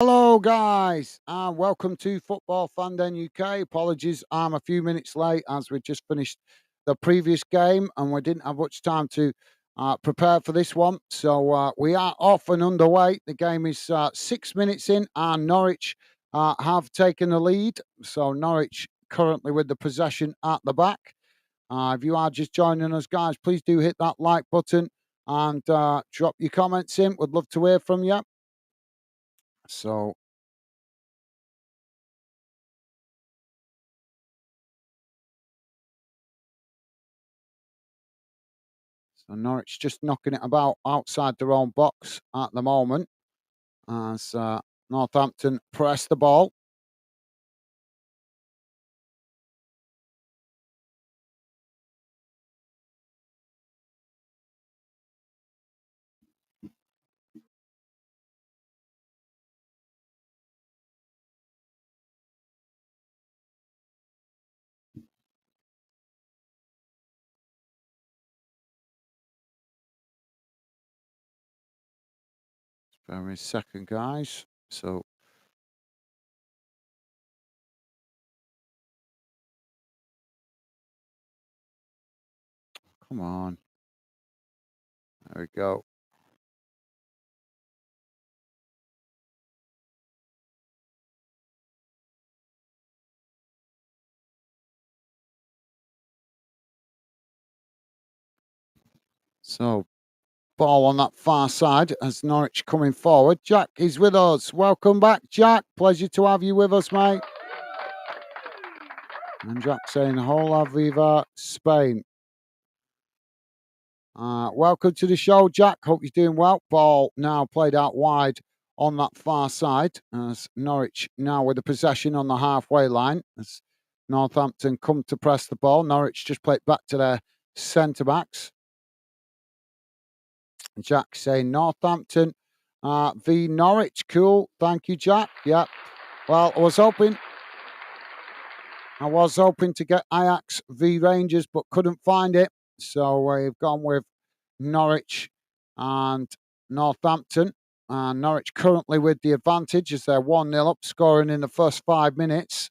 Hello, guys, and welcome to Football Fandom UK. Apologies, I'm a few minutes late as we just finished the previous game and we didn't have much time to prepare for this one. So we are off and underway. The game is 6 minutes in, and Norwich have taken the lead. So Norwich currently with the possession at the back. If you are just joining us, guys, please do hit that like button and drop your comments in. We'd love to hear from you. So So Norwich just knocking it about outside their own box at the moment as Northampton press the ball. Spare me a second, guys. So come on. There we go. So ball on that far side as Norwich coming forward. Jack is with us. Welcome back, Jack. Pleasure to have you with us, mate. And Jack saying, Hola Viva Spain. Welcome to the show, Jack. Hope you're doing well. Ball now played out wide on that far side as Norwich now with the possession on the halfway line as Northampton come to press the ball. Norwich just played back to their centre backs. Jack saying Northampton v Norwich. Cool. Thank you, Jack. Yeah. Well, I was hoping to get Ajax v Rangers, but couldn't find it. So we've gone with Norwich and Northampton. And Norwich currently with the advantage as they're 1-0 up, scoring in the first 5 minutes.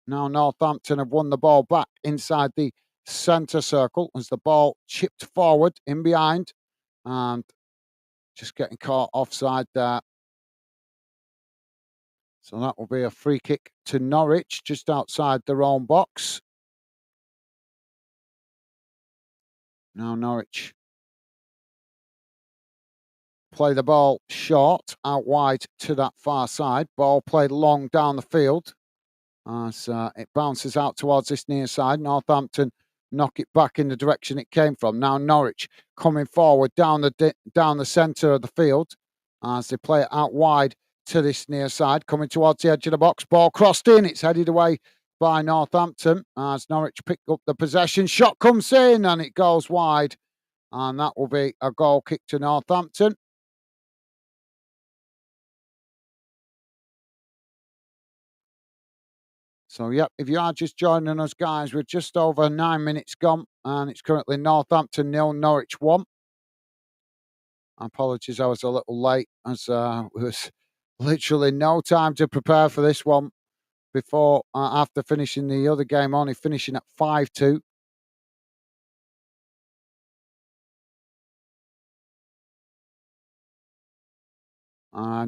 Now Northampton have won the ball back inside the centre circle as the ball chipped forward in behind and just getting caught offside there. So that will be a free kick to Norwich just outside their own box. Now Norwich play the ball short, out wide to that far side. Ball played long down the field as it bounces out towards this near side. Northampton knock it back in the direction it came from. Now Norwich coming forward down the centre of the field as they play it out wide to this near side, coming towards the edge of the box. Ball crossed in. It's headed away by Northampton as Norwich pick up the possession. Shot comes in and it goes wide. And that will be a goal kick to Northampton. So, yep, if you are just joining us, guys, we're just over 9 minutes gone, and it's currently Northampton 0, Norwich 1. Apologies, I was a little late, as there was literally no time to prepare for this one before, after finishing the other game, only finishing at 5-2.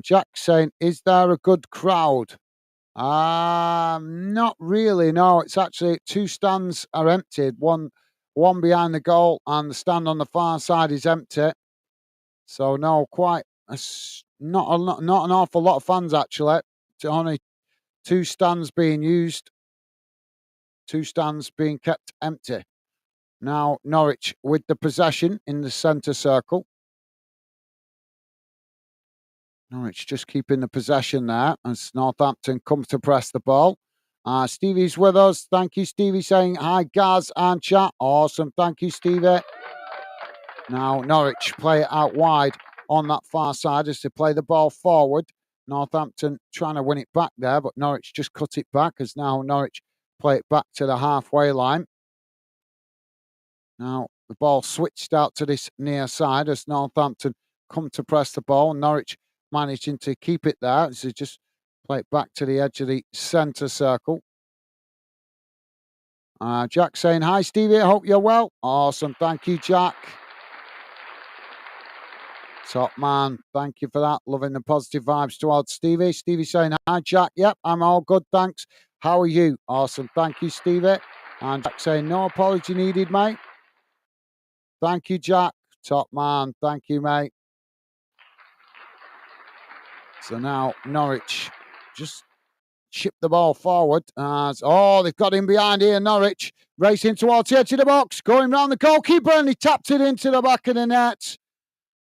Jack saying, is there a good crowd? Not really. No, it's actually two stands are emptied. One behind the goal, and the stand on the far side is empty. So no, not an awful lot of fans actually. It's only two stands being used, two stands being kept empty. Now Norwich with the possession in the centre circle. Norwich just keeping the possession there as Northampton come to press the ball. Stevie's with us. Thank you, Stevie, saying hi, Gaz and chat. Awesome. Thank you, Stevie. Now Norwich play it out wide on that far side as they play the ball forward. Northampton trying to win it back there, but Norwich just cut it back as now Norwich play it back to the halfway line. Now the ball switched out to this near side as Northampton come to press the ball. Norwich managing to keep it there. So just play it back to the edge of the centre circle. Jack saying, hi, Stevie. I hope you're well. Awesome. Thank you, Jack. Top man. Thank you for that. Loving the positive vibes towards Stevie. Stevie saying, hi, Jack. Yep, I'm all good. Thanks. How are you? Awesome. Thank you, Stevie. And Jack saying, no apology needed, mate. Thank you, Jack. Top man. Thank you, mate. So now Norwich just chip the ball forward. They've got him behind here. Norwich racing towards the edge of the box, going round the goalkeeper, and he tapped it into the back of the net.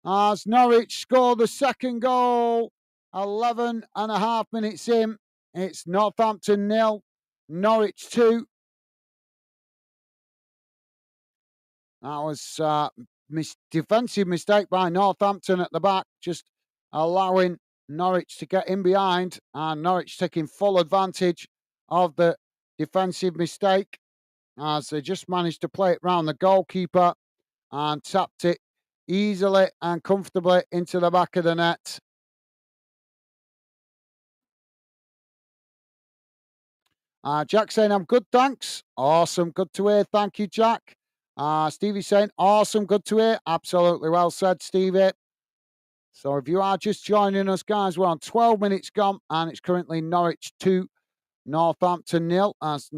As Norwich score the second goal, 11 and a half minutes in. It's Northampton 0, Norwich 2. That was defensive mistake by Northampton at the back, just allowing Norwich to get in behind, and Norwich taking full advantage of the defensive mistake as they just managed to play it round the goalkeeper and tapped it easily and comfortably into the back of the net. Jack saying, I'm good, thanks. Awesome, good to hear. Thank you, Jack. Stevie saying, awesome, good to hear. Absolutely well said, Stevie. So if you are just joining us, guys, we're on 12 minutes gone, and it's currently Norwich 2, Northampton 0, as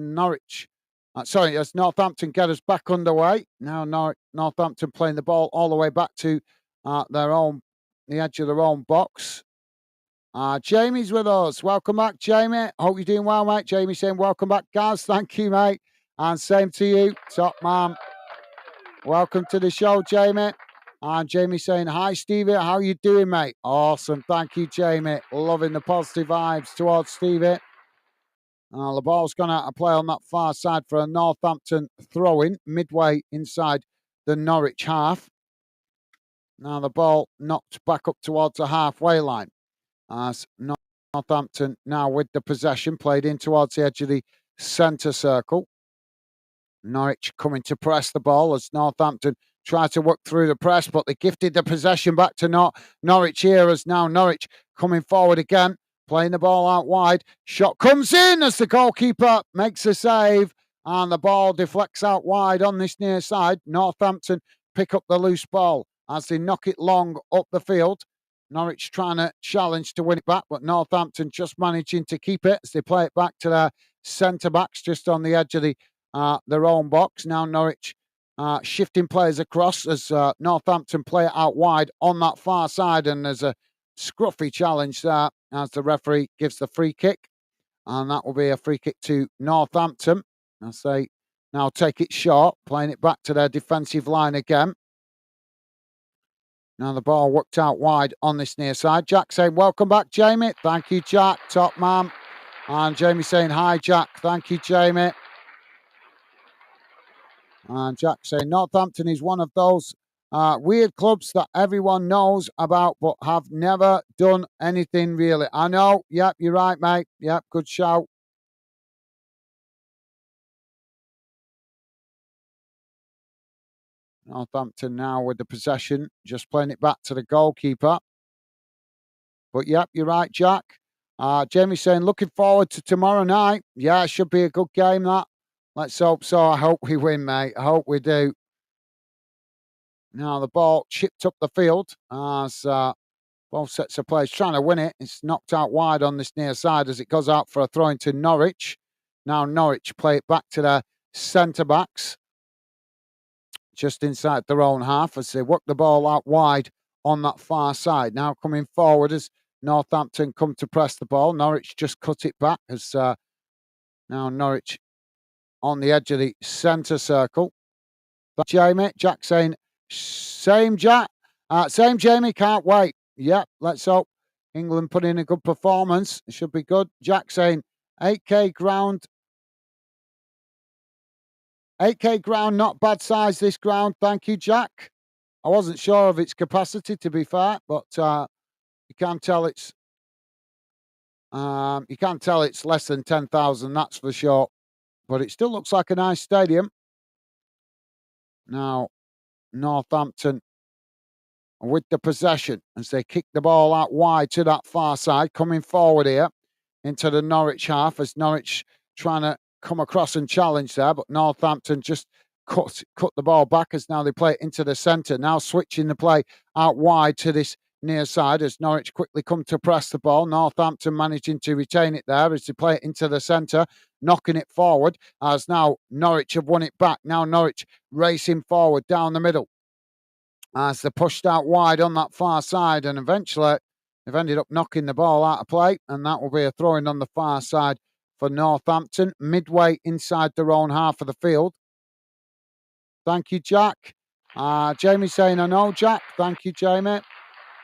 Northampton get us back underway. Now Northampton playing the ball all the way back to the edge of their own box. Jamie's with us. Welcome back, Jamie. Hope you're doing well, mate. Jamie saying, welcome back, guys. Thank you, mate. And same to you, top man. Welcome to the show, Jamie. And Jamie saying, hi, Stevie. How you doing, mate? Awesome. Thank you, Jamie. Loving the positive vibes towards Stevie. The ball's gone out of play on that far side for a Northampton throw-in, midway inside the Norwich half. Now the ball knocked back up towards the halfway line. As Northampton now with the possession, played in towards the edge of the centre circle. Norwich coming to press the ball as Northampton try to work through the press, but they gifted the possession back to Norwich here as now Norwich coming forward again, playing the ball out wide. Shot comes in as the goalkeeper makes a save, and the ball deflects out wide on this near side. Northampton pick up the loose ball as they knock it long up the field. Norwich trying to challenge to win it back, but Northampton just managing to keep it as they play it back to their centre-backs just on the edge of their own box. Now Norwich shifting players across as Northampton play it out wide on that far side, and there's a scruffy challenge there as the referee gives the free kick, and that will be a free kick to Northampton as they now take it short, playing it back to their defensive line again. Now the ball worked out wide on this near side. Jack saying, welcome back, Jamie. Thank you, Jack. Top man. And Jamie saying, hi, Jack. Thank you, Jamie. And Jack saying, Northampton is one of those weird clubs that everyone knows about but have never done anything really. I know. Yep, you're right, mate. Yep, good shout. Northampton now with the possession, just playing it back to the goalkeeper. But yep, you're right, Jack. Jamie saying, looking forward to tomorrow night. Yeah, it should be a good game, that. Let's hope so. I hope we win, mate. I hope we do. Now the ball chipped up the field as both sets of players trying to win it. It's knocked out wide on this near side as it goes out for a throw into Norwich. Now Norwich play it back to their centre-backs just inside their own half as they work the ball out wide on that far side. Now coming forward as Northampton come to press the ball. Norwich just cut it back as now Norwich on the edge of the centre circle. Jamie, Jack saying, same Jack, same Jamie, can't wait. Yep, let's hope England put in a good performance. It should be good. Jack saying, 8K ground, not bad size, this ground. Thank you, Jack. I wasn't sure of its capacity, to be fair, but you can tell it's less than 10,000, that's for sure. But it still looks like a nice stadium. Now, Northampton with the possession as they kick the ball out wide to that far side, coming forward here into the Norwich half as Norwich trying to come across and challenge there, but Northampton just cut the ball back as now they play it into the centre. Now switching the play out wide to this near side as Norwich quickly come to press the ball. Northampton managing to retain it there as they play it into the centre, knocking it forward as now Norwich have won it back. Now Norwich racing forward down the middle as they're pushed out wide on that far side, and eventually they've ended up knocking the ball out of play, and that will be a throw-in on the far side for Northampton, midway inside their own half of the field. Thank you, Jack. Jamie saying, I know, Jack. Thank you, Jamie.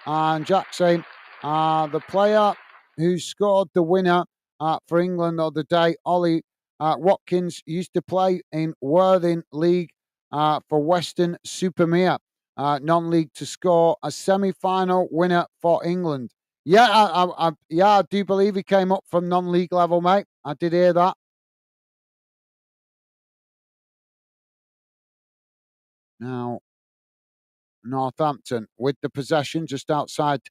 And Jack saying, the player who scored the winner for England the other day, Ollie Watkins, used to play in Worthing League for Western Supermere, non-league, to score a semi-final winner for England. Yeah, I do believe he came up from non-league level, mate. I did hear that. Now, Northampton with the possession just outside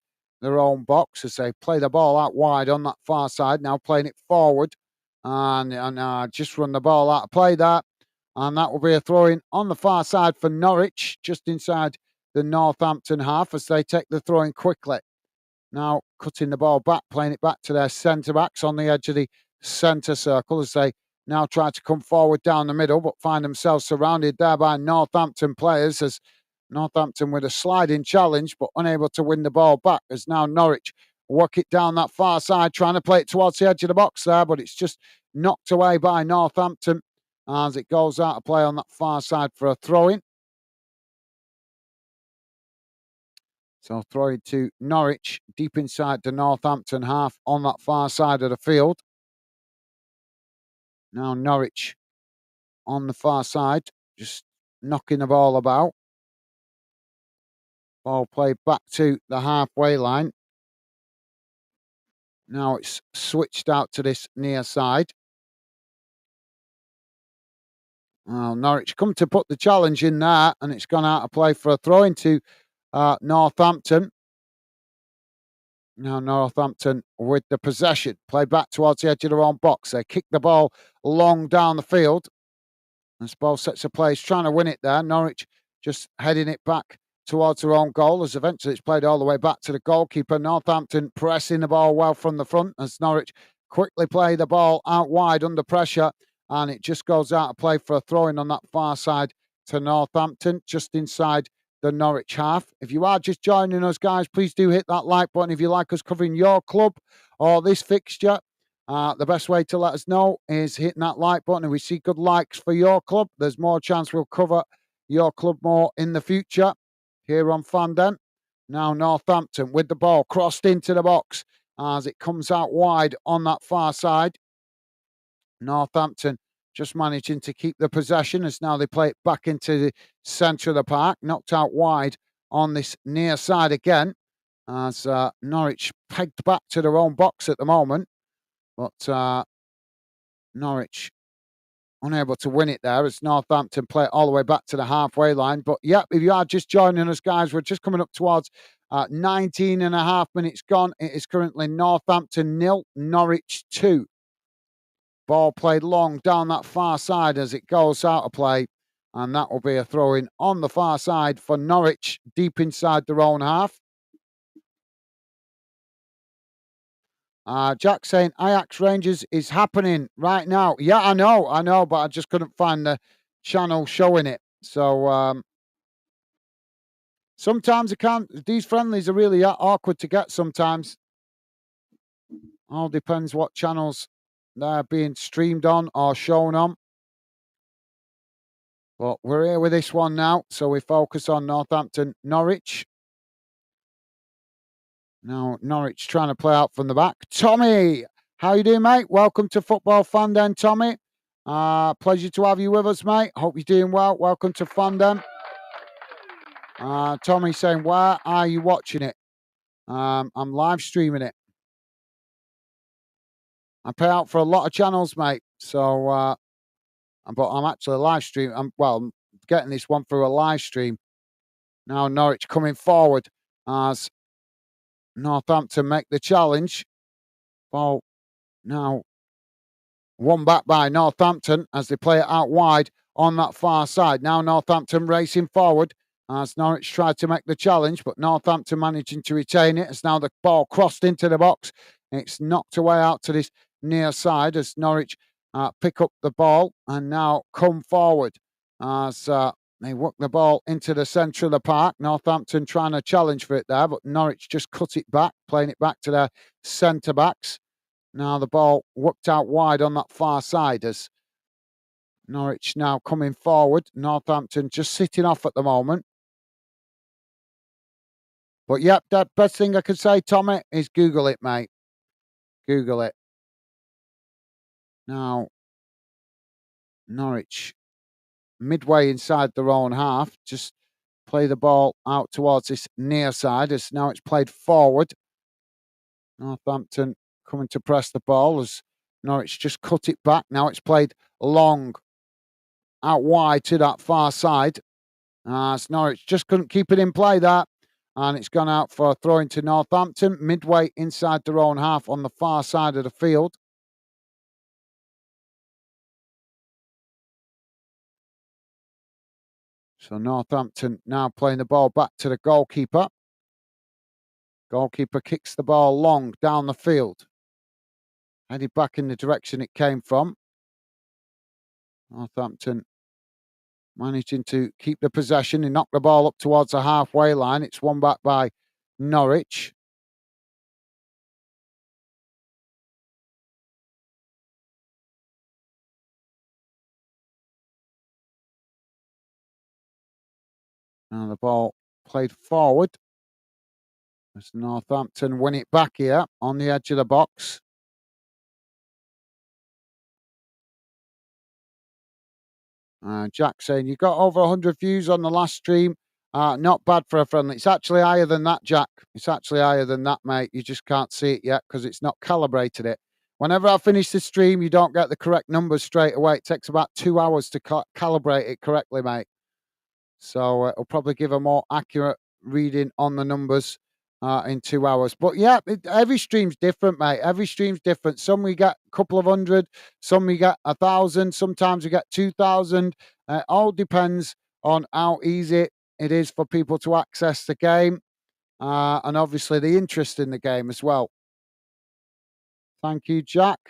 their own box as they play the ball out wide on that far side. Now playing it forward and just run the ball out of play there. And that will be a throw-in on the far side for Norwich, just inside the Northampton half as they take the throw-in quickly. Now cutting the ball back, playing it back to their centre-backs on the edge of the centre circle as they now try to come forward down the middle, but find themselves surrounded there by Northampton players as Northampton with a sliding challenge, but unable to win the ball back as now Norwich work it down that far side, trying to play it towards the edge of the box there, but it's just knocked away by Northampton as it goes out of play on that far side for a throw-in. So throw-in to Norwich, deep inside the Northampton half on that far side of the field. Now Norwich on the far side, just knocking the ball about. Ball played back to the halfway line. Now it's switched out to this near side. Well, Norwich come to put the challenge in there, and it's gone out of play for a throw into Northampton. Now Northampton with the possession. Play back towards the edge of their own box. They kick the ball long down the field. And ball sets a place, trying to win it there. Norwich just heading it back towards their own goal as eventually it's played all the way back to the goalkeeper. Northampton pressing the ball well from the front as Norwich quickly play the ball out wide under pressure, and it just goes out of play for a throw-in on that far side to Northampton, just inside the Norwich half. If you are just joining us, guys, please do hit that like button if you like us covering your club or this fixture. The best way to let us know is hitting that like button. If we see good likes for your club, there's more chance we'll cover your club more in the future here on Fandom. Now Northampton with the ball crossed into the box as it comes out wide on that far side. Northampton just managing to keep the possession as now they play it back into the centre of the park, knocked out wide on this near side again as Norwich pegged back to their own box at the moment. But Norwich unable to win it there as Northampton play it all the way back to the halfway line. But yeah, if you are just joining us, guys, we're just coming up towards 19 and a half minutes gone. It is currently Northampton 0, Norwich 2. Ball played long down that far side as it goes out of play. And that will be a throw-in on the far side for Norwich, deep inside their own half. Jack saying Ajax Rangers is happening right now. Yeah, I know, but I just couldn't find the channel showing it. So sometimes I can't. These friendlies are really awkward to get sometimes. All depends what channels they're being streamed on or shown on. But we're here with this one now, so we focus on Northampton, Norwich. Now, Norwich trying to play out from the back. Tommy, how you doing, mate? Welcome to Football Fandom, Tommy. Pleasure to have you with us, mate. Hope you're doing well. Welcome to Fandom. Tommy saying, where are you watching it? I'm live streaming it. I pay out for a lot of channels, mate. So, but I'm actually live streaming. I'm getting this one through a live stream. Now Norwich coming forward. as Northampton make the challenge. Ball now won back by Northampton as they play it out wide on that far side. Now Northampton racing forward as Norwich tried to make the challenge, but Northampton managing to retain it as now the ball crossed into the box. It's knocked away out to this near side as Norwich pick up the ball and now come forward as they work the ball into the centre of the park. Northampton trying to challenge for it there, but Norwich just cut it back, playing it back to their centre backs. Now the ball worked out wide on that far side as Norwich now coming forward. Northampton just sitting off at the moment. But yep, the best thing I could say, Tommy, is Google it, mate. Google it. Now, Norwich, midway inside their own half, just play the ball out towards this near side as now it's played forward. Northampton coming to press the ball as Norwich just cut it back. Now it's played long out wide to that far side. As Norwich just couldn't keep it in play there. And it's gone out for a throw into Northampton, midway inside their own half on the far side of the field. So Northampton now playing the ball back to the goalkeeper. Goalkeeper kicks the ball long down the field. Headed back in the direction it came from. Northampton managing to keep the possession. He knocked the ball up towards the halfway line. It's won back by Norwich. Now the ball played forward. As Northampton win it back here on the edge of the box. Jack saying, you got over 100 views on the last stream. Not bad for a friendly. It's actually higher than that, Jack. It's actually higher than that, mate. You just can't see it yet because it's not calibrated it. Whenever I finish the stream, you don't get the correct numbers straight away. It takes about 2 hours to calibrate it correctly, mate. So it'll probably give a more accurate reading on the numbers in 2 hours. But yeah, every stream's different, mate. Every stream's different. Some we get a couple of hundred, some we get 1,000, sometimes we get 2,000. It all depends on how easy it is for people to access the game and obviously the interest in the game as well. Thank you, Jack.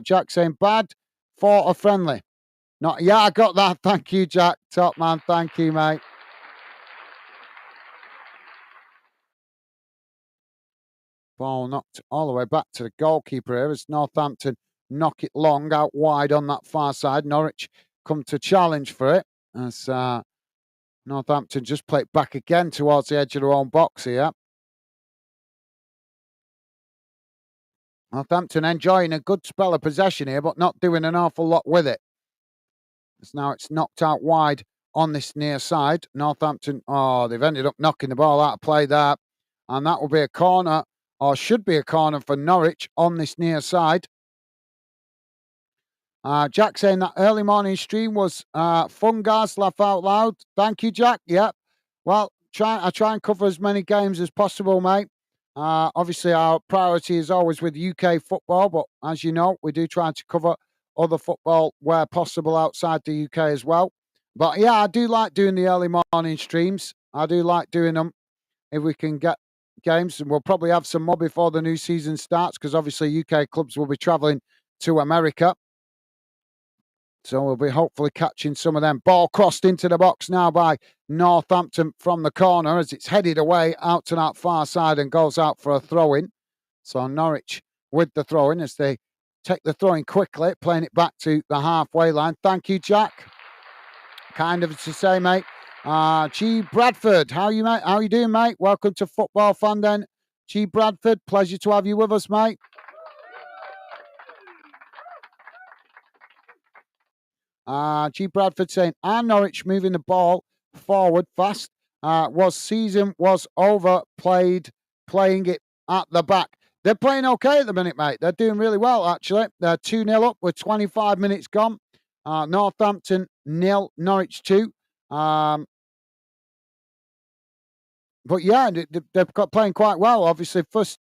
Jack saying bad for a friendly. Not, yeah, I got that. Thank you, Jack. Top man. Thank you, mate. Ball knocked all the way back to the goalkeeper here as Northampton knock it long out wide on that far side. Norwich come to challenge for it as Northampton just play it back again towards the edge of their own box here. Northampton enjoying a good spell of possession here, but not doing an awful lot with it. As now it's knocked out wide on this near side. Northampton, they've ended up knocking the ball out of play there. And that will be a corner, or should be a corner for Norwich on this near side. Jack saying that early morning stream was fun, guys. Laugh out loud. Thank you, Jack. Yep. Well, I try and cover as many games as possible, mate. Obviously, our priority is always with UK football, but as you know, we do try to cover other football where possible outside the UK as well. But yeah, I do like doing the early morning streams. I do like doing them if we can get games, and we'll probably have some more before the new season starts because obviously UK clubs will be travelling to America. So we'll be hopefully catching some of them. Ball crossed into the box now by Northampton from the corner as it's headed away out to that far side and goes out for a throw-in. So Norwich with the throw-in as they take the throw-in quickly, playing it back to the halfway line. Thank you, Jack. Kind of to say, mate. G. Bradford, how you, mate? How you doing, mate? Welcome to Football Fan Den. G. Bradford, pleasure to have you with us, mate. G. Bradford saying, Norwich moving the ball forward fast. Season was over, playing it at the back. They're playing okay at the minute, mate. They're doing really well, actually. They're 2-0 up with 25 minutes gone. Northampton 0, Norwich 2. but yeah, they've got playing quite well. Obviously, first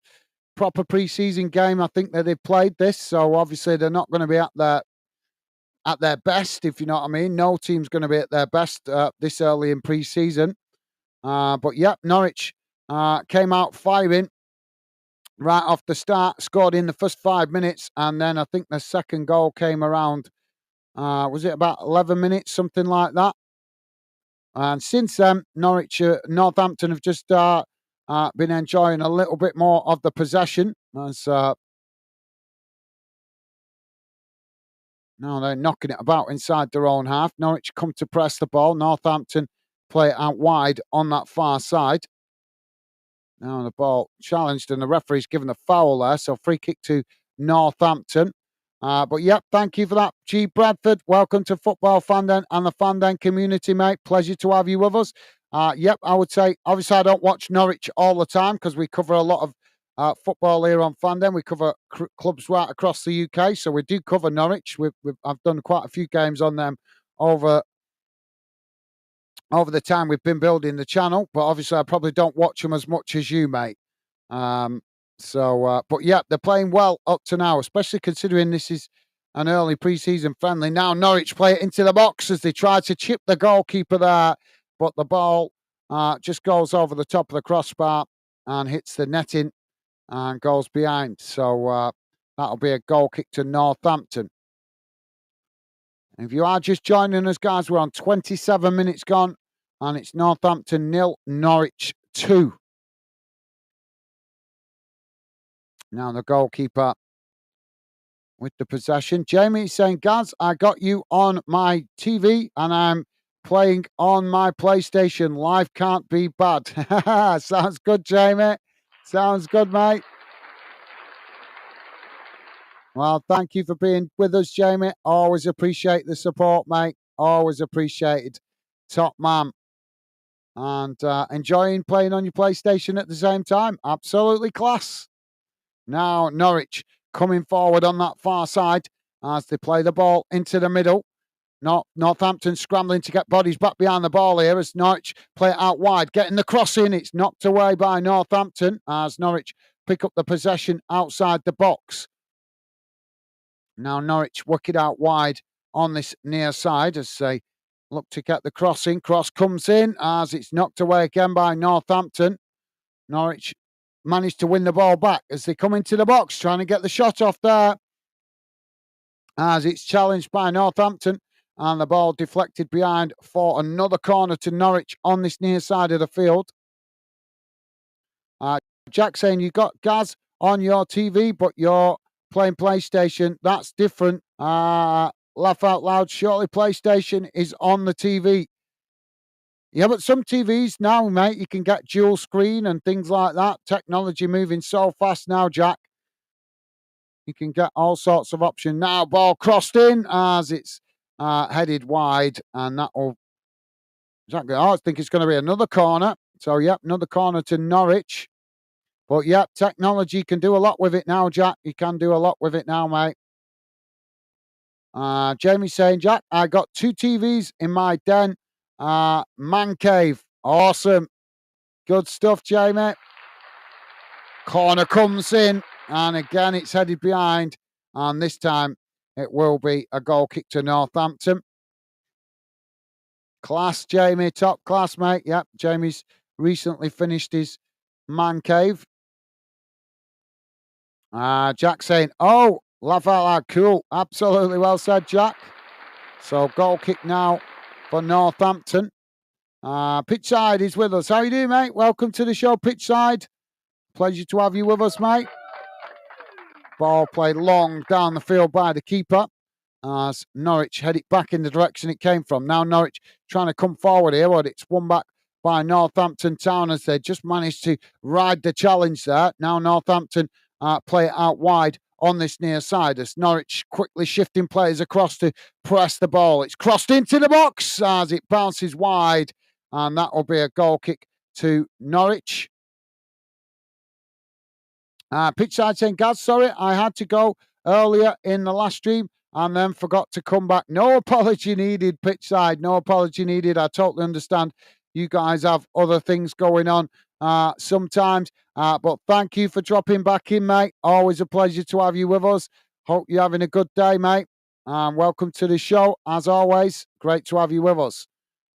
proper pre-season game I think that they've played this, so obviously they're not going to be at their best, if you know what I mean. No team's going to be at their best this early in pre-season. But yeah, Norwich came out firing right off the start, scored in the first 5 minutes, and then I think the second goal came around. Was it about 11 minutes, something like that? And since then, Northampton have just been enjoying a little bit more of the possession. As now they're knocking it about inside their own half. Norwich come to press the ball. Northampton play it out wide on that far side. Now the ball challenged and the referee's given the foul there. So free kick to Northampton. But yep, thank you for that, G. Bradford. Welcome to Football Fandom and the Fandom community, mate. Pleasure to have you with us. Yep, I would say, obviously, I don't watch Norwich all the time because we cover a lot of football here on Fandom. We cover clubs right across the UK, so we do cover Norwich. I've done quite a few games on them over the time we've been building the channel, but obviously I probably don't watch them as much as you, mate. But yeah, they're playing well up to now, especially considering this is an early pre-season friendly. Now Norwich play it into the box as they try to chip the goalkeeper there, but the ball just goes over the top of the crossbar and hits the netting and goes behind. So that'll be a goal kick to Northampton. If you are just joining us, guys, we're on 27 minutes gone, and it's Northampton 0, Norwich 2. Now the goalkeeper with the possession. Jamie saying, Gaz, I got you on my TV and I'm playing on my PlayStation. Life can't be bad. Sounds good, Jamie. Sounds good, mate. Well, thank you for being with us, Jamie. Always appreciate the support, mate. Always appreciated. Top man. And enjoying playing on your PlayStation at the same time. Absolutely class. Now Norwich coming forward on that far side as they play the ball into the middle. Northampton scrambling to get bodies back behind the ball here as Norwich play it out wide, getting the cross in. It's knocked away by Northampton as Norwich pick up the possession outside the box. Now Norwich work it out wide on this near side as they look to get the cross in. Cross comes in as it's knocked away again by Northampton. Norwich managed to win the ball back as they come into the box, trying to get the shot off there. As it's challenged by Northampton and the ball deflected behind for another corner to Norwich on this near side of the field. Jack saying you got Gaz on your TV, but you're playing PlayStation. That's different. Laugh out loud. Surely PlayStation is on the TV. Yeah, but some TVs now, mate, you can get dual screen and things like that. Technology moving so fast now, Jack. You can get all sorts of options. Now, ball crossed in as it's headed wide, and that will... Exactly. I think it's going to be another corner. So, yep, another corner to Norwich. But, yep, technology can do a lot with it now, Jack. You can do a lot with it now, mate. Jamie's saying, Jack, I got 2 TVs in my den. Man cave. Awesome. Good stuff, Jamie. Corner comes in, and again, it's headed behind. And this time, it will be a goal kick to Northampton. Class, Jamie. Top class, mate. Yep, Jamie's recently finished his man cave. Jack saying, oh, laugh out loud. Cool. Absolutely well said, Jack. So, goal kick now for Northampton. Pitchside is with us. How you doing, mate? Welcome to the show, Pitchside. Pleasure to have you with us, mate. Ball played long down the field by the keeper as Norwich head it back in the direction it came from. Now Norwich trying to come forward here, but it's won back by Northampton Town as they just managed to ride the challenge there. Now Northampton play it out wide on this near side as Norwich quickly shifting players across to press the ball. It's crossed into the box as it bounces wide, and that will be a goal kick to Norwich. Pitchside saying, Gaz, sorry, I had to go earlier in the last stream and then forgot to come back. No apology needed, Pitchside. No apology needed. I totally understand you guys have other things going on sometimes. But thank you for dropping back in, mate. Always a pleasure to have you with us. Hope you're having a good day, mate. Welcome to the show. As always, great to have you with us.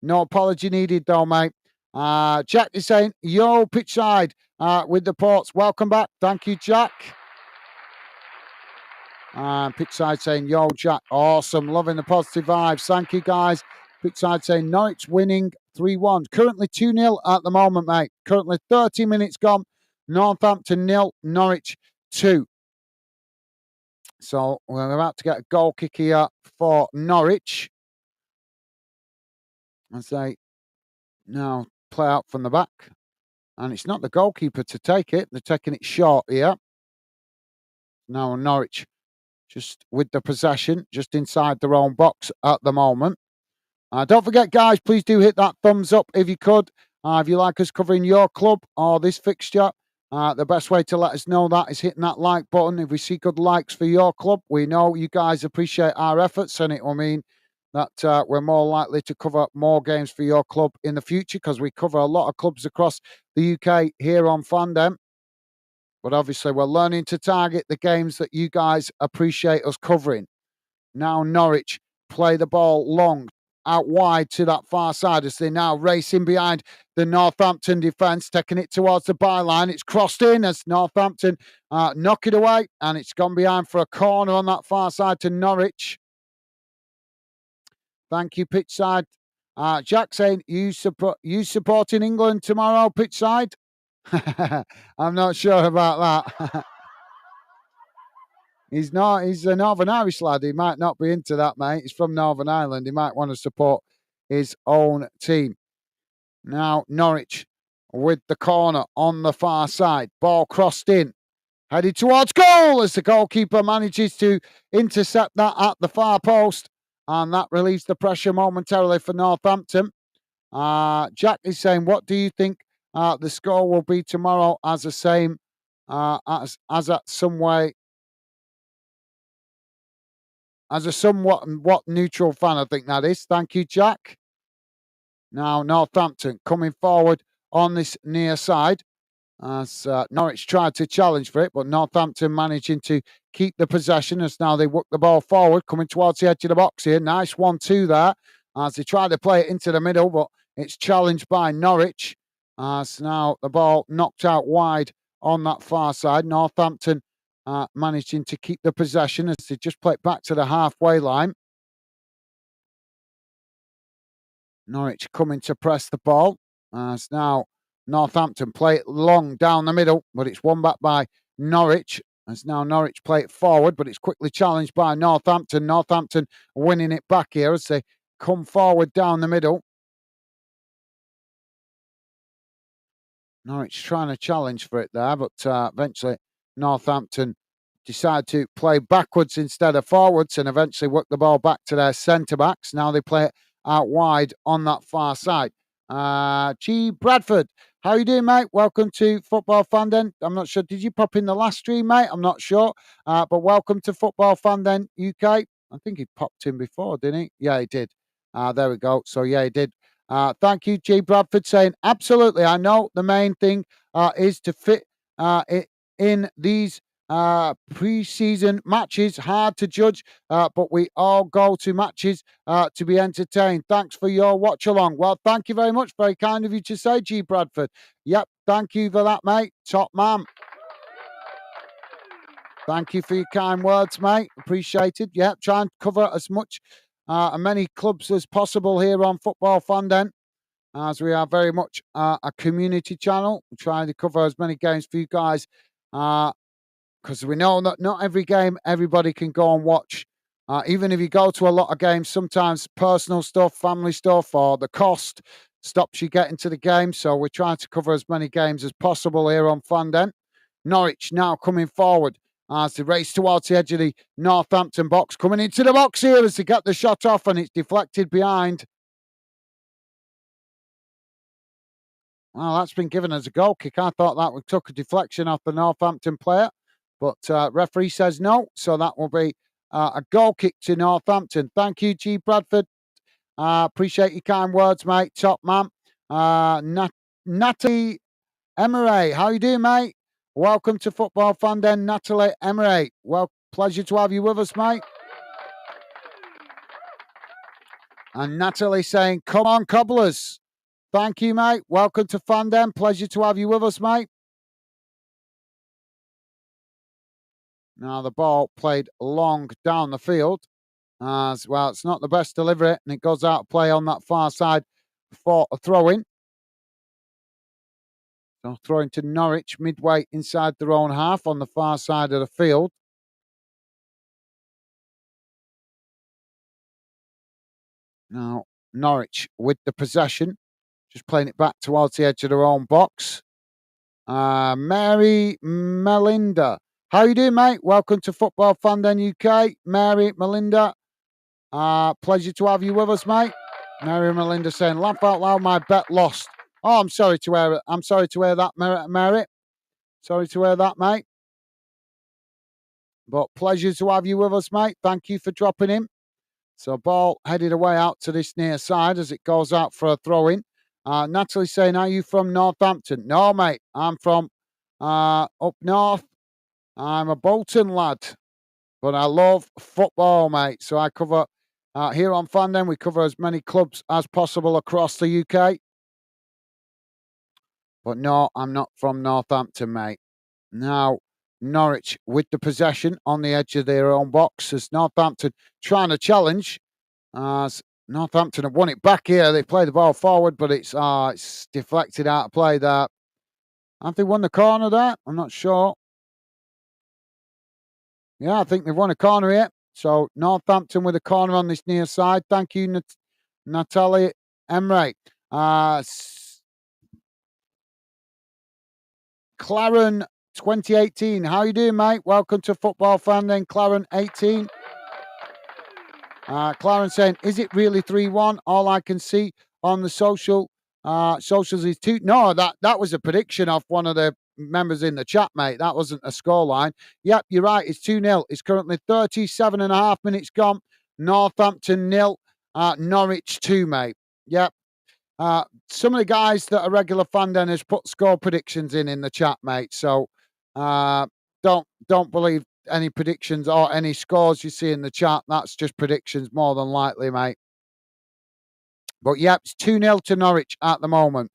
No apology needed, though, mate. Jack is saying, yo, pitch side with the ports. Welcome back. Thank you, Jack. Pitch side saying, yo, Jack, awesome. Loving the positive vibes. Thank you, guys. Pitch side saying, Norwich winning 3-1. Currently 2-0 at the moment, mate. Currently 30 minutes gone. Northampton 0, Norwich 2. So we're about to get a goal kick here for Norwich. As they now play out from the back. And it's not the goalkeeper to take it. They're taking it short here. Now Norwich just with the possession, just inside their own box at the moment. Don't forget, guys, please do hit that thumbs up if you could. If you like us covering your club or this fixture, the best way to let us know that is hitting that like button. If we see good likes for your club, we know you guys appreciate our efforts, and it will mean that we're more likely to cover more games for your club in the future, because we cover a lot of clubs across the UK here on Fandom. But obviously, we're learning to target the games that you guys appreciate us covering. Now Norwich play the ball long out wide to that far side as they now racing behind the Northampton defence, taking it towards the byline. It's crossed in as Northampton knock it away, and it's gone behind for a corner on that far side to Norwich. Thank you, pitch side. Jack saying, you supporting England tomorrow, pitch side? I'm not sure about that. He's not. He's a Northern Irish lad. He might not be into that, mate. He's from Northern Ireland. He might want to support his own team. Now, Norwich with the corner on the far side. Ball crossed in. Headed towards goal as the goalkeeper manages to intercept that at the far post. And that relieves the pressure momentarily for Northampton. Jack is saying, what do you think the score will be tomorrow as the same as at some way? As a somewhat neutral fan, I think that is. Thank you, Jack. Now, Northampton coming forward on this near side as Norwich tried to challenge for it, but Northampton managing to keep the possession as now they work the ball forward, coming towards the edge of the box here. Nice 1-2 there as they try to play it into the middle, but it's challenged by Norwich as now the ball knocked out wide on that far side. Northampton managing to keep the possession as they just play it back to the halfway line. Norwich coming to press the ball as now Northampton play it long down the middle, but it's won back by Norwich. As now Norwich play it forward, but it's quickly challenged by Northampton. Northampton winning it back here as they come forward down the middle. Norwich trying to challenge for it there, but eventually Northampton decide to play backwards instead of forwards and eventually work the ball back to their centre-backs. Now they play it out wide on that far side. G. Bradford, how you doing, mate? Welcome to Football Fandom. I'm not sure, did you pop in the last stream, mate? I'm not sure, but welcome to Football Fandom UK. I think he popped in before, didn't he? Yeah, he did. There we go. So, yeah, he did. Thank you, G. Bradford, saying, absolutely, I know the main thing is to fit it in these pre-season matches. Hard to judge, but we all go to matches to be entertained. Thanks for your watch along. Well, thank you very much. Very kind of you to say, G. Bradford. Yep, thank you for that, mate. Top man. Thank you for your kind words, mate. Appreciated. Yep, try and cover as much and many clubs as possible here on Football Fandom, as we are very much a community channel. We're trying to cover as many games for you guys, because we know that not every game everybody can go and watch. Even if you go to a lot of games, sometimes personal stuff, family stuff, or the cost stops you getting to the game. So we're trying to cover as many games as possible here on Fandom. Norwich now coming forward as they race towards the edge of the Northampton box. Coming into the box here as they get the shot off, and it's deflected behind. Well, that's been given as a goal kick. I thought that took a deflection off the Northampton player, but referee says no, so that will be a goal kick to Northampton. Thank you, G. Bradford. Appreciate your kind words, mate. Top man. Natalie Emery. How you doing, mate? Welcome to Football Fan Den, Natalie Emery. Well, pleasure to have you with us, mate. And Natalie saying, come on, Cobblers. Thank you, mate. Welcome to Fan Den. Pleasure to have you with us, mate. Now the ball played long down the field. As well, it's not the best delivery, and it goes out of play on that far side for a throw-in. So throwing to Norwich midway inside their own half on the far side of the field. Now Norwich with the possession, just playing it back towards the edge of their own box. Mary Melinda. How you doing, mate? Welcome to Football Fan Den UK. Mary Melinda. Pleasure to have you with us, mate. Mary Melinda saying, laugh out loud, my bet lost. Oh, I'm sorry to hear it. I'm sorry to hear that, Mary. Sorry to hear that, mate. But pleasure to have you with us, mate. Thank you for dropping in. So ball headed away out to this near side as it goes out for a throw-in. Natalie saying, are you from Northampton? No, mate. I'm from up north. I'm a Bolton lad. But I love football, mate. So I cover, here on Fan Den, we cover as many clubs as possible across the UK. But no, I'm not from Northampton, mate. Now, Norwich with the possession on the edge of their own box as Northampton trying to challenge. As Northampton have won it back here. They play the ball forward, but it's deflected out of play there. Have they won the corner there? I'm not sure. Yeah, I think they've won a corner here. So Northampton with a corner on this near side. Thank you, Natalie Emery. Claren 2018. How you doing, mate? Welcome to Football Fan Den, Claren 18. Claren saying, is it really 3-1? All I can see on the socials is 2. No, that was a prediction of one of the members in the chat, mate. That wasn't a scoreline. Yep, you're right. It's 2-0. It's currently 37 and a half minutes gone. Northampton 0, Norwich 2, mate. Yep. Some of the guys that are regular Fan Den has put score predictions in the chat, mate. So don't believe any predictions or any scores you see in the chat. That's just predictions more than likely, mate. But yep, it's 2-0 to Norwich at the moment.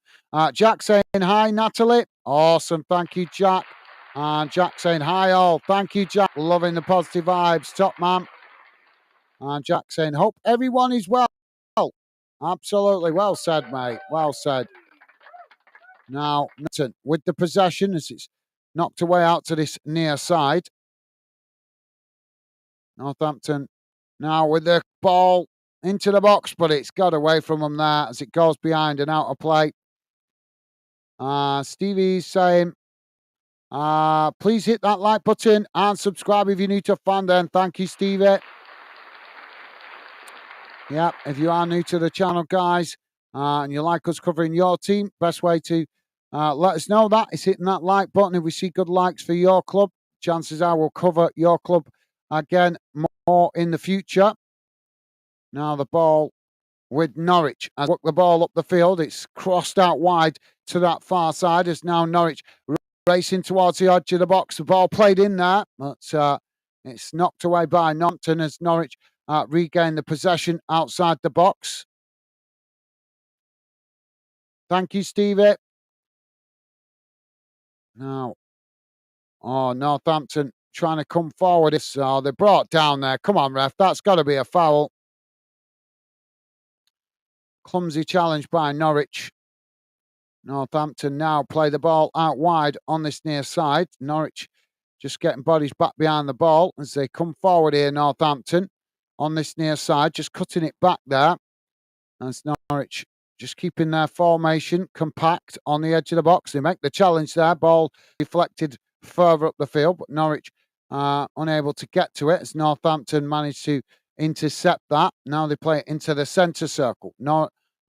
Jack saying, hi, Natalie. Awesome. Thank you, Jack. And Jack saying, hi, all. Thank you, Jack. Loving the positive vibes. Top man. And Jack saying, hope everyone is well. Absolutely. Well said, mate. Well said. Now, Northampton with the possession as it's knocked away out to this near side. Northampton now with the ball into the box, but it's got away from them there as it goes behind and out of play. Stevie's saying, please hit that like button and subscribe if you're new to Fan Den. Thank you, Stevie. Yep, if you are new to the channel, guys, and you like us covering your team, best way to let us know that is hitting that like button. If we see good likes for your club, chances are we'll cover your club again more in the future. Now the ball with Norwich. As look the ball up the field, it's crossed out wide to that far side. As now Norwich racing towards the edge of the box. The ball played in there, but it's knocked away by Northampton as Norwich regain the possession outside the box. Thank you, Stevie. Now, Northampton trying to come forward. They brought down there. Come on, ref. That's got to be a foul. Clumsy challenge by Norwich. Northampton now play the ball out wide on this near side. Norwich just getting bodies back behind the ball as they come forward here, Northampton, on this near side, just cutting it back there. As Norwich just keeping their formation compact on the edge of the box. They make the challenge there. Ball deflected further up the field, but Norwich unable to get to it as Northampton managed to intercept that. Now they play it into the centre circle.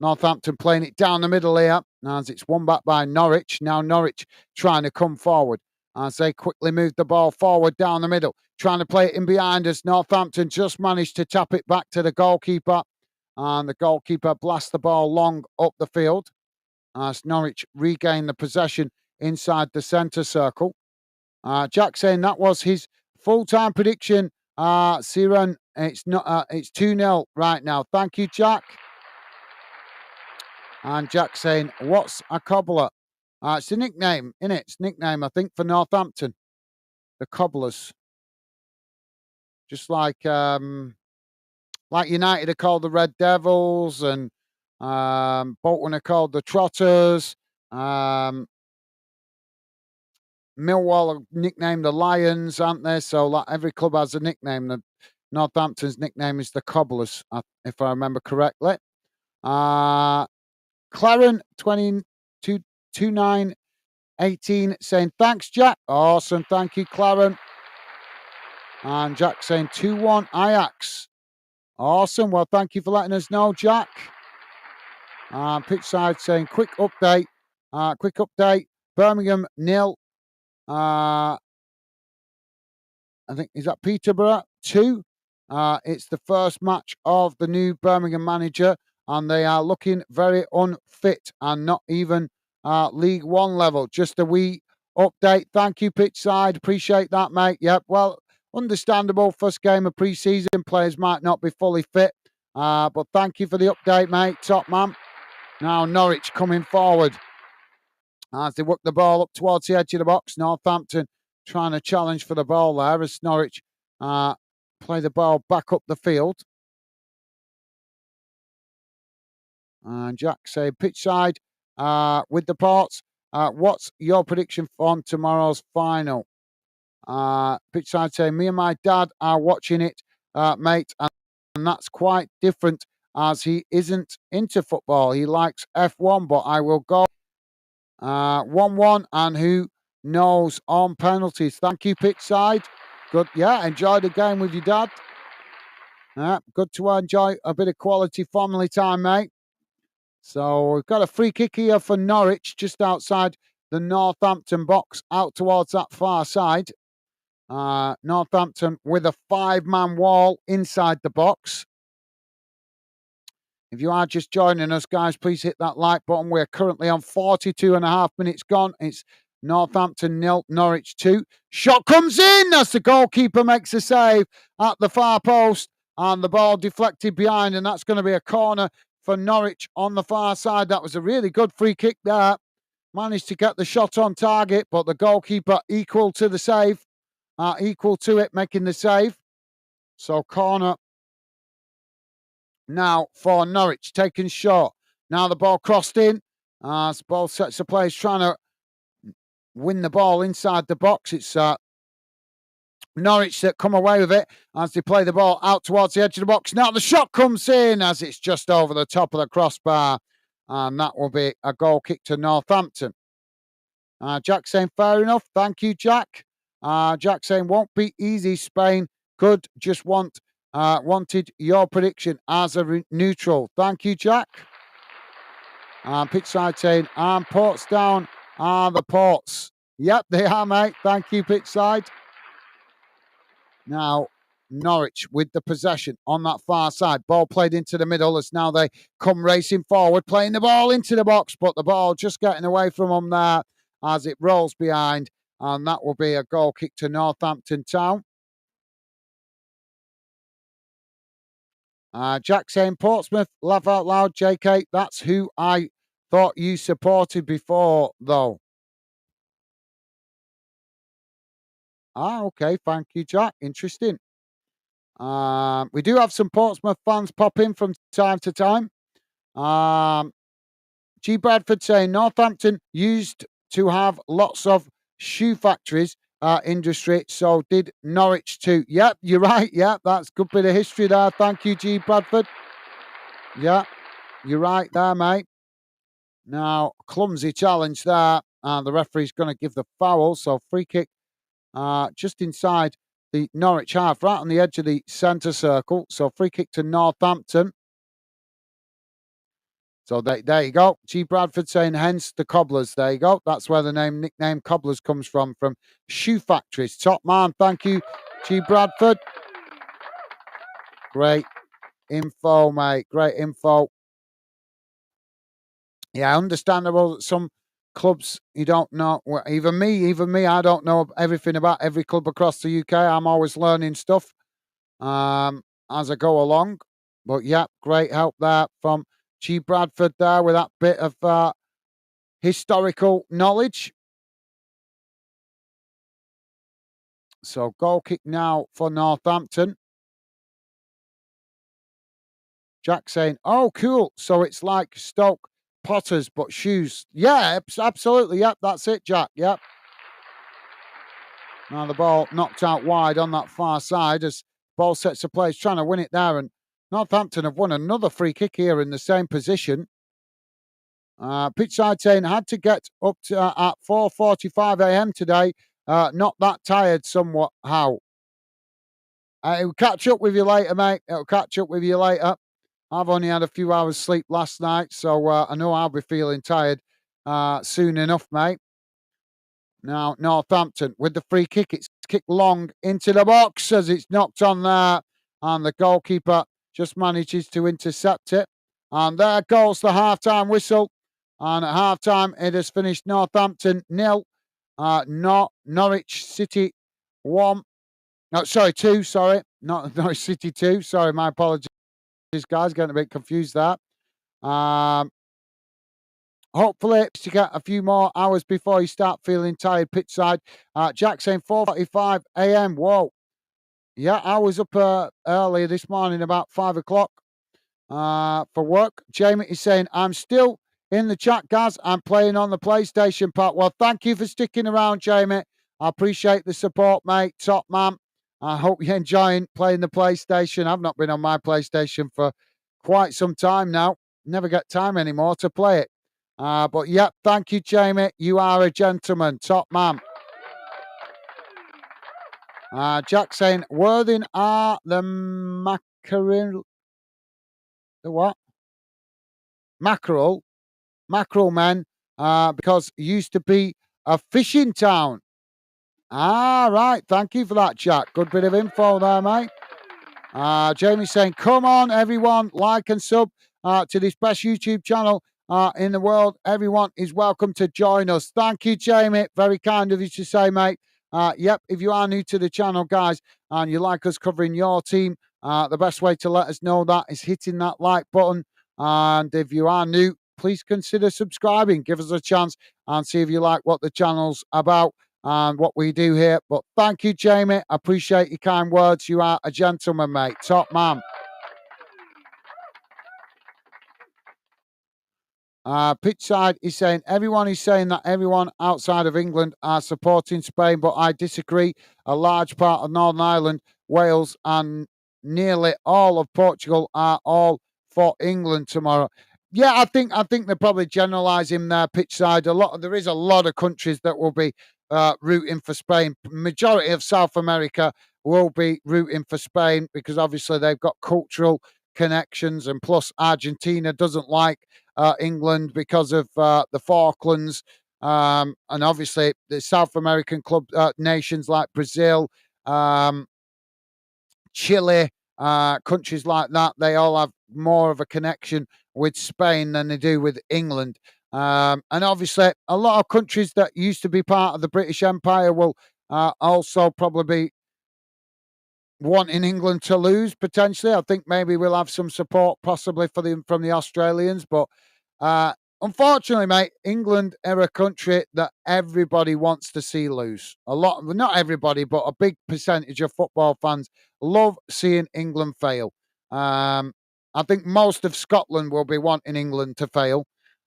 Northampton playing it down the middle here as it's won back by Norwich. Now Norwich trying to come forward as they quickly move the ball forward down the middle, trying to play it in behind us. Northampton just managed to tap it back to the goalkeeper, and the goalkeeper blasts the ball long up the field. as Norwich regain the possession inside the centre circle. Jack saying that was his full-time prediction. Siren, it's not. It's 2-0 right now. Thank you, Jack. And Jack saying, "What's a cobbler?" It's a nickname, innit? It's a nickname, I think, for Northampton, the Cobblers. Just like United are called the Red Devils, and Bolton are called the Trotters. Millwall are nicknamed the Lions, aren't they? So like every club has a nickname. The Northampton's nickname is the Cobblers, if I remember correctly. Claren 2918 saying thanks, Jack. Awesome, thank you, Claren. And Jack saying 2-1 Ajax. Awesome. Well, thank you for letting us know, Jack. Pitchside saying quick update. Birmingham 0. I think, is that Peterborough 2? It's the first match of the new Birmingham manager, and they are looking very unfit and not even League One level. Just a wee update. Thank you, Pitchside. Appreciate that, mate. Yep, well, understandable. First game of pre-season. Players might not be fully fit, but thank you for the update, mate. Top man. Now Norwich coming forward as they work the ball up towards the edge of the box. Northampton trying to challenge for the ball there as Norwich play the ball back up the field. And Jack say pitch side with the Ports. What's your prediction on tomorrow's final? Pitch side saying me and my dad are watching it, mate, and that's quite different as he isn't into football. He likes F1, but I will go 1-1, and who knows on penalties. Thank you, pitch side. Good. Yeah, enjoy the game with your dad. Good to enjoy a bit of quality family time, mate. So we've got a free kick here for Norwich, just outside the Northampton box, out towards that far side. Northampton with a 5-man wall inside the box. If you are just joining us, guys, please hit that like button. We're currently on 42 and a half minutes gone. It's Northampton 0, Norwich 2. Shot comes in as the goalkeeper makes a save at the far post, and the ball deflected behind, and that's going to be a corner for Norwich on the far side. That was a really good free kick there. Managed to get the shot on target, but the goalkeeper equal to the save, equal to it, making the save. So corner now for Norwich, taken short. Now the ball crossed in. As the ball sets the players trying to win the ball inside the box. It's Norwich that come away with it as they play the ball out towards the edge of the box. Now the shot comes in as it's just over the top of the crossbar. And that will be a goal kick to Northampton. Jack saying fair enough. Thank you, Jack. Jack saying won't be easy, Spain. Could just wanted your prediction as a neutral. Thank you, Jack. Pitch side saying, Ports down are the Ports. Yep, they are, mate. Thank you, pitch side. Now, Norwich with the possession on that far side. Ball played into the middle as now they come racing forward, playing the ball into the box, but the ball just getting away from them there as it rolls behind. And that will be a goal kick to Northampton Town. Jack saying Portsmouth, laugh out loud, JK. That's who I thought you supported before, though. Okay. Thank you, Jack. Interesting. We do have some Portsmouth fans pop in from time to time. G. Bradford saying Northampton used to have lots of shoe factories industry, so did Norwich too. Yep, you're right. Yep, that's a good bit of history there. Thank you, G. Bradford. Yeah, you're right there, mate. Now, clumsy challenge there. The referee's going to give the foul, so free kick just inside the Norwich half, right on the edge of the centre circle. So free kick to Northampton. So there you go. G. Bradford saying, hence the Cobblers. There you go. That's where the nickname Cobblers comes from shoe factories. Top man. Thank you, G. Bradford. Great info, mate. Great info. Yeah, understandable that some clubs you don't know. Well, even me, I don't know everything about every club across the UK. I'm always learning stuff um, as I go along. But yeah, great help there from G Bradford there with that bit of historical knowledge. So goal kick now for Northampton. Jack saying, "Oh, cool. So it's like Stoke Potters, but shoes." Yeah, absolutely. Yep, that's it, Jack. Yep. Now the ball knocked out wide on that far side as ball sets the play. He's trying to win it there, and Northampton have won another free kick here in the same position. Pitch side saying had to get up to at 4:45 a.m. today. Not that tired, somewhat. How? It'll catch up with you later, mate. It'll catch up with you later. I've only had a few hours sleep last night, so I know I'll be feeling tired soon enough, mate. Now, Northampton with the free kick. It's kicked long into the box as it's knocked on there, and the goalkeeper just manages to intercept it. And there goes the half-time whistle. And at half-time, it has finished Northampton 0, Norwich City 1. No, sorry, 2, sorry. Not Norwich City 2. Sorry, my apologies, guys. Getting a bit confused there. Um, Hopefully, to get a few more hours before you start feeling tired pitch side. Jack saying 4:45 a.m. Whoa. Yeah, I was up early this morning, about 5 o'clock for work. Jamie is saying, I'm still in the chat, guys. I'm playing on the PlayStation part. Well, thank you for sticking around, Jamie. I appreciate the support, mate. Top man. I hope you're enjoying playing the PlayStation. I've not been on my PlayStation for quite some time now. Never get time anymore to play it. But yeah, thank you, Jamie. You are a gentleman. Top man. Jack saying, Worthing are the mackerel. The what? Mackerel. Mackerel men. Because it used to be a fishing town. Ah, right. Thank you for that, Jack. Good bit of info there, mate. Jamie saying, come on, everyone, like and sub to this best YouTube channel in the world. Everyone is welcome to join us. Thank you, Jamie. Very kind of you to say, mate. Yep, if you are new to the channel, guys, and you like us covering your team, the best way to let us know that is hitting that like button. And if you are new, please consider subscribing. Give us a chance and see if you like what the channel's about and what we do here. But thank you, Jamie. I appreciate your kind words. You are a gentleman, mate. Top man. Pitch side is saying everyone is saying that everyone outside of England are supporting Spain, but I disagree. A large part of Northern Ireland, Wales, and nearly all of Portugal are all for England tomorrow. Yeah, I think they're probably generalising their pitch side. There is a lot of countries that will be rooting for Spain. Majority of South America will be rooting for Spain because obviously they've got cultural connections, and plus Argentina doesn't like England because of the Falklands, and obviously the South American club nations like Brazil, Chile, countries like that. They all have more of a connection with Spain than they do with England. And obviously, a lot of countries that used to be part of the British Empire will also probably be wanting England to lose potentially. I think maybe we'll have some support possibly from the Australians, but uh, unfortunately, mate, England are a country that everybody wants to see lose. Well, not everybody, but a big percentage of football fans love seeing England fail. I think most of Scotland will be wanting England to fail.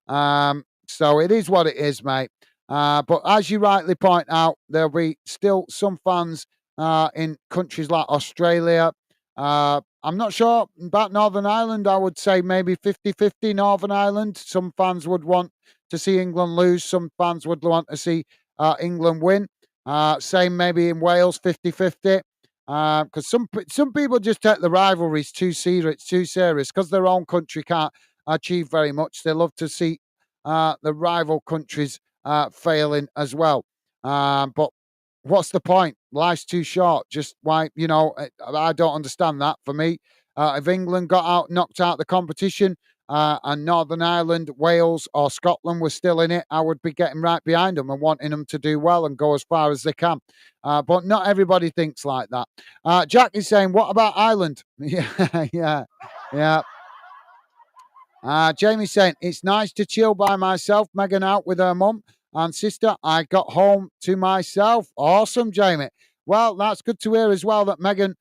So it is what it is, mate. But as you rightly point out, there'll be still some fans in countries like Australia. I'm not sure about Northern Ireland. I would say maybe 50-50 Northern Ireland. Some fans would want to see England lose. Some fans would want to see England win. Same maybe in Wales, 50-50. Because some people just take the rivalries too serious because their own country can't achieve very much. They love to see the rival countries failing as well. But what's the point? Life's too short. Just why, I don't understand that. For me, if England got knocked out the competition, and Northern Ireland, Wales, or Scotland were still in it, I would be getting right behind them and wanting them to do well and go as far as they can. But not everybody thinks like that. Jack is saying, what about Ireland? Yeah, yeah. Jamie's saying, it's nice to chill by myself. Megan out with her mum and sister. I got home to myself. Awesome, Jamie. Well, that's good to hear as well that Megan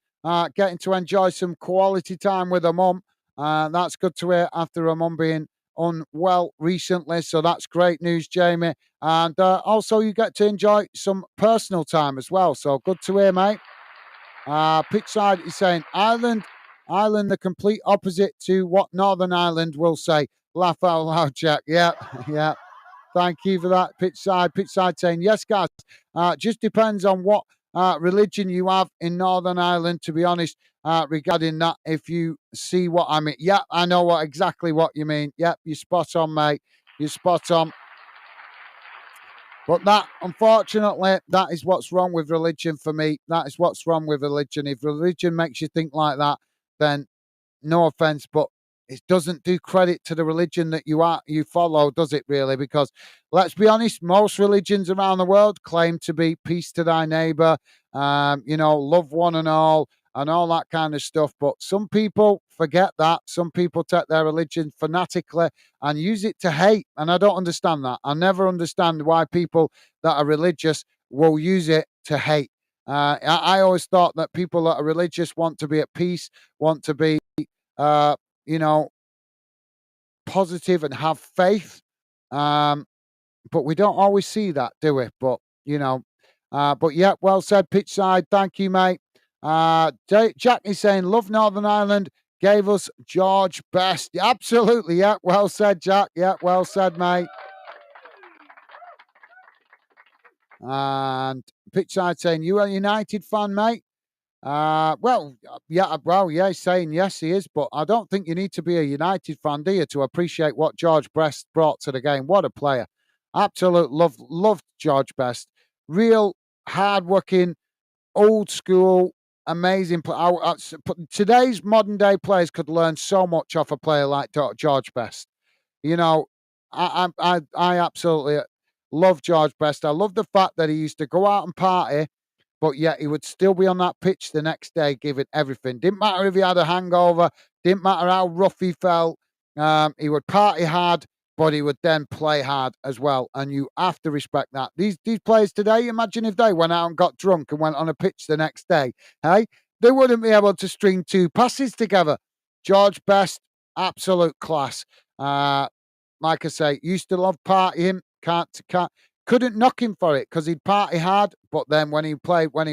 getting to enjoy some quality time with her mum. That's good to hear after her mum being unwell recently. So that's great news, Jamie. And also, you get to enjoy some personal time as well. So good to hear, mate. Pitchside is saying Ireland, the complete opposite to what Northern Ireland will say. Laugh out loud, Jack. Yeah, yeah. Thank you for that, Pitchside. Pitchside saying, yes, guys, just depends on what religion you have in Northern Ireland, to be honest, regarding that, if you see what I mean. Yeah, I know exactly what you mean. Yep, you're spot on, mate. You're spot on. But that, unfortunately, that is what's wrong with religion for me. That is what's wrong with religion. If religion makes you think like that, then no offense, but it doesn't do credit to the religion that you follow, does it really? Because let's be honest, most religions around the world claim to be peace to thy neighbor, love one and all that kind of stuff. But some people forget that. Some people take their religion fanatically and use it to hate. And I don't understand that. I never understand why people that are religious will use it to hate. I always thought that people that are religious want to be at peace, want to be, uh, you know, positive and have faith. But we don't always see that, do we? But yeah, well said, Pitchside. Thank you, mate. Jack is saying, love Northern Ireland, gave us George Best. Yeah, absolutely, yeah. Well said, Jack. Yeah, well said, mate. And Pitchside saying, you are a United fan, mate? Yeah, he's saying yes, he is, but I don't think you need to be a United fan, do you, to appreciate what George Best brought to the game. What a player. Absolute loved George Best. Real hard-working, old school, amazing player. Today's modern day players could learn so much off a player like George Best. You know, I absolutely love George Best. I love the fact that he used to go out and party, but yet he would still be on that pitch the next day giving everything. Didn't matter if he had a hangover, didn't matter how rough he felt. He would party hard, but he would then play hard as well. And you have to respect that. These players today, imagine if they went out and got drunk and went on a pitch the next day. Hey, they wouldn't be able to string two passes together. George Best, absolute class. Like I say, used to love partying. Couldn't knock him for it because he'd party hard, but then when he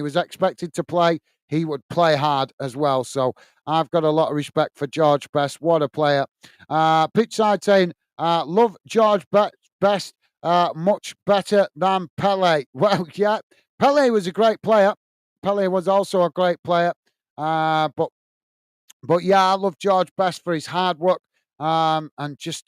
was expected to play, he would play hard as well. So I've got a lot of respect for George Best. What a player. Pitchside saying, love George Best much better than Pele. Well, yeah, Pele was a great player. Pele was also a great player. But yeah, I love George Best for his hard work and just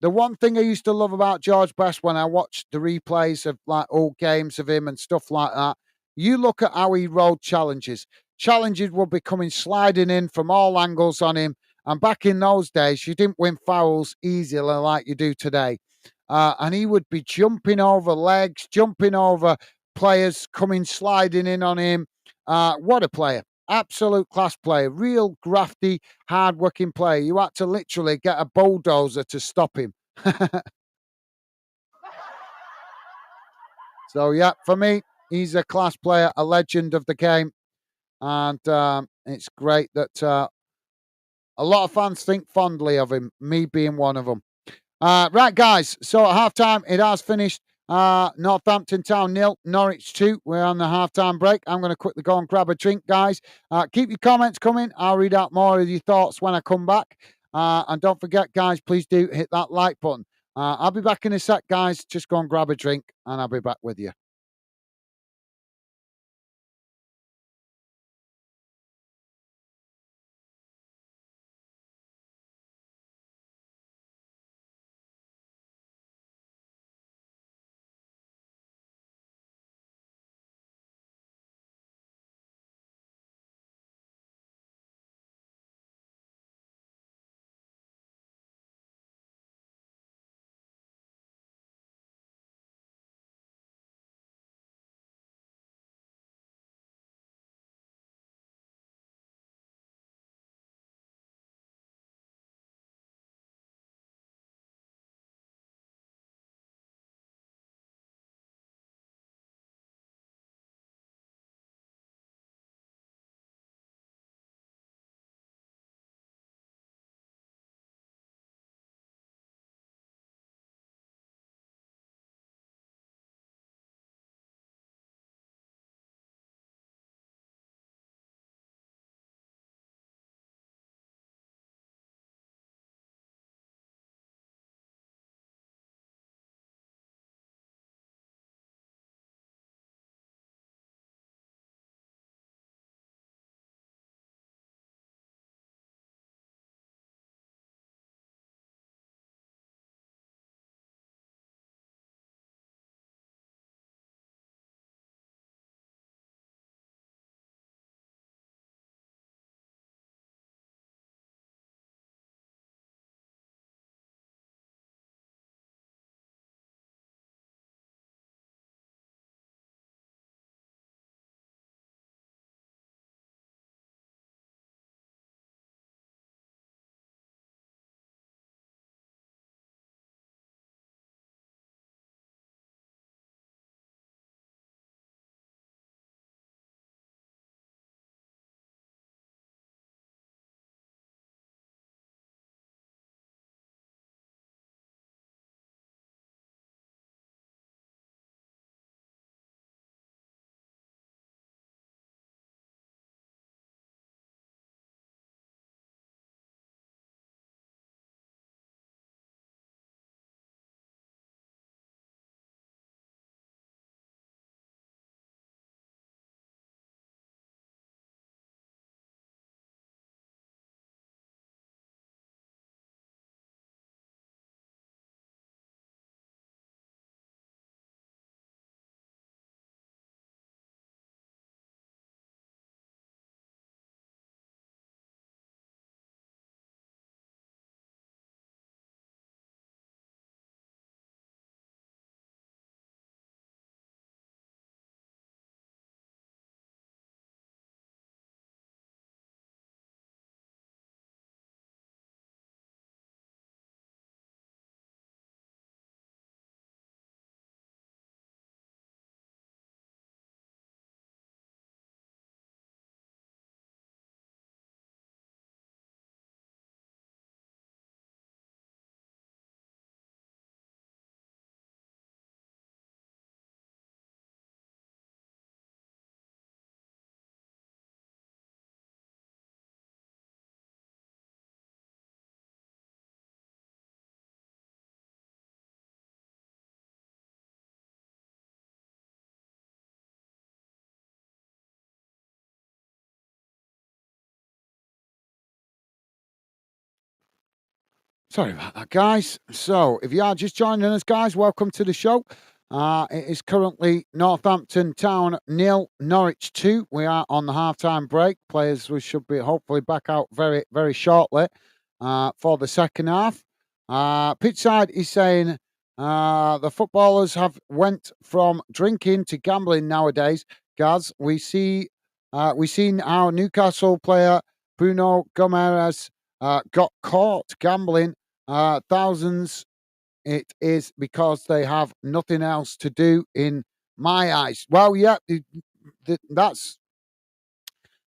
the one thing I used to love about George Best when I watched the replays of like old games of him and stuff like that, you look at how he rode challenges. Challenges would be coming sliding in from all angles on him. And back in those days, you didn't win fouls easily like you do today. And he would be jumping over legs, jumping over players coming sliding in on him. What a player. Absolute class player, real grafty, hard-working player. You had to literally get a bulldozer to stop him. So yeah, for me, he's a class player, a legend of the game, and it's great that a lot of fans think fondly of him. Me being one of them. Right, guys. So at halftime, it has finished. Northampton Town 0, Norwich 2. We're on the halftime break. I'm going to quickly go and grab a drink, guys. Keep your comments coming. I'll read out more of your thoughts when I come back. And don't forget, guys, please do hit that like button. I'll be back in a sec, guys. Just go and grab a drink, and I'll be back with you. Sorry about that, guys. So, if you are just joining us, guys, welcome to the show. It is currently Northampton Town 0, Norwich 2. We are on the half-time break. Players we should be hopefully back out very, very shortly for the second half. Pitchside is saying the footballers have went from drinking to gambling nowadays. Gaz, we seen our Newcastle player Bruno Gomes got caught gambling thousands. It is because they have nothing else to do in my eyes. Well, yeah, that's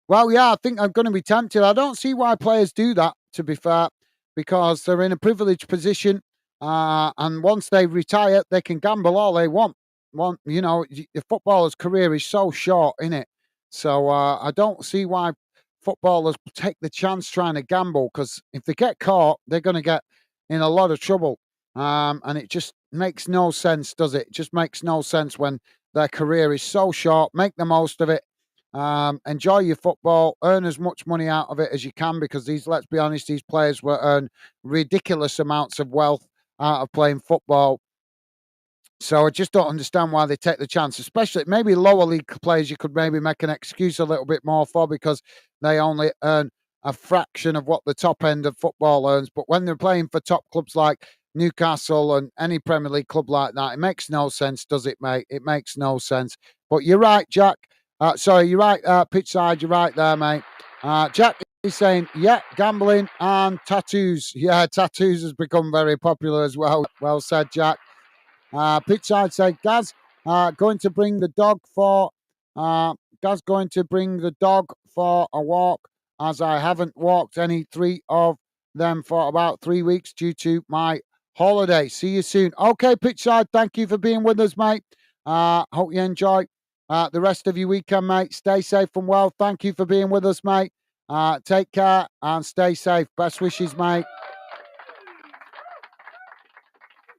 well, yeah, I think I'm going to be tempted. I don't see why players do that, to be fair, because they're in a privileged position, and once they retire, they can gamble all they want. The footballer's career is so short, in it. So I don't see why footballers take the chance trying to gamble, because if they get caught, they're going to get in a lot of trouble. And it just makes no sense, does it? It just makes no sense when their career is so short. Make the most of it. Enjoy your football, earn as much money out of it as you can, because let's be honest, these players will earn ridiculous amounts of wealth out of playing football. So I just don't understand why they take the chance, especially maybe lower league players. You could maybe make an excuse a little bit more for, because they only earn a fraction of what the top end of football earns. But when they're playing for top clubs like Newcastle and any Premier League club like that, it makes no sense, does it, mate? It makes no sense. But you're right, Jack. Sorry, you're right, pitchside. You're right there, mate. Jack is saying, yeah, gambling and tattoos. Yeah, tattoos has become very popular as well. Well said, Jack. Pitchside said, Gaz, going to bring the dog for Gaz going to bring the dog for a walk, as I haven't walked any three of them for about 3 weeks due to my holiday. See you soon. Okay, Pitchside, thank you for being with us, mate. Hope you enjoy the rest of your weekend, mate. Stay safe and well. Thank you for being with us, mate. Take care and stay safe. Best wishes, mate.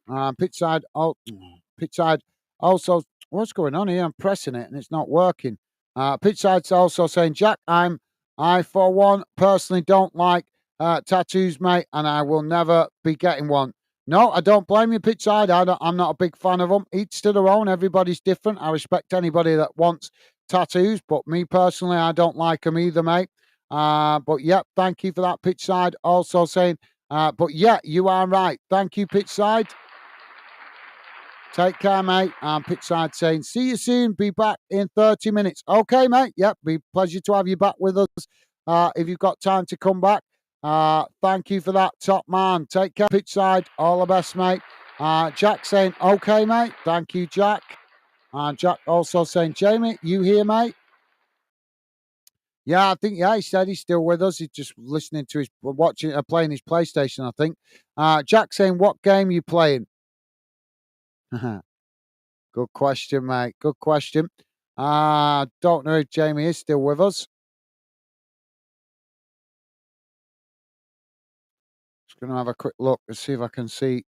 Pitchside, pitchside also, what's going on here? I'm pressing it and it's not working. Pitchside's also saying, Jack, I for one personally don't like tattoos, mate, and I will never be getting one. No, I don't blame you, Pitchside. I'm not a big fan of them. Each to their own. Everybody's different. I respect anybody that wants tattoos, but me personally, I don't like them either, mate. But yeah, thank you for that, Pitchside. Also saying, but yeah, you are right. Thank you, Pitchside. Take care, mate. Pitchside saying, see you soon. Be back in 30 minutes. Okay, mate. Yep, be pleasure to have you back with us. If you've got time to come back. Thank you for that, top man. Take care, Pitchside. All the best, mate. Jack saying, okay, mate. Thank you, Jack. And Jack also saying, Jamie, you here, mate? Yeah, I think, he said he's still with us. He's just listening to playing his PlayStation, I think. Jack saying, what game are you playing? Good question, mate. Good question. Don't know if Jamie is still with us. Just going to have a quick look and see if I can see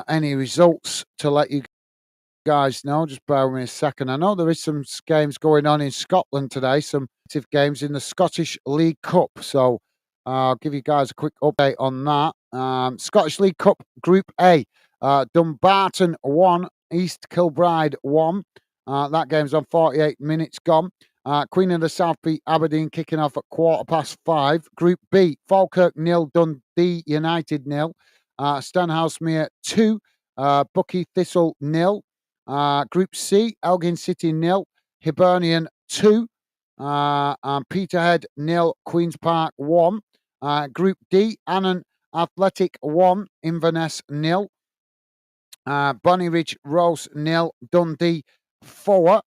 any results to let you guys know. Just bear with me a second. I know there is some games going on in Scotland today, some active games in the Scottish League Cup. So I'll give you guys a quick update on that. Scottish League Cup Group A. Dumbarton 1, East Kilbride 1. That game's on 48 minutes gone. Queen of the South beat Aberdeen, kicking off at 5:15. Group B, Falkirk 0, Dundee United 0. Stenhousemuir 2, Bucky Thistle 0. Group C, Elgin City 0, Hibernian 2. And Peterhead 0, Queen's Park 1. Group D, Annan Athletic 1, Inverness 0. Bonny Ridge Rose 0, Dundee 4.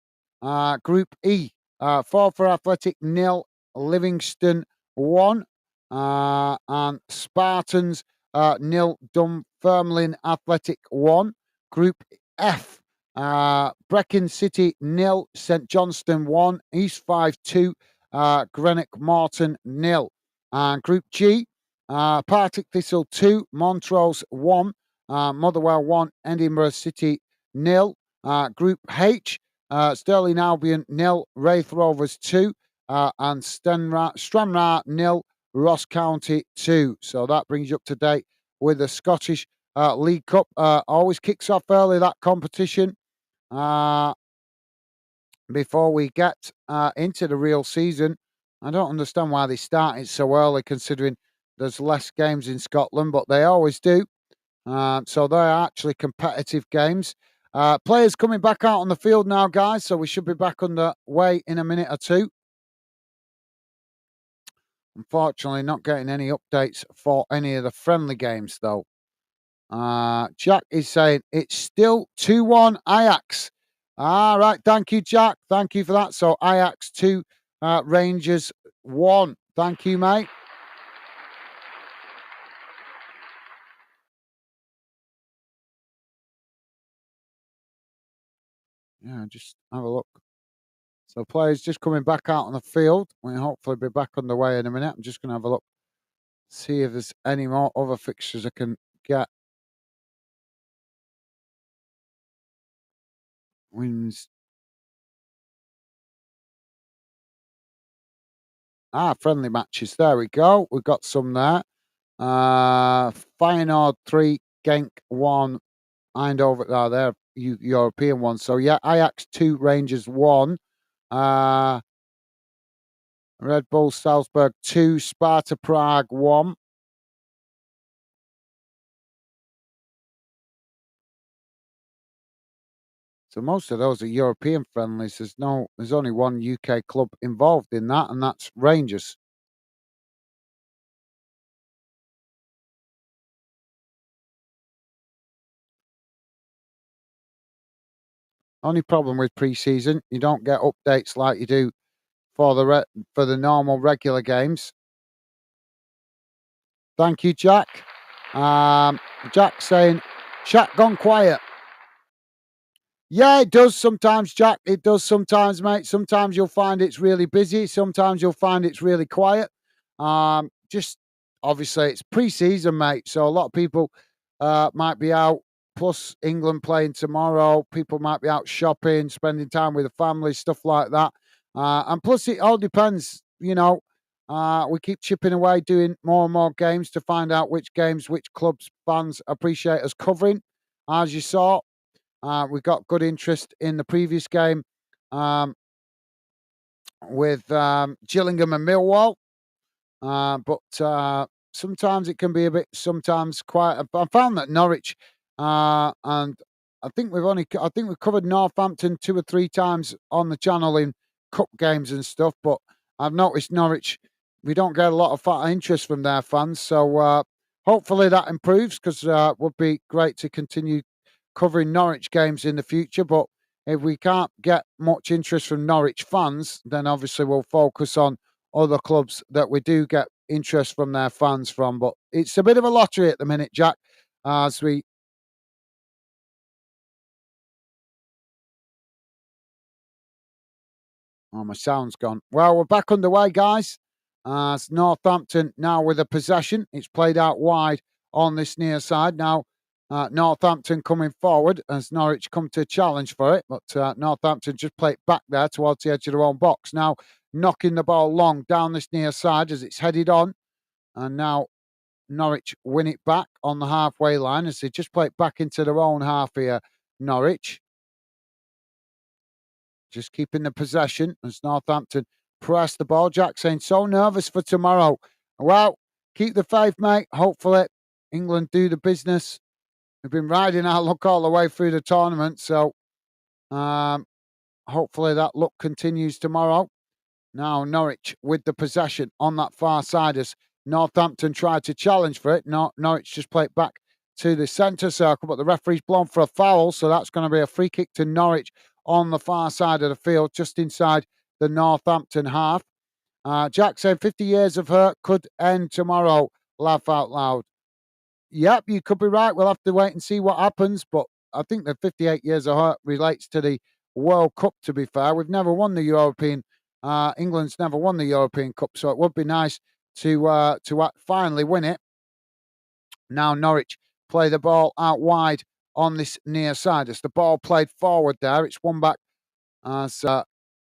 Group E, Forfar Athletic 0, Livingston 1. And Spartans 0, Dunfermline Athletic 1. Group F, Brecon City 0, St Johnston 1, East 5-2, Greenock Morton 0. And Group G, Partick Thistle 2, Montrose 1. Motherwell 1, Edinburgh City 0. Group H, Stirling Albion 0, Wraith Rovers 2, and Stranraer 0, Ross County 2. So that brings you up to date with the Scottish League Cup. Always kicks off early, that competition, before we get into the real season. I don't understand why they start it so early, considering there's less games in Scotland, but they always do. So they're actually competitive games. Players coming back out on the field now, guys, so we should be back underway in a minute or two. Unfortunately, not getting any updates for any of the friendly games, though. Jack is saying it's still 2-1 Ajax. All right, thank you, Jack. Thank you for that. So Ajax 2, Rangers 1. Thank you, mate. Yeah, just have a look. So players just coming back out on the field. We'll hopefully be back on the way in a minute. I'm just going to have a look, see if there's any more other fixtures I can get. Wins. Friendly matches. There we go. We've got some there. Feyenoord 3, Genk 1, Eindhoven. They're European ones. So yeah, Ajax 2, Rangers 1. Red Bull Salzburg 2, Sparta Prague 1. So most of those are European friendlies. There's only one UK club involved in that, and that's Rangers. Only problem with pre-season, you don't get updates like you do for for the normal regular games. Thank you, Jack. Jack saying, chat gone quiet. Yeah, it does sometimes, Jack. It does sometimes, mate. Sometimes you'll find it's really busy. Sometimes you'll find it's really quiet. Just obviously it's pre-season, mate. So a lot of people might be out. Plus England playing tomorrow. People might be out shopping, spending time with the family, stuff like that. And plus, it all depends. We keep chipping away, doing more and more games to find out which games, which clubs fans appreciate us covering. As you saw, we got good interest in the previous game um, with Gillingham and Millwall, but sometimes it can be a bit, sometimes quite. I found that Norwich, and I think we've covered Northampton 2 or 3 times on the channel in cup games and stuff, but I've noticed Norwich, we don't get a lot of interest from their fans, so hopefully that improves because would be great to continue covering Norwich games in the future. But if we can't get much interest from Norwich fans, then obviously we'll focus on other clubs that we do get interest from their fans from. But it's a bit of a lottery at the minute, Jack, as we. Oh, my sound's gone. Well, we're back underway, guys. It's Northampton now with a possession. It's played out wide on this near side. Now, Northampton coming forward as Norwich come to challenge for it, but Northampton just play it back there towards the edge of their own box. Now, knocking the ball long down this near side as it's headed on. And now Norwich win it back on the halfway line as they just play it back into their own half here. Norwich just keeping the possession as Northampton press the ball. Jack saying, so nervous for tomorrow. Well, keep the faith, mate. Hopefully, England do the business. We've been riding our luck all the way through the tournament, so hopefully that luck continues tomorrow. Now, Norwich with the possession on that far side as Northampton tried to challenge for it. Norwich just play it back to the centre circle, but the referee's blown for a foul, so that's going to be a free kick to Norwich on the far side of the field, just inside the Northampton half. Jack said 50 years of hurt could end tomorrow. Laugh out loud. Yep, you could be right. We'll have to wait and see what happens, but I think the 58 years of hurt relates to the World Cup, to be fair. We've never won the European England's never won the European Cup, so it would be nice to finally win it. Now Norwich play the ball out wide on this near side. As the ball played forward there, it's won back as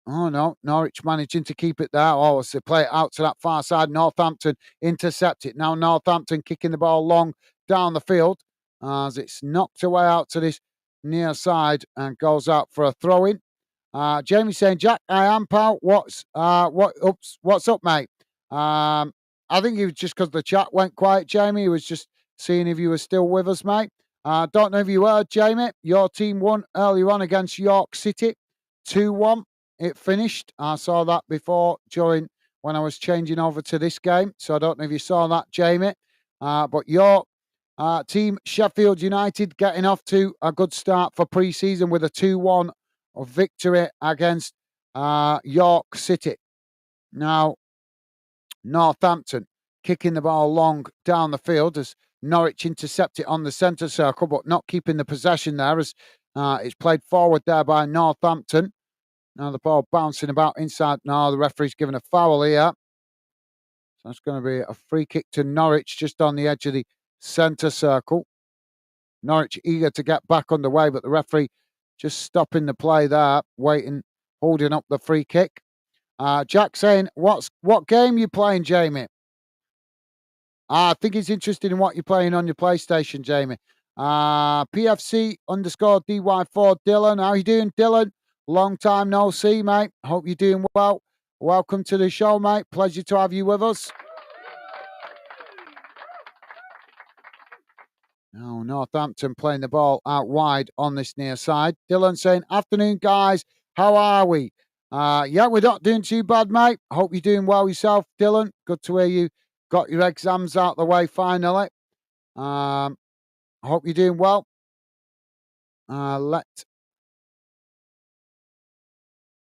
Oh no, Norwich managing to keep it there. Oh, as they play it out to that far side, Northampton intercept it. Now Northampton kicking the ball long down the field as it's knocked away out to this near side and goes out for a throw in. Jamie saying, Jack, I am pal. What's up, mate? I think it was just because the chat went quiet, Jamie. He was just seeing if you were still with us, mate. Don't know if you heard, Jamie. Your team won earlier on against York City, 2-1. It finished. I saw that before during when I was changing over to this game. So I don't know if you saw that, Jamie. But your team, Sheffield United, getting off to a good start for pre-season with a 2-1 victory against York City. Now, Northampton kicking the ball long down the field as Norwich intercept it on the centre circle, but not keeping the possession there as it's played forward there by Northampton. Now the ball bouncing about inside. Now the referee's given a foul here. So it's going to be a free kick to Norwich just on the edge of the centre circle. Norwich eager to get back underway, but the referee just stopping the play there, waiting, holding up the free kick. Jack saying, what game you playing, Jamie? I think he's interested in what you're playing on your PlayStation, Jamie. PFC _ DY4 Dylan. How you doing, Dylan? Long time no see, mate. Hope you're doing well. Welcome to the show, mate. Pleasure to have you with us. Now, Northampton playing the ball out wide on this near side. Dylan saying, afternoon, guys. How are we? Yeah, we're not doing too bad, mate. Hope you're doing well yourself, Dylan. Good to hear you got your exams out the way finally. Hope you're doing well.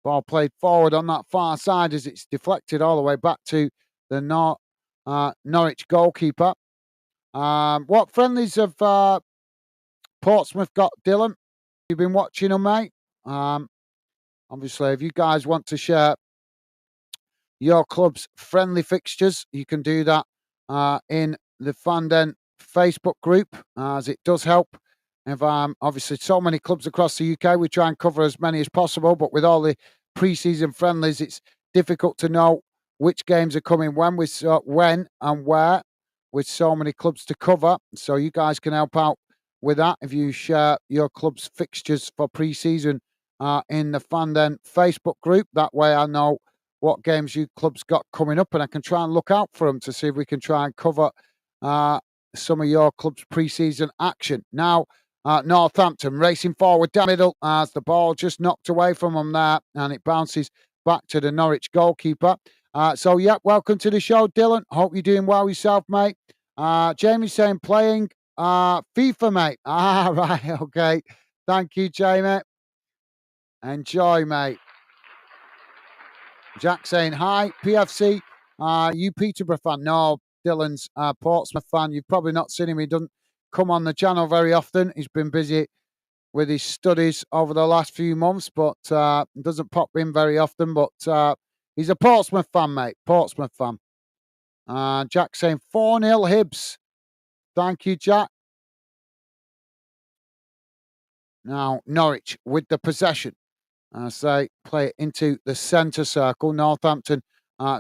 Ball played forward on that far side as it's deflected all the way back to the Norwich goalkeeper. What friendlies have Portsmouth got, Dylan? You've been watching them, mate? Obviously, if you guys want to share your club's friendly fixtures, you can do that in the Fanden Facebook group, as it does help. If obviously so many clubs across the UK, we try and cover as many as possible, but with all the pre-season friendlies, it's difficult to know which games are coming when and where, with so many clubs to cover. So you guys can help out with that if you share your club's fixtures for pre-season in the Fanden Facebook group. That way I know what games you clubs got coming up, and I can try and look out for them to see if we can try and cover some of your club's pre-season action. Now, Northampton racing forward down the middle as the ball just knocked away from them there, and it bounces back to the Norwich goalkeeper. So, yeah, welcome to the show, Dylan. Hope you're doing well yourself, mate. Jamie's saying playing FIFA, mate. Right, okay. Thank you, Jamie. Enjoy, mate. Jack saying, hi, PFC. You Peterborough fan? No, Dylan's Portsmouth fan. You've probably not seen him. He doesn't come on the channel very often. He's been busy with his studies over the last few months, but doesn't pop in very often. But he's a Portsmouth fan, mate. Portsmouth fan. Jack saying 4-0 Hibs. Thank you, Jack. Now, Norwich with the possession. As they play it into the centre circle. Northampton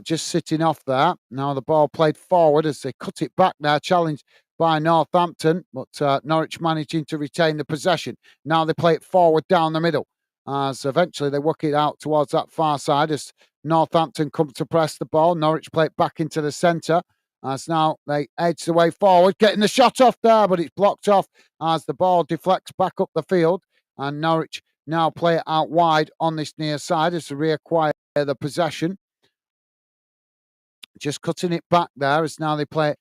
just sitting off there. Now the ball played forward as they cut it back there. Challenged by Northampton, but Norwich managing to retain the possession. Now they play it forward down the middle. As eventually they work it out towards that far side as Northampton come to press the ball. Norwich play it back into the centre. As now they edge the way forward, getting the shot off there, but it's blocked off as the ball deflects back up the field. And Norwich now play it out wide on this near side as they reacquire the possession. Just cutting it back there as now they play it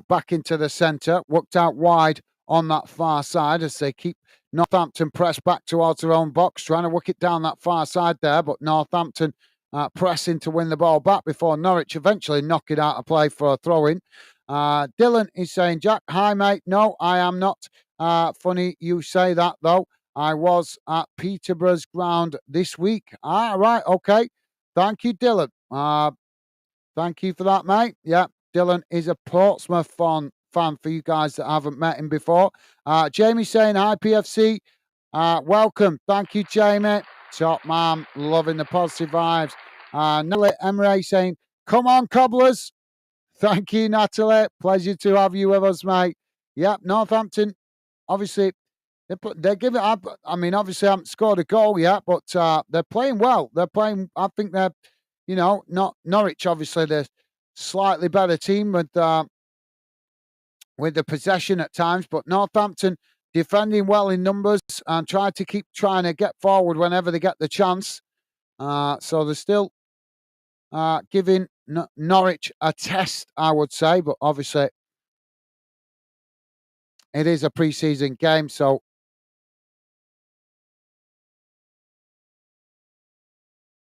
back into the centre. Worked out wide on that far side as they keep Northampton pressed back towards their own box, trying to work it down that far side there. But Northampton pressing to win the ball back before Norwich eventually knock it out of play for a throw-in. Dylan is saying, Jack, hi, mate. No, I am not. Funny you say that, though. I was at Peterborough's ground this week. Right, okay. Thank you, Dylan. Thank you for that, mate. Yeah, Dylan is a Portsmouth fan for you guys that haven't met him before. Jamie saying, hi, PFC. Welcome. Thank you, Jamie. Top man, loving the positive vibes. Natalie Emre saying, come on, cobblers. Thank you, Natalie. Pleasure to have you with us, mate. Yep, Northampton, obviously, they're giving up. I mean, obviously, haven't scored a goal yet, but they're playing well. They're playing, I think they're, not Norwich, obviously, they're slightly better team with the possession at times, but Northampton defending well in numbers and trying to get forward whenever they get the chance. So they're still giving Norwich a test, I would say, but obviously it is a pre-season game, so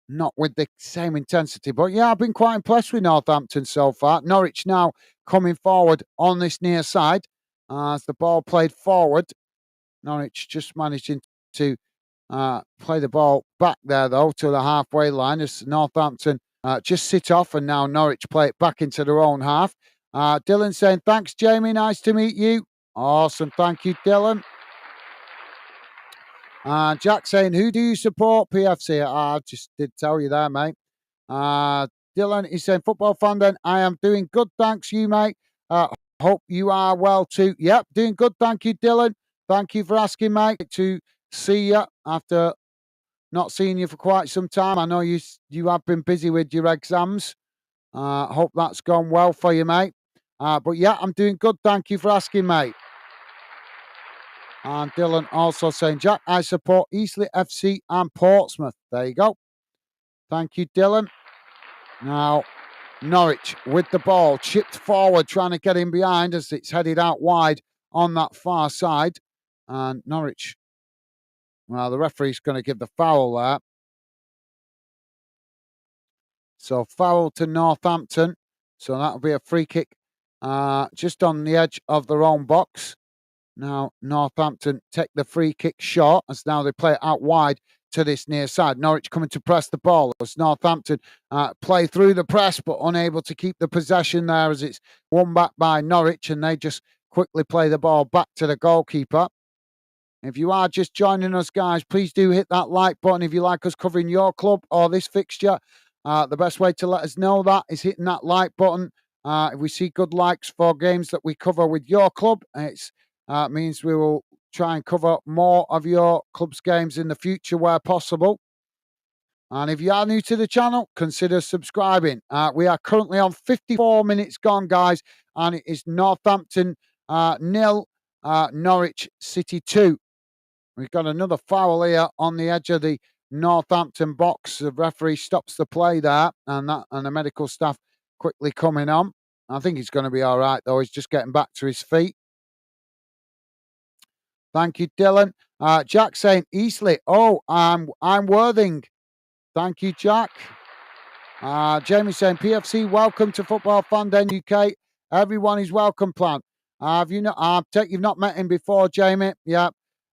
not with the same intensity. But yeah, I've been quite impressed with Northampton so far. Norwich now coming forward on this near side as the ball played forward. Norwich just managing to play the ball back there, though, to the halfway line as Northampton just sit off, and now Norwich play it back into their own half. Dylan saying, thanks, Jamie. Nice to meet you. Awesome. Thank you, Dylan. Jack saying, who do you support, PFC? I just did tell you there, mate. Dylan is saying, football fan then. I am doing good. Thanks, you, mate. Hope you are well too. Yep, doing good. Thank you, Dylan. Thank you for asking, mate. To see you after not seeing you for quite some time. I know you have been busy with your exams. Hope that's gone well for you, mate. But yeah, I'm doing good. Thank you for asking, mate. And Dylan also saying, Jack, I support Eastleigh FC and Portsmouth. There you go. Thank you, Dylan. Now, Norwich with the ball, chipped forward, trying to get in behind as it's headed out wide on that far side. And Norwich, well, the referee's going to give the foul there. So foul to Northampton. So that'll be a free kick just on the edge of their own box. Now Northampton take the free kick shot as now they play it out wide to this near side. Norwich coming to press the ball as Northampton play through the press but unable to keep the possession there as it's won back by Norwich, and they just quickly play the ball back to the goalkeeper. If you are just joining us, guys, please do hit that like button if you like us covering your club or this fixture. The best way to let us know that is hitting that like button. If we see good likes for games that we cover with your club, it means we will try and cover more of your club's games in the future where possible. And if you are new to the channel, consider subscribing. We are currently on 54 minutes gone, guys, and it is Northampton 0, Norwich City 2. We've got another foul here on the edge of the Northampton box. The referee stops the play there, and the medical staff quickly coming on. I think he's going to be all right, though. He's just getting back to his feet. Thank you, Dylan. Jack saying Eastleigh. Oh, I'm Worthing. Thank you, Jack. Jamie saying PFC, welcome to Football Fan Den UK. Everyone is welcome, plan. Have you not? I take you've not met him before, Jamie. Yeah.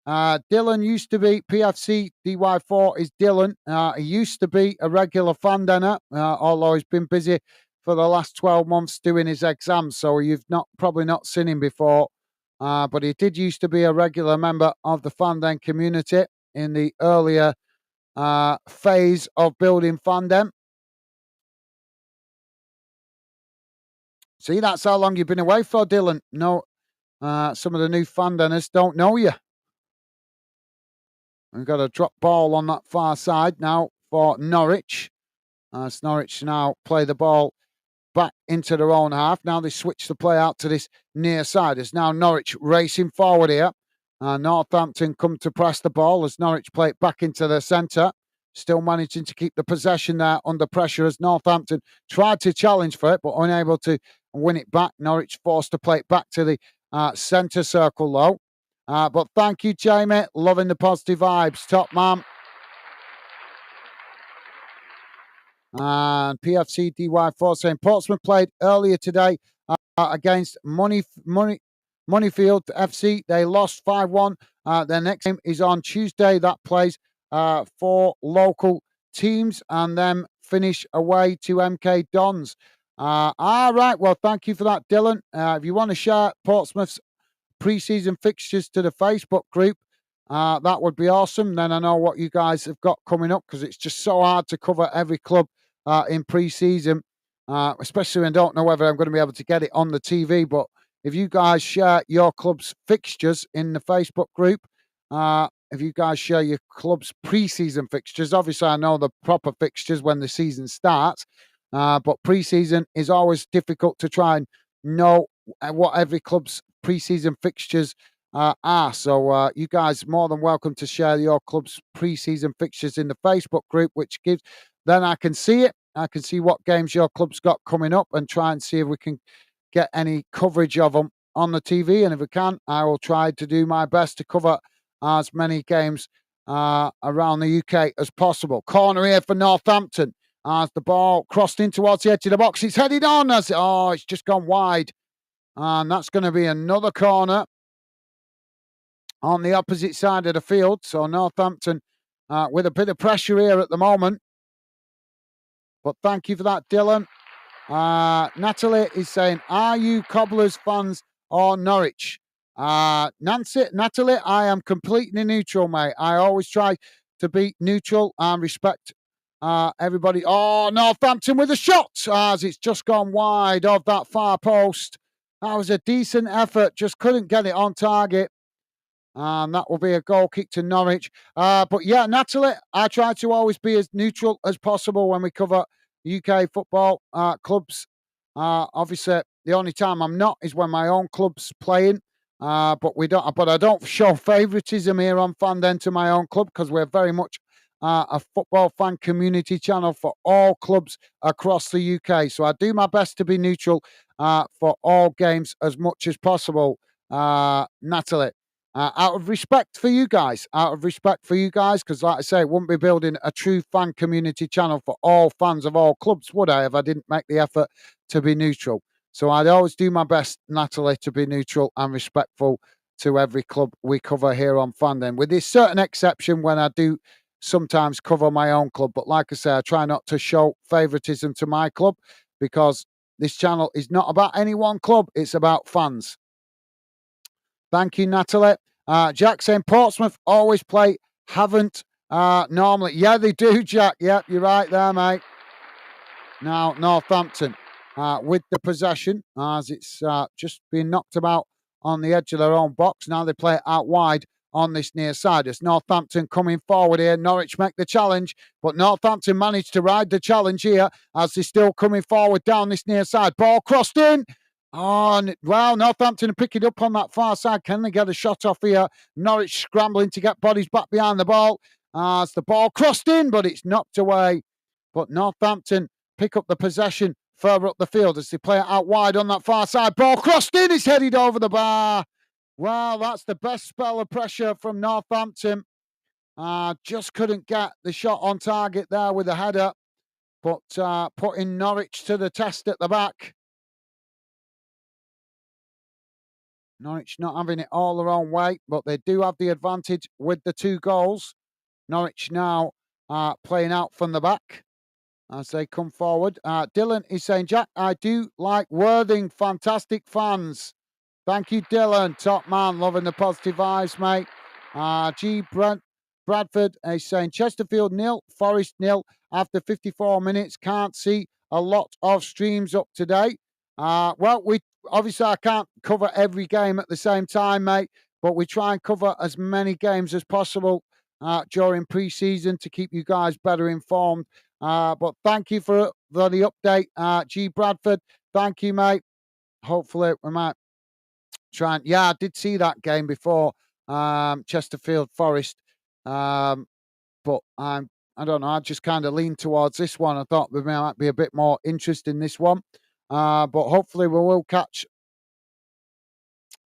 Dylan used to be PFC DY4 is Dylan. He used to be a regular fan denner, although he's been busy for the last 12 months doing his exams, so you've probably not seen him before. But he did used to be a regular member of the fan den community in the earlier phase of building fan den. See, that's how long you've been away for, Dylan. No, some of the new fan denners don't know you. We've got a drop ball on that far side now for Norwich. As Norwich now play the ball back into their own half. Now they switch the play out to this near side. It's now Norwich racing forward here. Northampton come to press the ball as Norwich play it back into the centre. Still managing to keep the possession there under pressure as Northampton tried to challenge for it but unable to win it back. Norwich forced to play it back to the centre circle though. But thank you, Jamie. Loving the positive vibes. Top man. And PFC DY4 saying Portsmouth played earlier today against Moneyfield FC. They lost 5-1. Their next game is on Tuesday. That plays 4 local teams and then finish away to MK Dons. All right. Well, thank you for that, Dylan. If you want to share Portsmouth's pre-season fixtures to the Facebook group, that would be awesome. Then I know what you guys have got coming up, because it's just so hard to cover every club in pre-season, especially when I don't know whether I'm going to be able to get it on the TV. But if you guys share your club's fixtures in the Facebook group, if you guys share your club's pre-season fixtures, obviously I know the proper fixtures when the season starts, but pre-season is always difficult to try and know what every club's pre-season fixtures are. So you guys more than welcome to share your club's pre-season fixtures in the Facebook group, which gives, then I can see it. I can see what games your club's got coming up and try and see if we can get any coverage of them on the TV. And if we can, I will try to do my best to cover as many games around the UK as possible. Corner here for Northampton as the ball crossed in towards the edge of the box. It's headed on as it's just gone wide. And that's going to be another corner on the opposite side of the field. So Northampton with a bit of pressure here at the moment. But thank you for that, Dylan. Natalie is saying, are you Cobblers fans or Norwich? Natalie, I am completely neutral, mate. I always try to be neutral and respect everybody. Oh, Northampton with a shot as it's just gone wide of that far post. That was a decent effort, just couldn't get it on target. And that will be a goal kick to Norwich. But yeah, Natalie, I try to always be as neutral as possible when we cover UK football clubs. Obviously, the only time I'm not is when my own club's playing. But I don't show favouritism here on Fanden to my own club, because we're very much a football fan community channel for all clubs across the UK. So I do my best to be neutral for all games as much as possible, Natalie. Out of respect for you guys, because like I say, I wouldn't be building a true fan community channel for all fans of all clubs, would I, if I didn't make the effort to be neutral? So I'd always do my best, Natalie, to be neutral and respectful to every club we cover here on Fandom, with this certain exception when I do sometimes cover my own club. But like I say, I try not to show favouritism to my club, because this channel is not about any one club, it's about fans. Thank you, Natalie. Jack saying Portsmouth always play, haven't normally. Yeah, they do, Jack. Yep, you're right there, mate. Now, Northampton with the possession, as it's just been knocked about on the edge of their own box. Now they play it out wide on this near side. It's Northampton coming forward here. Norwich make the challenge, but Northampton managed to ride the challenge here as they're still coming forward down this near side. Ball crossed in. Oh, well, Northampton are picking up on that far side. Can they get a shot off here? Norwich scrambling to get bodies back behind the ball as the ball crossed in, but it's knocked away. But Northampton pick up the possession further up the field as they play it out wide on that far side. Ball crossed in, it's headed over the bar. Well, that's the best spell of pressure from Northampton. Just couldn't get the shot on target there with the header, but putting Norwich to the test at the back. Norwich not having it all their own way, but they do have the advantage with the 2 goals. Norwich now playing out from the back as they come forward. Dylan is saying, Jack, I do like Worthing. Fantastic fans. Thank you, Dylan. Top man. Loving the positive vibes, mate. Bradford is saying, Chesterfield 0, Forest 0 after 54 minutes. Can't see a lot of streams up today. Well, obviously I can't cover every game at the same time, mate, but we try and cover as many games as possible during pre-season to keep you guys better informed. But thank you for the update, G. Bradford. Thank you, mate. Hopefully we might try and... Yeah, I did see that game before, Chesterfield Forest. But I don't know, I just kind of leaned towards this one. I thought there might be a bit more interest in this one. But hopefully we will catch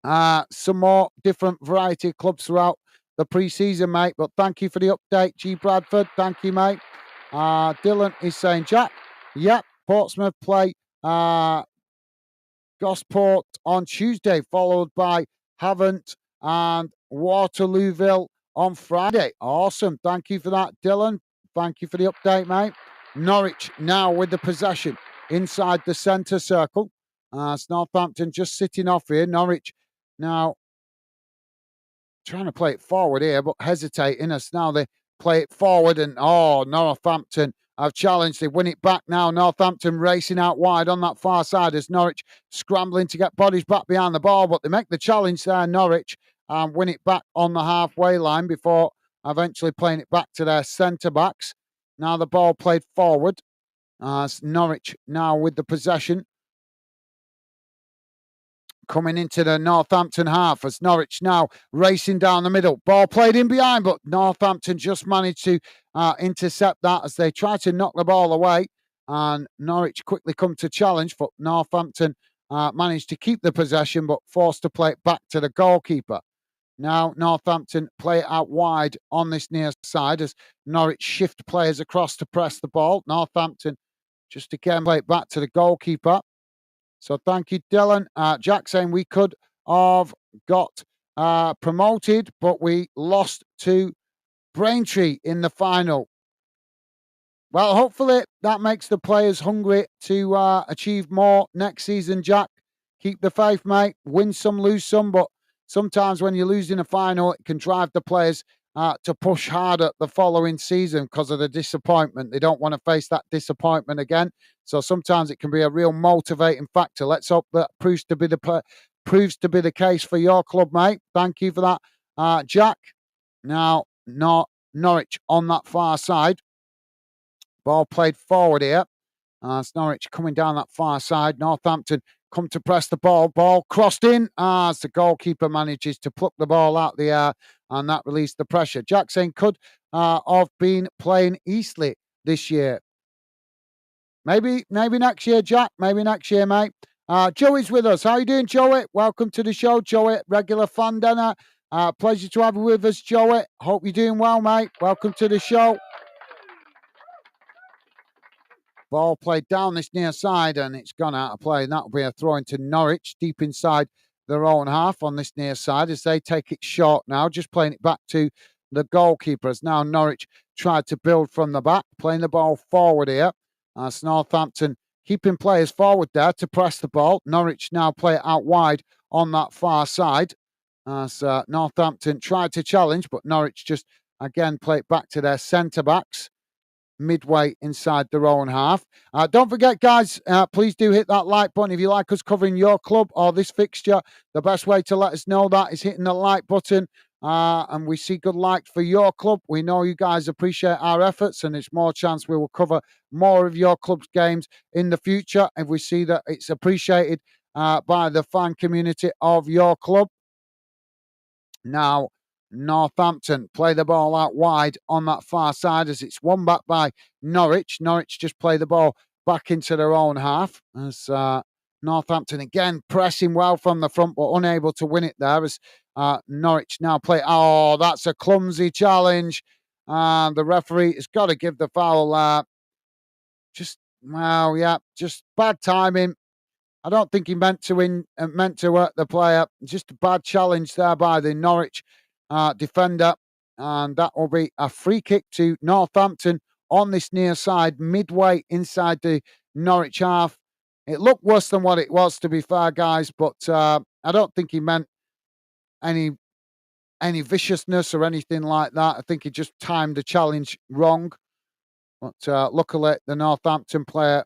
some more different variety of clubs throughout the pre-season, mate. But thank you for the update, G. Bradford. Thank you, mate. Dylan is saying, Jack, yep, Portsmouth play Gosport on Tuesday, followed by Havant and Waterlooville on Friday. Awesome. Thank you for that, Dylan. Thank you for the update, mate. Norwich now with the possession inside the centre circle. It's Northampton just sitting off here. Norwich now trying to play it forward here, but hesitating as now they play it forward. And Northampton have challenged. They win it back now. Northampton racing out wide on that far side as Norwich scrambling to get bodies back behind the ball, but they make the challenge there, Norwich, and win it back on the halfway line before eventually playing it back to their centre-backs. Now the ball played forward as Norwich now with the possession. Coming into the Northampton half as Norwich now racing down the middle. Ball played in behind, but Northampton just managed to intercept that as they try to knock the ball away. And Norwich quickly come to challenge, but Northampton managed to keep the possession, but forced to play it back to the goalkeeper. Now Northampton play it out wide on this near side as Norwich shift players across to press the ball. Northampton just again play it back to the goalkeeper. So thank you, Dylan. Jack saying we could have got promoted, but we lost to Braintree in the final. Well, hopefully that makes the players hungry to achieve more next season, Jack. Keep the faith, mate. Win some, lose some, but sometimes when you lose in a final, it can drive the players to push harder the following season because of the disappointment. They don't want to face that disappointment again. So sometimes it can be a real motivating factor. Let's hope that proves to be the case for your club, mate. Thank you for that, Jack. Now, Norwich on that far side. Ball played forward here. It's Norwich coming down that far side. Northampton come to press the ball. Ball crossed in as the goalkeeper manages to pluck the ball out the air, and that released the pressure. Jack saying could have been playing Eastleigh this year. Maybe next year, Jack. Maybe next year, mate. Joey's with us. How you doing, Joey? Welcome to the show, Joey. Regular fan dinner. Pleasure to have you with us, Joey. Hope you're doing well, mate. Welcome to the show. Ball played down this near side and it's gone out of play. And that'll be a throw into Norwich deep inside their own half on this near side as they take it short now. Just playing it back to the goalkeeper as now Norwich tried to build from the back, playing the ball forward here. As Northampton keeping players forward there to press the ball. Norwich now play it out wide on that far side. As Northampton tried to challenge, but Norwich just again play it back to their centre-backs. Midway inside their own half. Don't forget, guys, please do hit that like button if you like us covering your club or this fixture. The best way to let us know that is hitting the like button. And we see good likes for your club. We know you guys appreciate our efforts, and it's more chance we will cover more of your club's games in the future if we see that it's appreciated by the fan community of your club. Now, Northampton play the ball out wide on that far side as it's won back by Norwich. Norwich just play the ball back into their own half as Northampton again pressing well from the front but unable to win it there as Norwich now play. Oh, that's a clumsy challenge. The referee has got to give the foul. Just bad timing. I don't think he meant to hurt the player. Just a bad challenge there by the Norwich defender, and that will be a free kick to Northampton on this near side, midway inside the Norwich half. It looked worse than what it was, to be fair, guys, but I don't think he meant any viciousness or anything like that. I think he just timed the challenge wrong. But luckily, the Northampton player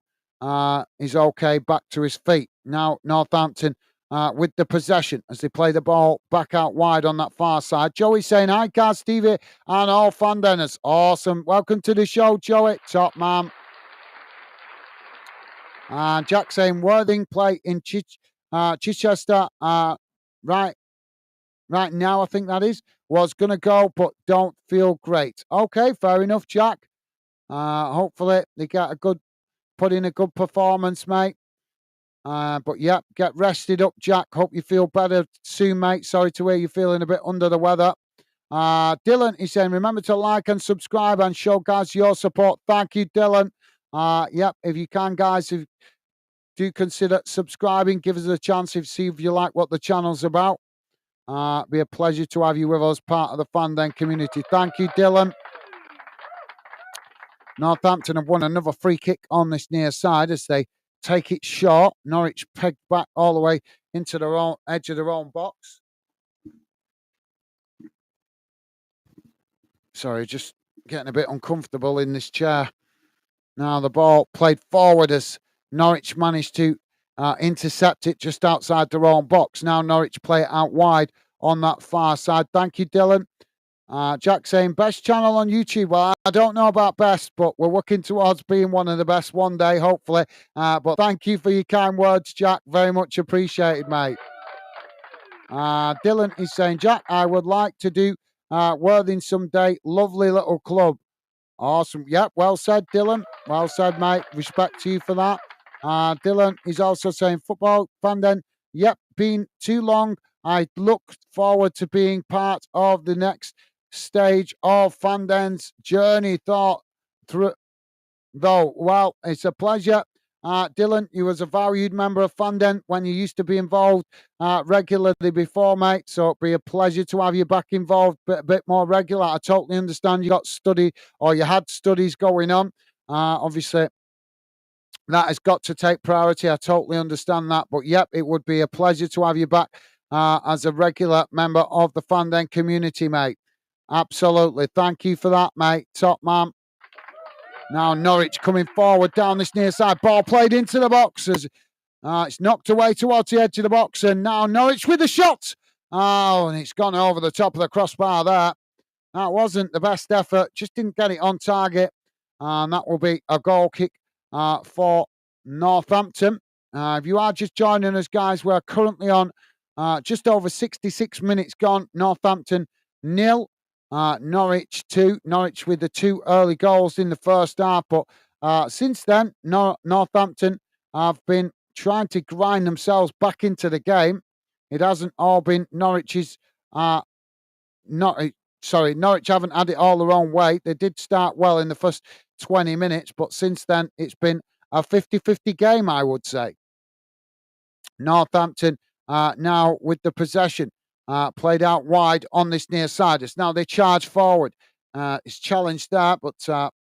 is okay, back to his feet. Now, Northampton with the possession as they play the ball back out wide on that far side. Joey saying, hi, Carl, Stevie, and all fan dinners. Awesome. Welcome to the show, Joey. Top man. And Jack saying, Worthing play in Chichester right now, I think that is. Was going to go, but don't feel great. Okay, fair enough, Jack. Hopefully they put in a good performance, mate. But yeah, get rested up, Jack. Hope you feel better soon, mate. Sorry to hear you're feeling a bit under the weather. Dylan is saying, remember to like and subscribe and show guys your support. Thank you, Dylan. Yep, if you can, guys, do consider subscribing. Give us a chance to see if you like what the channel's about. Be a pleasure to have you with us, part of the Fan Den community. Thank you, Dylan. Northampton have won another free kick on this near side as they take it short. Norwich pegged back all the way into their own edge of their own box. Sorry, just getting a bit uncomfortable in this chair. Now the ball played forward as Norwich managed to intercept it just outside their own box. Now Norwich play it out wide on that far side. Thank you, Dylan. Jack saying, best channel on YouTube. Well, I don't know about best, but we're working towards being one of the best one day, hopefully. But thank you for your kind words, Jack. Very much appreciated, mate. Dylan is saying, Jack, I would like to do Worthing someday. Lovely little club. Awesome. Yep, well said, Dylan. Well said, mate. Respect to you for that. Dylan is also saying, football fan then. Yep, been too long. I look forward to being part of the next stage of Fanden's journey. Thought through though. Well, it's a pleasure. Dylan, you was a valued member of Fanden when you used to be involved regularly before, mate. So it'd be a pleasure to have you back involved a bit more regular. I totally understand you got study or you had studies going on. Obviously, that has got to take priority. I totally understand that. But yep, it would be a pleasure to have you back as a regular member of the Fanden community, mate. Absolutely. Thank you for that, mate. Top man. Now Norwich coming forward down this near side. Ball played into the box as it's knocked away towards the edge of the box. And now Norwich with the shot. Oh, and it's gone over the top of the crossbar there. That wasn't the best effort. Just didn't get it on target. And that will be a goal kick for Northampton. If you are just joining us, guys, we're currently on just over 66 minutes gone. Northampton 0. Norwich 2. Norwich with the 2 early goals in the first half. But since then, Northampton have been trying to grind themselves back into the game. It hasn't all been Norwich's... Norwich haven't had it all their own way. They did start well in the first 20 minutes, but since then, it's been a 50-50 game, I would say. Northampton now with the possession. Played out wide on this near side. It's now they charge forward. It's challenged that, but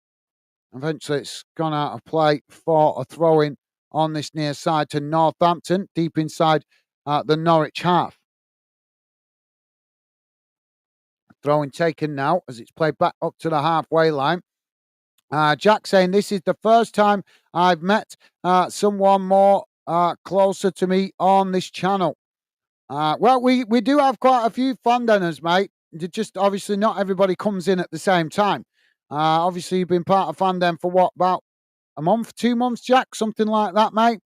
eventually it's gone out of play for a throw-in on this near side to Northampton, deep inside the Norwich half. Throw-in taken now as it's played back up to the halfway line. Jack saying, this is the first time I've met someone more closer to me on this channel. Well, we do have quite a few Fondeners, mate. Just obviously not everybody comes in at the same time. Obviously, you've been part of Fanden for what, about a month, 2 months, Jack? Something like that, mate.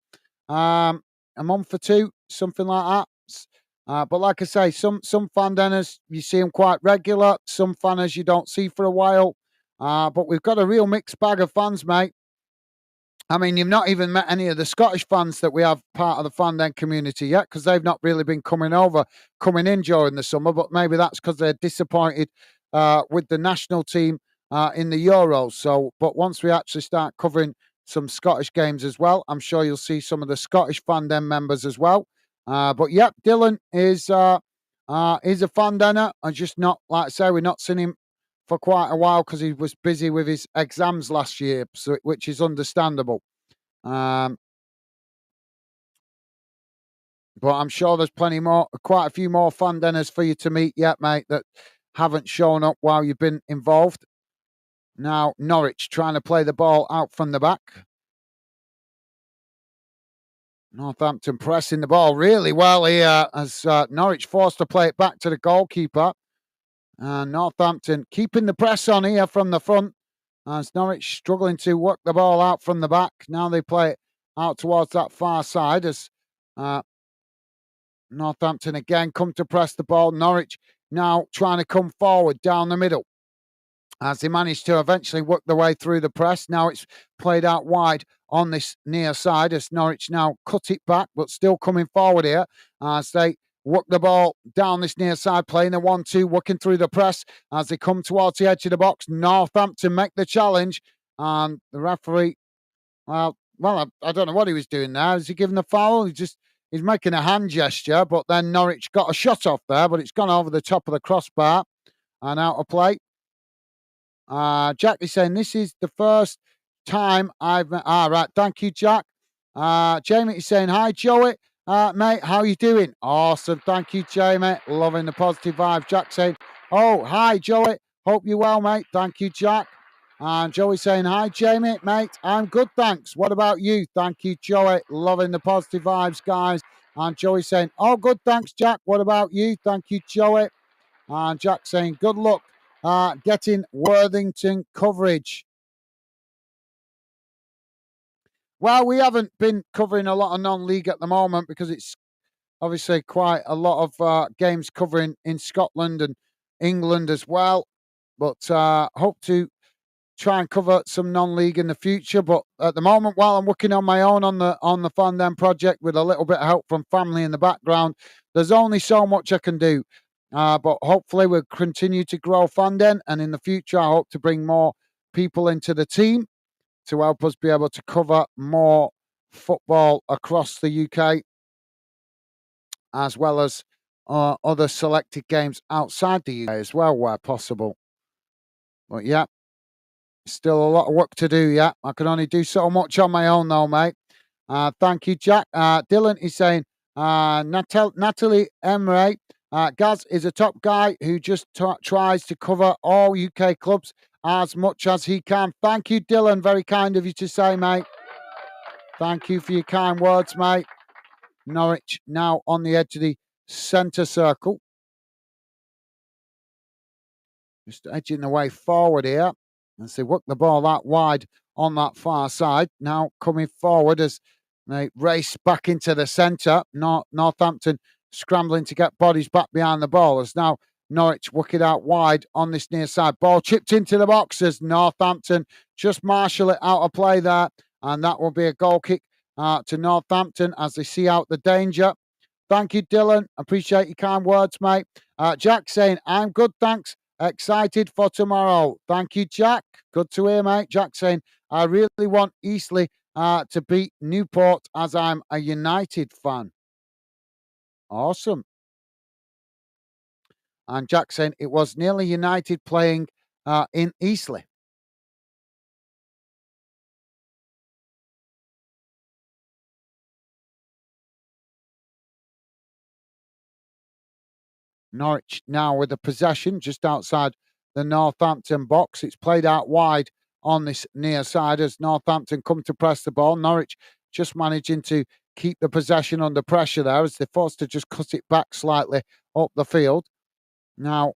A month or two, something like that. But like I say, some Fondeners, you see them quite regular. Some fanners you don't see for a while. But we've got a real mixed bag of fans, mate. I mean, you've not even met any of the Scottish fans that we have part of the Fanden community yet, because they've not really been coming in during the summer. But maybe that's because they're disappointed with the national team in the Euros. So, but once we actually start covering some Scottish games as well, I'm sure you'll see some of the Scottish Fanden members as well. But yep, Dylan is a Fandener. And just not, like I say, we're not seeing him for quite a while because he was busy with his exams last year, so, which is understandable. But I'm sure there's quite a few more Fandeners for you to meet yet, mate, that haven't shown up while you've been involved. Now, Norwich trying to play the ball out from the back. Northampton pressing the ball really well here as Norwich forced to play it back to the goalkeeper. Northampton keeping the press on here from the front as Norwich struggling to work the ball out from the back. Now they play it out towards that far side as Northampton again come to press the ball. Norwich now trying to come forward down the middle as they manage to eventually work their way through the press. Now it's played out wide on this near side as Norwich now cut it back, but still coming forward here as they work the ball down this near side, playing the 1-2, working through the press as they come towards the edge of the box. Northampton make the challenge, and the referee, well, I don't know what he was doing there. Is he giving a foul? He's making a hand gesture, but then Norwich got a shot off there, but it's gone over the top of the crossbar and out of play. Jack is saying, this is the first time I've met... right, thank you, Jack. Jamie is saying, hi, Joey. Mate, how you doing? Awesome. Thank you, Jamie. Loving the positive vibes. Jack saying, oh, hi, Joey. Hope you're well, mate. Thank you, Jack. And Joey saying, hi, Jamie, mate. I'm good, thanks. What about you? Thank you, Joey. Loving the positive vibes, guys. And Joey saying, oh, good, thanks, Jack. What about you? Thank you, Joey. And Jack saying, good luck getting Worthington coverage. Well, we haven't been covering a lot of non-league at the moment because it's obviously quite a lot of games covering in Scotland and England as well. But hope to try and cover some non-league in the future. But at the moment, while I'm working on my own on the Fan Them project with a little bit of help from family in the background, there's only so much I can do. But hopefully we'll continue to grow Fan Den, and in the future I hope to bring more people into the team to help us be able to cover more football across the UK, as well as other selected games outside the UK as well, where possible. But yeah, still a lot of work to do, yeah. I can only do so much on my own, though, mate. Thank you, Jack. Dylan is saying, Natalie Emre, Gaz is a top guy who just tries to cover all UK clubs as much as he can. Thank you, Dylan. Very kind of you to say, mate. Thank you for your kind words, mate. Norwich now on the edge of the centre circle. Just edging the way forward here. And they work the ball that wide on that far side. Now coming forward as they race back into the centre. Northampton scrambling to get bodies back behind the ball. As now Norwich work it out wide on this near side. Ball chipped into the box as Northampton just marshal it out of play there. And that will be a goal kick to Northampton as they see out the danger. Thank you, Dylan. Appreciate your kind words, mate. Jack saying, I'm good, thanks. Excited for tomorrow. Thank you, Jack. Good to hear, mate. Jack saying, I really want Eastleigh to beat Newport as I'm a United fan. Awesome. And Jack saying, it was nearly United playing in Eastleigh. Norwich now with the possession just outside the Northampton box. It's played out wide on this near side as Northampton come to press the ball. Norwich just managing to keep the possession under pressure there as they're forced to just cut it back slightly up the field. Now,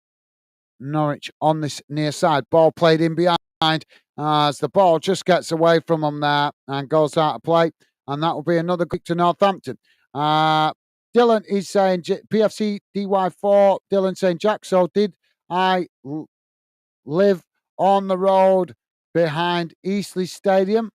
Norwich on this near side. Ball played in behind as the ball just gets away from them there and goes out of play. And that will be another kick to Northampton. Dylan is saying, PFC DY4, Dylan saying, Jack, so did I live on the road behind Eastleigh Stadium?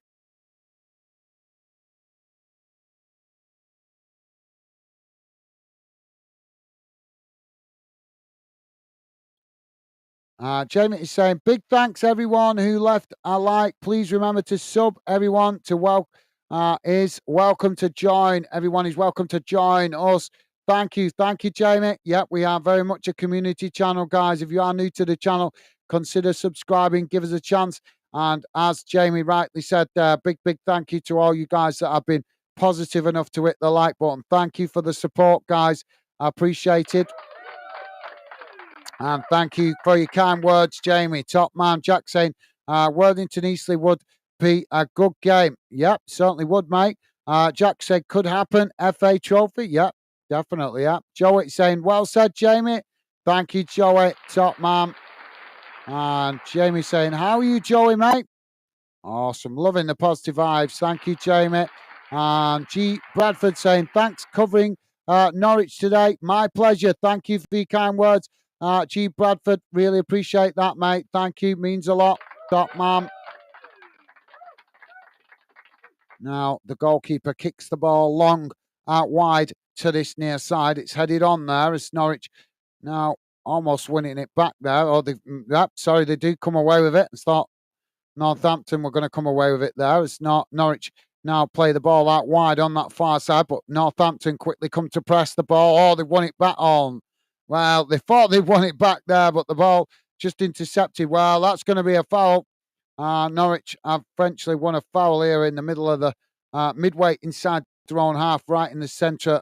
Jamie is saying, big thanks everyone who left a like. Please remember to sub everyone to is welcome to join. Everyone is welcome to join us. Thank you, Jamie. Yep, we are very much a community channel, guys. If you are new to the channel, consider subscribing, give us a chance. And as Jamie rightly said, big thank you to all you guys that have been positive enough to hit the like button. Thank you for the support, guys. I appreciate it. And thank you for your kind words, Jamie. Top man, Jack saying, Worthington Eastleigh would be a good game. Yep, certainly would, mate. Jack said, could happen. FA Trophy. Yep, definitely. Yeah. Joey saying, well said, Jamie. Thank you, Joey. Top man. And Jamie saying, how are you, Joey, mate? Awesome. Loving the positive vibes. Thank you, Jamie. And G. Bradford saying, thanks covering Norwich today. My pleasure. Thank you for your kind words. G. Bradford, really appreciate that, mate. Thank you. Means a lot. Top man. Now, the goalkeeper kicks the ball long out wide to this near side. It's headed on there as Norwich now almost winning it back there. Oh, they do come away with it. I thought Northampton were going to come away with it there. It's not Norwich now play the ball out wide on that far side, but Northampton quickly come to press the ball. Oh, they won it back on. Well, they thought they won it back there, but the ball just intercepted. Well, that's going to be a foul. Norwich have eventually won a foul here in the middle of the midway inside their own half, right in the centre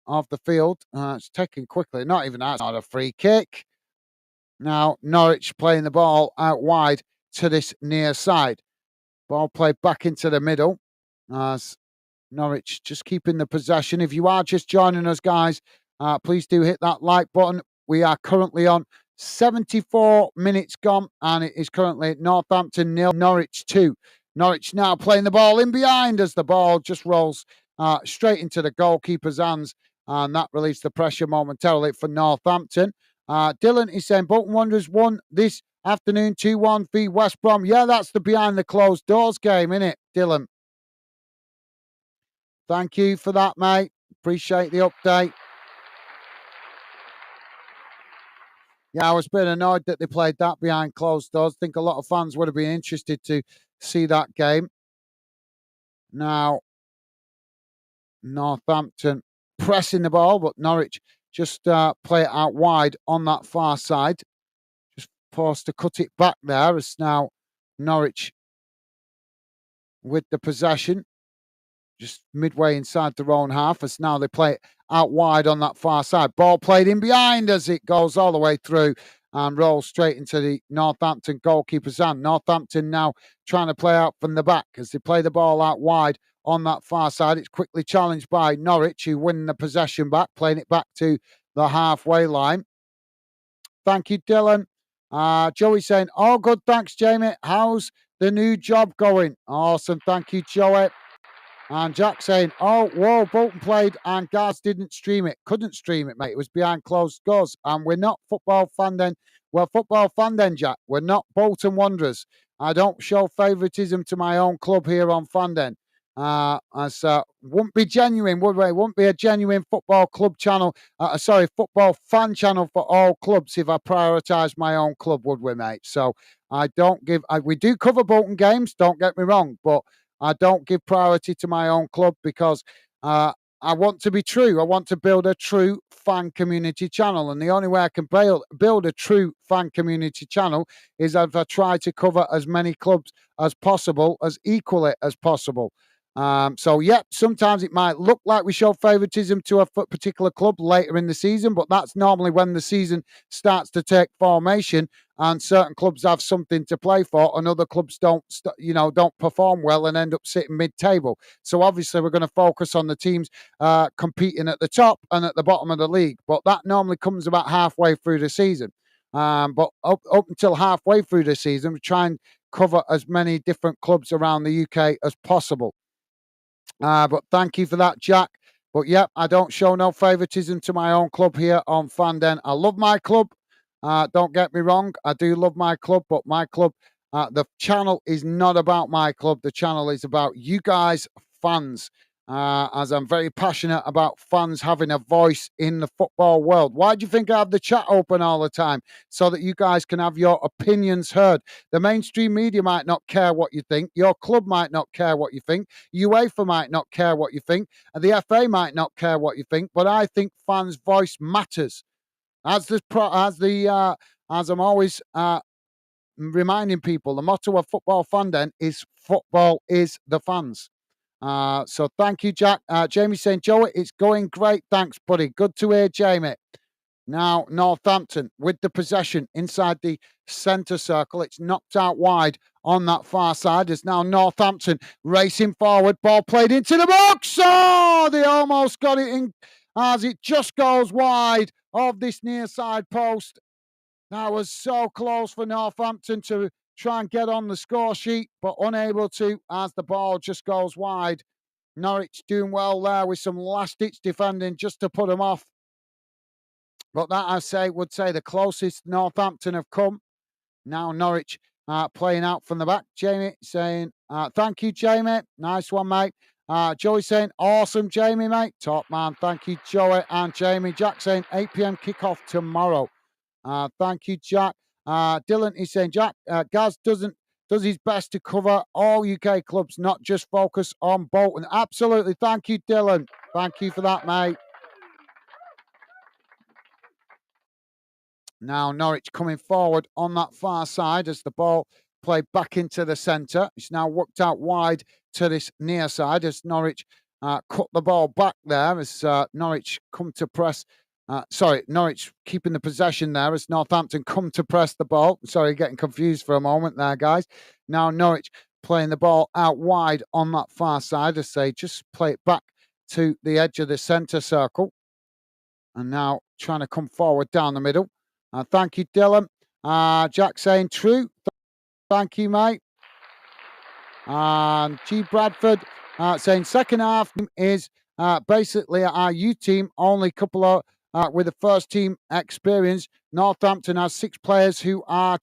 of the field. It's taken quickly. Not even that's not a free kick. Now, Norwich playing the ball out wide to this near side. Ball played back into the middle as Norwich just keeping the possession. If you are just joining us, guys, please do hit that like button. We are currently on 74 minutes gone, and it is currently Northampton 0, Norwich 2. Norwich now playing the ball in behind as the ball just rolls straight into the goalkeeper's hands, and that relieves the pressure momentarily for Northampton. Dylan is saying Bolton Wanderers won this afternoon 2-1 v West Brom. Yeah, that's the behind the closed doors game, isn't it, Dylan? Thank you for that, mate. Appreciate the update. Yeah, I was a bit annoyed that they played that behind closed doors. I think a lot of fans would have been interested to see that game. Now, Northampton pressing the ball, but Norwich just play it out wide on that far side. Just forced to cut it back there as now Norwich with the possession. Just midway inside their own half as now they play it out wide on that far side. Ball played in behind as it goes all the way through and rolls straight into the Northampton goalkeeper's hand. Northampton now trying to play out from the back as they play the ball out wide on that far side. It's quickly challenged by Norwich, who win the possession back, playing it back to the halfway line. Thank you, Dylan. Joey saying, "Oh, good, thanks, Jamie. How's the new job going?" Awesome, thank you, Joey. And Jack saying, "Oh, whoa, Bolton played and Gaz didn't stream it. Couldn't stream it, mate. It was behind closed doors. And we're not football fan then. Well, football fan then, Jack. We're not Bolton Wanderers. I don't show favouritism to my own club here on Fanden. As wouldn't be genuine, would we? It wouldn't be a genuine football club channel. Football fan channel for all clubs if I prioritise my own club, would we, mate? So I don't give. We do cover Bolton games. Don't get me wrong, but I don't give priority to my own club because I want to be true. I want to build a true fan community channel. And the only way I can build a true fan community channel is if I try to cover as many clubs as possible, as equally as possible. Sometimes it might look like we show favouritism to a particular club later in the season, but that's normally when the season starts to take formation and certain clubs have something to play for and other clubs don't perform well and end up sitting mid-table. So obviously we're going to focus on the teams competing at the top and at the bottom of the league, but that normally comes about halfway through the season. But up until halfway through the season, we try and cover as many different clubs around the UK as possible. But thank you for that, Jack. But yeah, I don't show no favouritism to my own club here on Fanden. I love my club. Don't get me wrong. I do love my club, but my club, the channel is not about my club. The channel is about you guys, fans. As I'm very passionate about fans having a voice in the football world. Why do you think I have the chat open all the time? So that you guys can have your opinions heard. The mainstream media might not care what you think. Your club might not care what you think. UEFA might not care what you think. And the FA might not care what you think. But I think fans' voice matters. As I'm always reminding people, the motto of Football Fanden is football is the fans. So thank you, Jack. Jamie saying, Joey, it's going great. Thanks, buddy. Good to hear, Jamie. Now, Northampton with the possession inside the centre circle. It's knocked out wide on that far side. It's now Northampton racing forward. Ball played into the box. Oh, they almost got it in as it just goes wide of this near side post. That was so close for Northampton to try and get on the score sheet, but unable to as the ball just goes wide. Norwich doing well there with some last-ditch defending just to put them off. But that, would say the closest Northampton have come. Now Norwich playing out from the back. Jamie saying, thank you, Jamie. Nice one, mate. Joey saying, awesome, Jamie, mate. Top man. Thank you, Joey and Jamie. Jack saying, 8 p.m. kickoff tomorrow. Thank you, Jack. Dylan is saying, Jack, Gaz does his best to cover all UK clubs, not just focus on Bolton. Absolutely. Thank you, Dylan. Thank you for that, mate. Now Norwich coming forward on that far side as the ball played back into the centre. It's now worked out wide to this near side as Norwich cut the ball back there as Norwich come to press Sorry, Norwich keeping the possession there as Northampton come to press the ball. Sorry, getting confused for a moment there, guys. Now Norwich playing the ball out wide on that far side as they just play it back to the edge of the centre circle. And now trying to come forward down the middle. Thank you, Dylan. Jack saying true. Thank you, mate. And G. Bradford saying second half is basically our U team, only couple of with the first team experience. Northampton has 6 players who are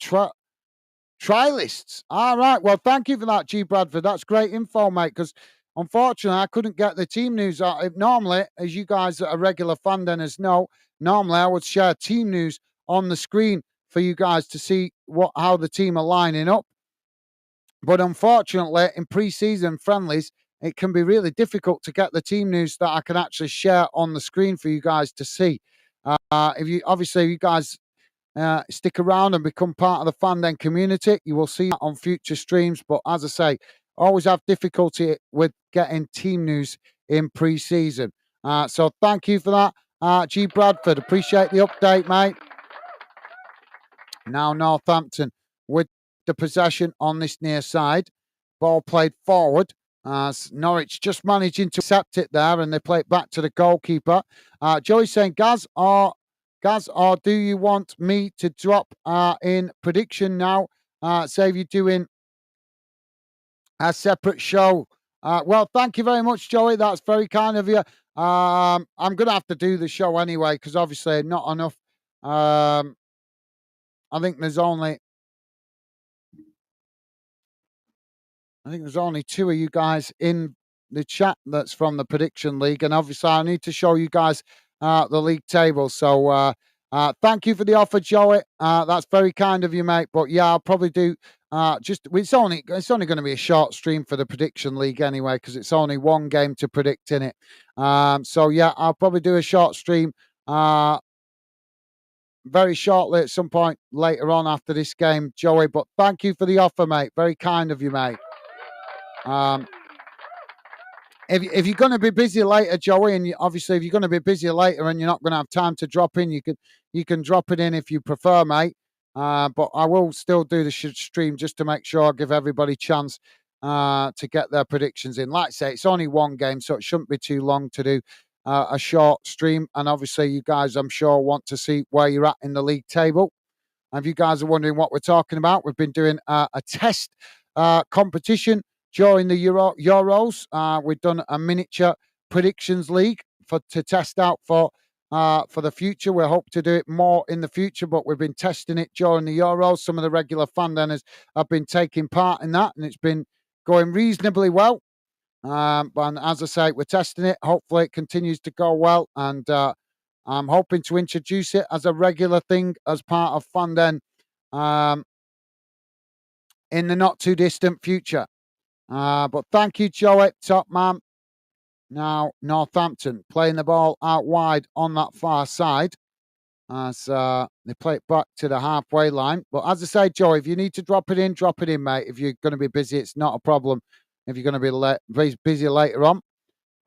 trialists. All right. Well, thank you for that, G. Bradford. That's great info, mate, because unfortunately I couldn't get the team news. Normally, as you guys that are regular fan denners know, normally I would share team news on the screen for you guys to see how the team are lining up. But unfortunately, in pre-season friendlies, it can be really difficult to get the team news that I can actually share on the screen for you guys to see. If you guys stick around and become part of the fan den community, you will see that on future streams. But as I say, always have difficulty with getting team news in pre-season. So thank you for that, G. Bradford. Appreciate the update, mate. Now Northampton with the possession on this near side. Ball played forward. Norwich just managing to accept it there, and they play it back to the goalkeeper. Joey saying, Gaz, or do you want me to drop in prediction now? Save you doing a separate show. Well, thank you very much, Joey. That's very kind of you. I'm going to have to do the show anyway because obviously not enough. I think there's only 2 of you guys in the chat that's from the prediction league, and obviously I need to show you guys the league table. So thank you for the offer, Joey. That's very kind of you, mate. But yeah, I'll probably do it's only going to be a short stream for the prediction league anyway because it's only one game to predict in it. So yeah, I'll probably do a short stream very shortly at some point later on after this game, Joey. But thank you for the offer, mate. Very kind of you, mate. If you're going to be busy later, Joey, and obviously if you're going to be busy later and you're not going to have time to drop in, you can drop it in if you prefer, mate. But I will still do the stream just to make sure I give everybody a chance to get their predictions in. Like I say, it's only one game, so it shouldn't be too long to do a short stream. And obviously, you guys, I'm sure, want to see where you're at in the league table. And if you guys are wondering what we're talking about, we've been doing a test competition during the Euros. We've done a miniature predictions league to test out for the future. We hope to do it more in the future, but we've been testing it during the Euros. Some of the regular fan denners have been taking part in that, and it's been going reasonably well. But as I say, we're testing it. Hopefully, it continues to go well, and I'm hoping to introduce it as a regular thing as part of Fan Den in the not too distant future. But thank you, Joey, top man. Now Northampton playing the ball out wide on that far side as they play it back to the halfway line. But as I say, Joey, if you need to drop it in, mate. If you're going to be busy, it's not a problem. If you're going to be busy later on.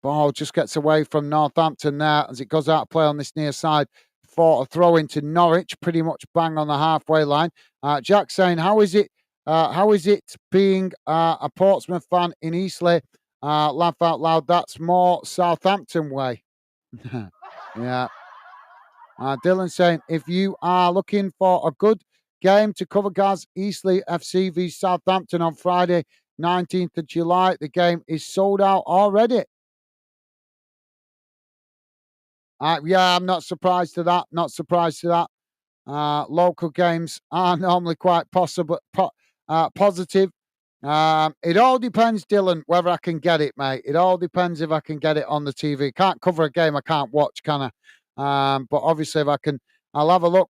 Ball just gets away from Northampton there as it goes out of play on this near side for a throw into Norwich, pretty much bang on the halfway line. Jack saying, how is it being a Portsmouth fan in Eastleigh? Laugh out loud, that's more Southampton way. Yeah. Dylan saying, if you are looking for a good game to cover, Gaz, Eastleigh FC v Southampton on Friday, 19th of July. The game is sold out already. Yeah, I'm not surprised to that. Not surprised to that. Local games are normally quite positive. It all depends, Dylan, whether I can get it, mate. It all depends if I can get it on the TV. Can't cover a game I can't watch, can I? But obviously, if I can, I'll have a look.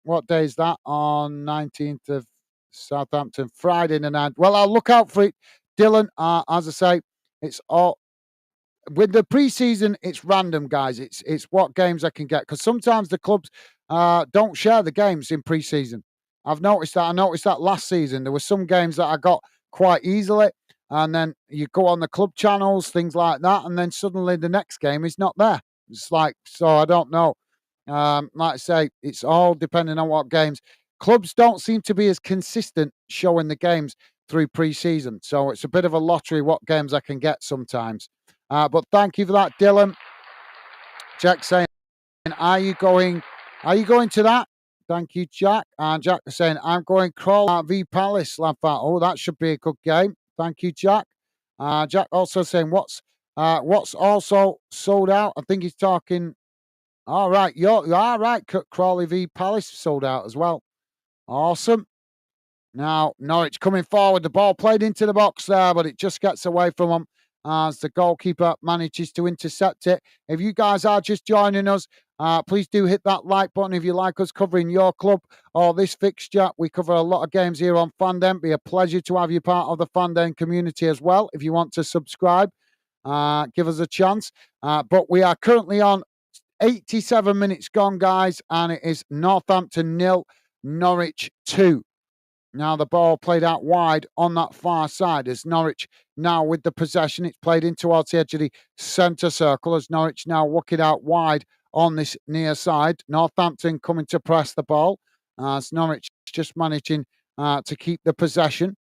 What day is that? On 19th of Southampton, Friday the 9th. Well, I'll look out for it, Dylan. As I say, it's all with the preseason. It's random, guys. It's what games I can get because sometimes the clubs don't share the games in preseason. I've noticed that. I noticed that last season. There were some games that I got quite easily, and then you go on the club channels, things like that, and then suddenly the next game is not there. It's like, so I don't know. Like I say, it's all depending on what games. Clubs don't seem to be as consistent showing the games through pre-season, so it's a bit of a lottery what games I can get sometimes. But thank you for that, Dylan. Jack saying, "Are you going? Are you going to that?" Thank you, Jack. And Jack is saying, "I'm going Crawl v Palace, lad. Oh, that should be a good game." Thank you, Jack. Jack also saying, what's also sold out?" I think he's talking. All right, you're all right. Crawley v Palace sold out as well. Awesome. Now Norwich coming forward. The ball played into the box there, but it just gets away from them as the goalkeeper manages to intercept it. If you guys are just joining us, please do hit that like button if you like us covering your club or this fixture. We cover a lot of games here on Fandom. Be a pleasure to have you part of the Fandom community as well. If you want to subscribe, give us a chance. But we are currently on 87 minutes gone, guys, and it is Northampton 0, Norwich 2. Now the ball played out wide on that far side as Norwich now with the possession. It's played in towards the edge of the centre circle as Norwich now work it out wide on this near side. Northampton coming to press the ball as Norwich just managing to keep the possession.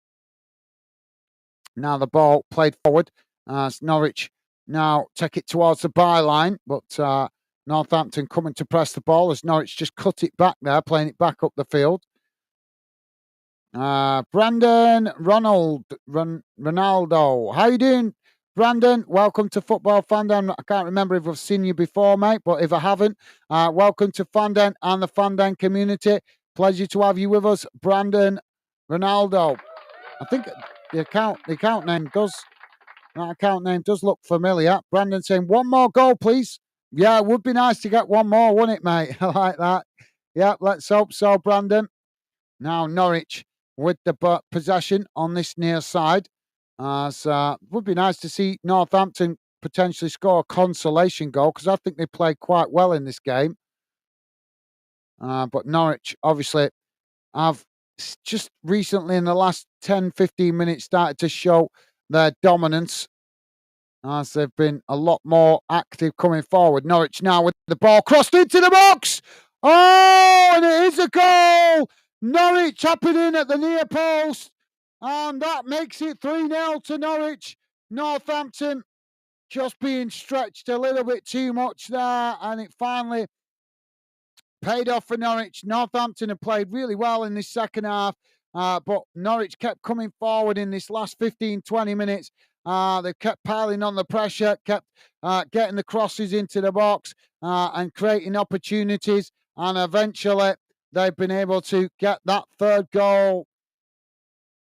Now the ball played forward as Norwich now take it towards the byline, but Northampton coming to press the ball as Norwich just cut it back there, playing it back up the field. Brandon Ronaldo. How you doing, Brandon? Welcome to Football Fandom. I can't remember if I've seen you before, mate, but if I haven't, welcome to Fandom and the Fandom community. Pleasure to have you with us, Brandon Ronaldo. I think the account name does look familiar. Brandon saying, "One more goal, please." Yeah, it would be nice to get one more, wouldn't it, mate? I like that. Yeah, let's hope so, Brandon. Now Norwich with the possession on this near side. Would be nice to see Northampton potentially score a consolation goal because I think they played quite well in this game. But Norwich obviously have just recently in the last 10, 15 minutes started to show their dominance as they've been a lot more active coming forward. Norwich now with the ball crossed into the box. Oh, and it is a goal. Norwich tapping in at the near post. And that makes it 3-0 to Norwich. Northampton just being stretched a little bit too much there. And it finally paid off for Norwich. Northampton have played really well in this second half. But Norwich kept coming forward in this last 15, 20 minutes. They've kept piling on the pressure, kept getting the crosses into the box and creating opportunities. And eventually, they've been able to get that third goal.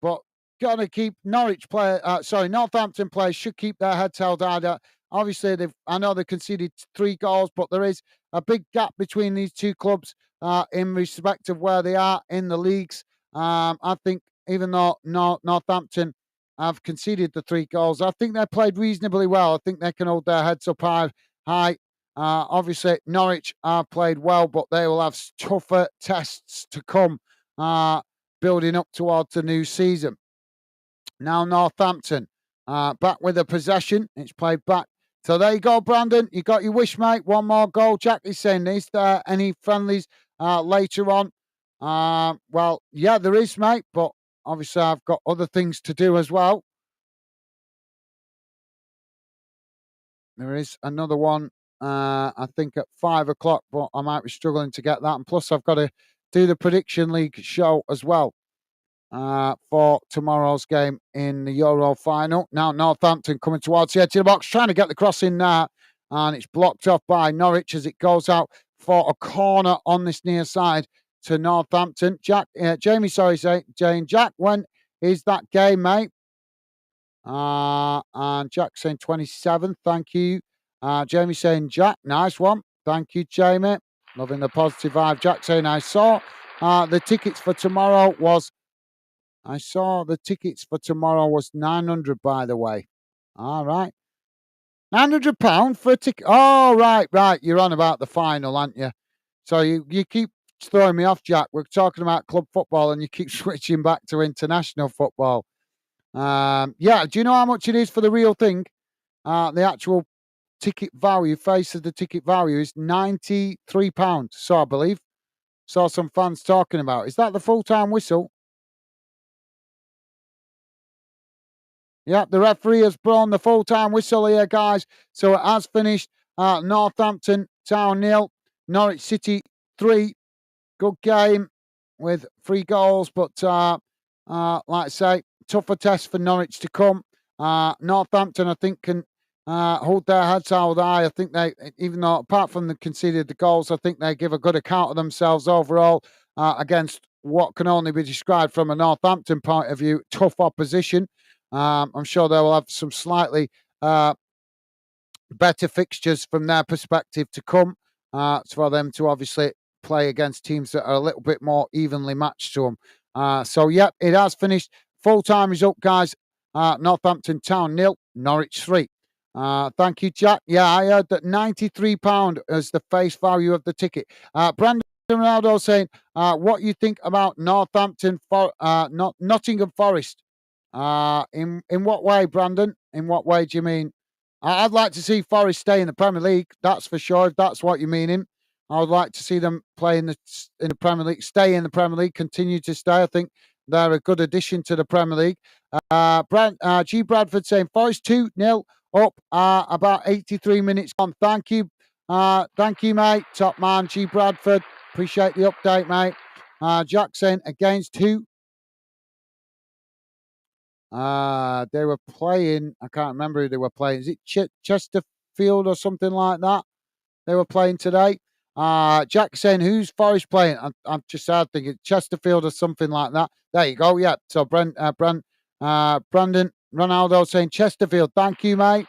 But got to keep Northampton players should keep their heads held high. Obviously, I know they conceded 3 goals, but there is a big gap between these two clubs in respect of where they are in the leagues. I think even though Northampton have conceded the 3 goals, I think they played reasonably well. I think they can hold their heads up high. Obviously, Norwich have played well, but they will have tougher tests to come building up towards the new season. Now Northampton back with a possession. It's played back. So there you go, Brandon. You got your wish, mate. One more goal. Jack is saying, is there any friendlies later on? Well, yeah, there is, mate. But obviously, I've got other things to do as well. There is another one, I think, at 5 o'clock, but I might be struggling to get that. And plus, I've got to do the Prediction League show as well for tomorrow's game in the Euro final. Now, Northampton coming towards the edge of the box, trying to get the cross in there. And it's blocked off by Norwich as it goes out for a corner on this near side to Northampton. Jamie, Jane, Jack, when is that game, mate? And Jack saying 27th. Thank you. Jamie saying, Jack, nice one. Thank you, Jamie. Loving the positive vibe. Jack saying, I saw the tickets for tomorrow was 900, by the way. All right. £900 for a ticket. Oh, right. You're on about the final, aren't you? So you keep throwing me off, Jack. We're talking about club football and you keep switching back to international football. Yeah, do you know how much it is for the real thing? The actual ticket value, face of the ticket value is £93. So I believe. Saw some fans talking about. Is that the full-time whistle? Yeah, the referee has blown the full-time whistle here, guys. So it has finished. Northampton Town 0, Norwich City 3. Good game with 3 goals, but like I say, tougher test for Norwich to come. Northampton, I think, can hold their heads held high. I think they, even though apart from the conceded the goals, I think they give a good account of themselves overall against what can only be described from a Northampton point of view, tough opposition. I'm sure they will have some slightly better fixtures from their perspective to come for them to obviously play against teams that are a little bit more evenly matched to them. So, yeah, it has finished. Full-time result, guys. Northampton Town 0, Norwich 3. Thank you, Jack. Yeah, I heard that £93 is the face value of the ticket. Brandon Ronaldo saying, what you think about Northampton for Nottingham Forest? In what way, Brandon? In what way do you mean? I'd like to see Forest stay in the Premier League. That's for sure. If that's what you mean, him. I would like to see them play in the Premier League, stay in the Premier League, continue to stay. I think they're a good addition to the Premier League. G. Bradford saying Forest 2-0 up. About 83 minutes on. Thank you, mate. Top man, G. Bradford. Appreciate the update, mate. Jack saying against who? They were playing. I can't remember who they were playing. Is it Chesterfield or something like that? They were playing today. Jack saying, "Who's Forest playing?" I'm just thinking Chesterfield or something like that. There you go. Yeah. So Brandon Ronaldo saying Chesterfield. Thank you, mate.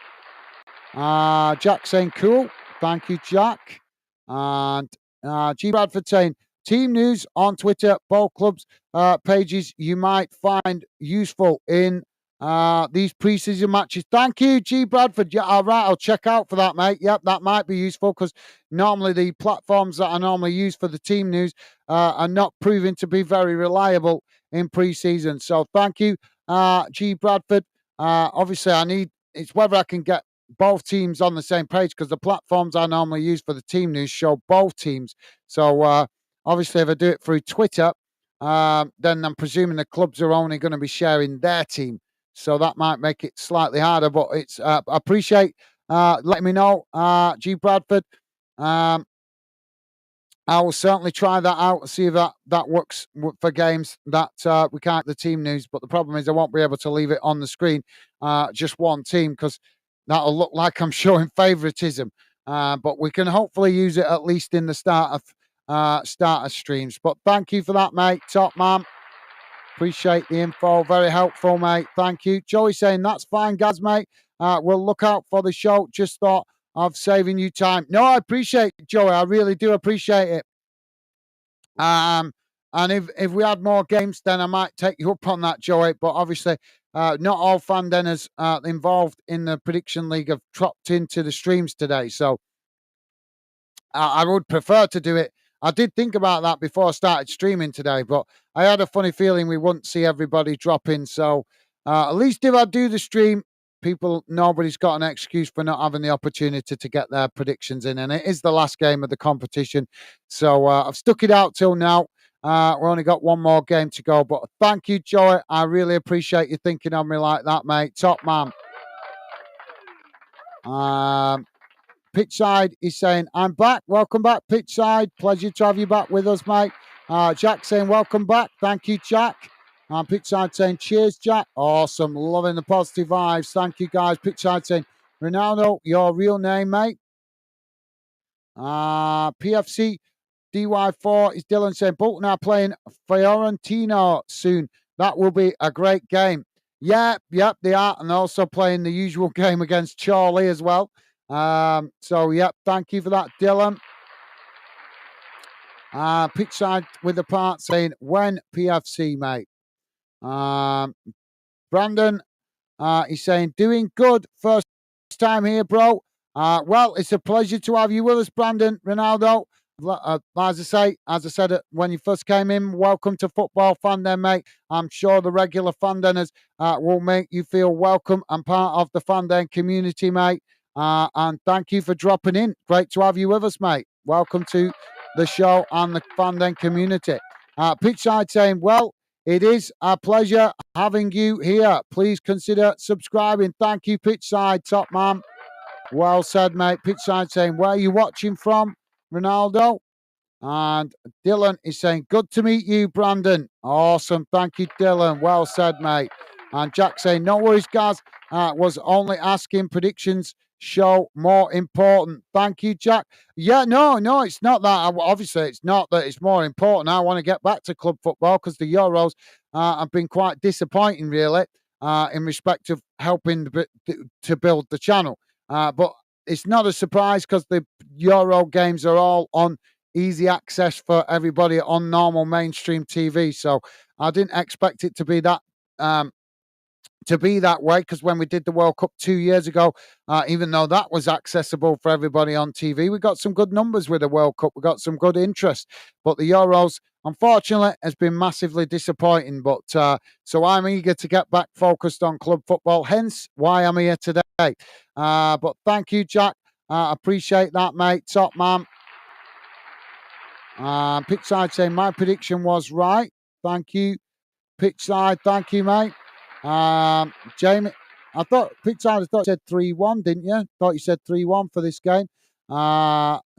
Jack saying cool. Thank you, Jack. And G. Bradford saying team news on Twitter, ball clubs pages you might find useful in these preseason matches. Thank you, G. Bradford. Yeah, all right, I'll check out for that, mate. Yep, that might be useful because normally the platforms that I normally use for the team news are not proving to be very reliable in preseason. So thank you, G. Bradford. Obviously, it's whether I can get both teams on the same page because the platforms I normally use for the team news show both teams. So obviously, if I do it through Twitter, then I'm presuming the clubs are only going to be sharing their team. So that might make it slightly harder. But it's I appreciate letting me know, G. Bradford. I will certainly try that out and see if that works for games that we can't get the team news. But the problem is I won't be able to leave it on the screen, just one team, because that'll look like I'm showing favouritism. But we can hopefully use it at least in the start of streams. But thank you for that, mate. Top man. Appreciate the info. Very helpful, mate. Thank you. Joey saying that's fine, guys, mate. We'll look out for the show. Just thought of saving you time. No, I appreciate it, Joey. I really do appreciate it. And if we had more games, then I might take you up on that, Joey. But obviously, not all fan denners involved in the prediction league have dropped into the streams today. So I would prefer to do it. I did think about that before I started streaming today, but I had a funny feeling we wouldn't see everybody drop in. So at least if I do the stream, nobody's got an excuse for not having the opportunity to get their predictions in. And it is the last game of the competition. So I've stuck it out till now. We've only got one more game to go. But thank you, Joey. I really appreciate you thinking of me like that, mate. Top man. Pitchside is saying, I'm back. Welcome back, Pitchside. Pleasure to have you back with us, mate. Jack saying, welcome back. Thank you, Jack. Pitchside saying, cheers, Jack. Awesome. Loving the positive vibes. Thank you, guys. Pitchside saying, Ronaldo, your real name, mate. PFC DY4 is Dylan saying, Bolton are playing Fiorentina soon. That will be a great game. Yep, they are. And also playing the usual game against Charlie as well. So, yep, thank you for that, Dylan. Pitchside with the part saying, when PFC, mate. Brandon, he's saying, doing good. First time here, bro. Well, it's a pleasure to have you with us, Brandon Ronaldo. As I said when you first came in, welcome to Football Fan Den, mate. I'm sure the regular Fan Denners will make you feel welcome and part of the Fan Den community, mate. And thank you for dropping in. Great to have you with us, mate. Welcome to the show and the Fandom community. Pitchside saying, well, it is a pleasure having you here. Please consider subscribing. Thank you, Pitchside, top man. Well said, mate. Pitchside saying, where are you watching from, Ronaldo? And Dylan is saying, good to meet you, Brandon. Awesome. Thank you, Dylan. Well said, mate. And Jack saying, no worries, guys. Was only asking predictions show more important. Thank you, Jack. Yeah, no, it's not that. Obviously, it's not that it's more important. I want to get back to club football because the Euros have been quite disappointing, really, in respect of helping to build the channel. But it's not a surprise because the Euro games are all on easy access for everybody on normal mainstream TV. So I didn't expect it to be that way because when we did the World Cup 2 years ago, even though that was accessible for everybody on TV, we got some good numbers with the World Cup. We got some good interest, but the Euros, unfortunately, has been massively disappointing. But so I'm eager to get back focused on club football. Hence why I'm here today. But thank you, Jack. Appreciate that, mate. Top man. Pitchside saying my prediction was right. Thank you, Pitchside. Thank you, mate. Jamie, I thought Pitchside, I thought you said 3-1, didn't you? Thought you said 3-1 for this game.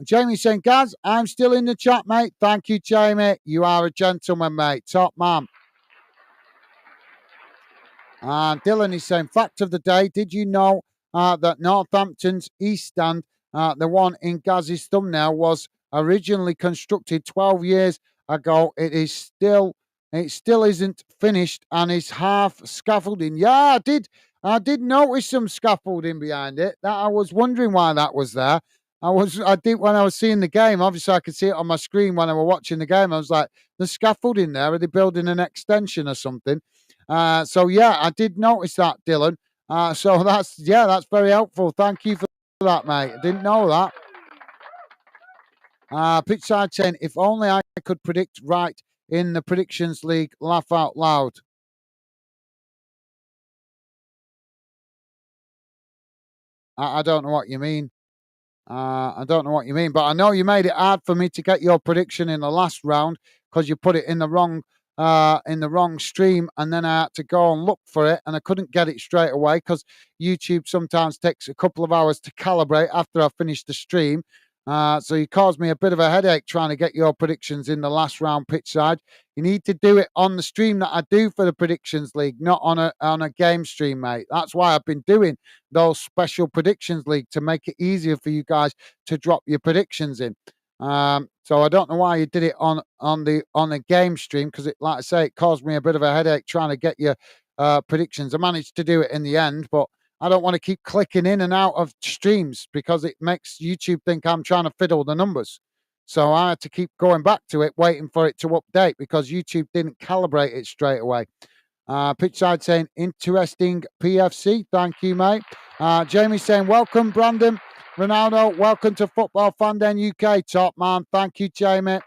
Jamie saying, Gaz, I'm still in the chat, mate. Thank you, Jamie. You are a gentleman, mate. Top man. And Dylan is saying, fact of the day, did you know that Northampton's East Stand, the one in Gaz's thumbnail, was originally constructed 12 years ago? It still isn't finished and is half scaffolding. Yeah, I did notice some scaffolding behind it. That I was wondering why that was there. I did when I was seeing the game. Obviously, I could see it on my screen when I was watching the game. I was like, the scaffolding there. Are they building an extension or something? So yeah, I did notice that, Dylan. So that's very helpful. Thank you for that, mate. I didn't know that. Pitchside 10. If only I could predict right in the predictions league. Laugh out loud. I don't know what you mean. I don't know what you mean, but I know you made it hard for me to get your prediction in the last round because you put it in the wrong stream, and then I had to go and look for it, and I couldn't get it straight away because YouTube sometimes takes a couple of hours to calibrate after I finish the stream. So you caused me a bit of a headache trying to get your predictions in the last round, Pitchside. You need to do it on the stream that I do for the predictions league, not on a game stream, mate. That's why I've been doing those special predictions league to make it easier for you guys to drop your predictions in. So I don't know why you did it on a game stream because like I say, it caused me a bit of a headache trying to get your predictions. I managed to do it in the end, but I don't want to keep clicking in and out of streams because it makes YouTube think I'm trying to fiddle the numbers. So I had to keep going back to it, waiting for it to update because YouTube didn't calibrate it straight away. Pitchside saying, interesting PFC. Thank you, mate. Jamie saying, welcome, Brandon. Ronaldo, welcome to Football Fandom UK. Top man. Thank you, Jamie.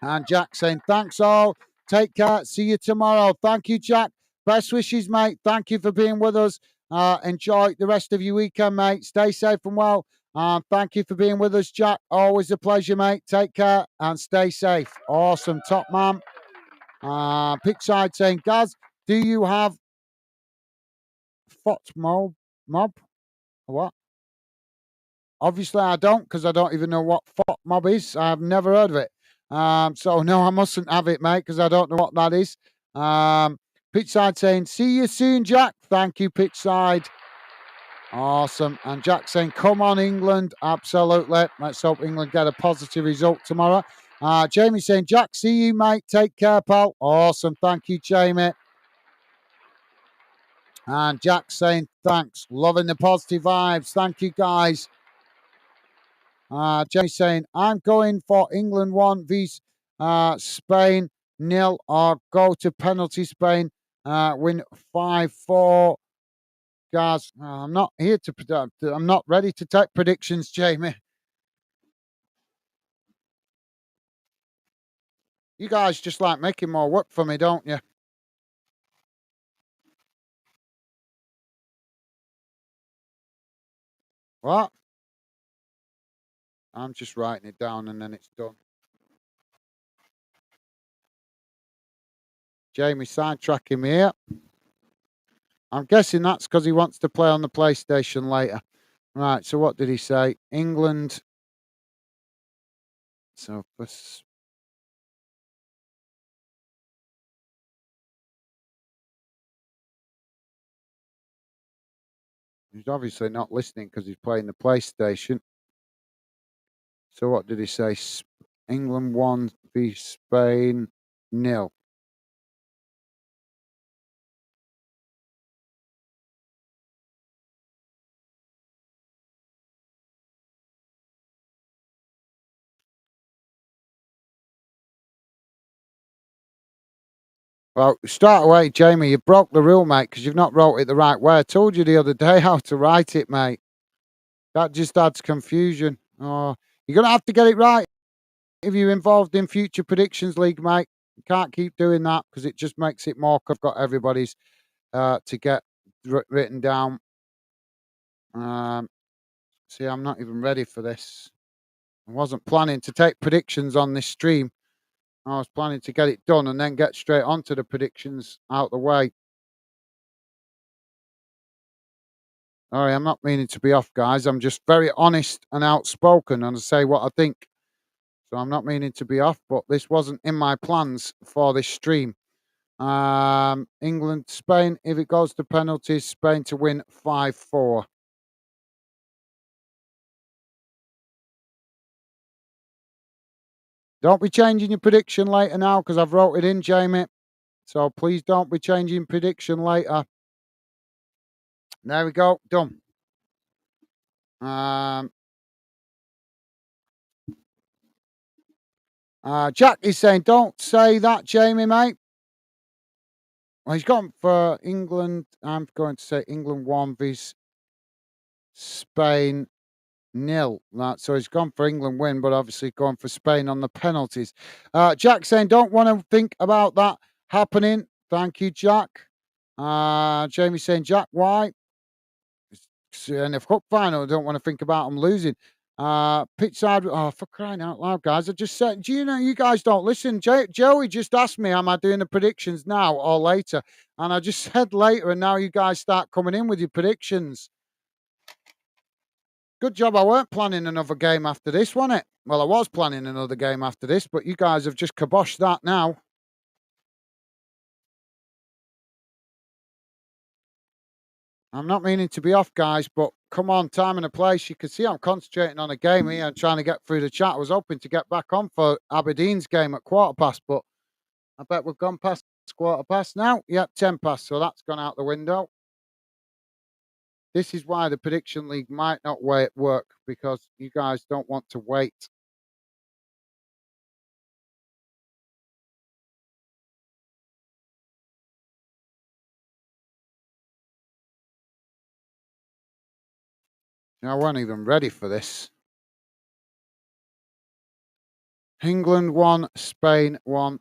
And Jack saying, thanks all. Take care. See you tomorrow. Thank you, Jack. Best wishes, mate. Thank you for being with us. Enjoy the rest of your weekend, mate. Stay safe and well. Thank you for being with us, Jack. Always a pleasure, mate. Take care and stay safe. Awesome. Top man. Pitchside saying, Gaz, do you have mob? What? Obviously, I don't because I don't even know what mob is. I've never heard of it. So no, I mustn't have it, mate, because I don't know what that is. Pitchside saying, see you soon, Jack. Thank you, Pitchside. Awesome. And Jack saying, come on, England. Absolutely. Let's hope England get a positive result tomorrow. Jamie saying, Jack, see you, mate. Take care, pal. Awesome. Thank you, Jamie. And Jack saying, thanks. Loving the positive vibes. Thank you, guys. Jamie saying, I'm going for England 1 vs Spain 0 or go to penalty Spain, win 5-4. Guys, I'm not here to predict. I'm not ready to take predictions, Jamie. You guys just like making more work for me, don't you? What? I'm just writing it down and then it's done. Jamie sidetracking me here. I'm guessing that's because he wants to play on the PlayStation later. Right, so what did he say? England. So, he's obviously not listening because he's playing the PlayStation. So, what did he say? England 1 v Spain 0. Well, start away, Jamie. You broke the rule, mate, because you've not wrote it the right way. I told you the other day how to write it, mate. That just adds confusion. Oh, you're going to have to get it right if you're involved in future predictions league, mate. You can't keep doing that because it just makes it more. I've got everybody's to get written down. See, I'm not even ready for this. I wasn't planning to take predictions on this stream. I was planning to get it done and then get straight onto the predictions out the way. Sorry, I'm not meaning to be off, guys. I'm just very honest and outspoken and I say what I think. So I'm not meaning to be off, but this wasn't in my plans for this stream. England, Spain, if it goes to penalties, Spain to win 5-4. Don't be changing your prediction later now because I've wrote it in, Jamie. So please don't be changing prediction later. There we go, done. Jack is saying, don't say that, Jamie, mate. Well, he's gone for England. I'm going to say England 1 v Spain 0. So he's gone for England win, but obviously gone for Spain on the penalties. Jack saying, don't want to think about that happening. Thank you, Jack. Jamie saying, Jack, why? In the cup final, I don't want to think about them losing. Pitch side, oh, for crying out loud, guys. I just said, do you know, you guys don't listen. Joey just asked me, am I doing the predictions now or later? And I just said later, and now you guys start coming in with your predictions. Good job I weren't planning another game after this, wasn't it? Well, I was planning another game after this, but you guys have just kiboshed that now. I'm not meaning to be off, guys, but come on, time and a place. You can see I'm concentrating on a game here and trying to get through the chat. I was hoping to get back on for Aberdeen's game at 1:15, but I bet we've gone past 1:15 now. Yep, 10 past, so that's gone out the window. This is why the prediction league might not work because you guys don't want to wait. I wasn't even ready for this. England 1, Spain 1.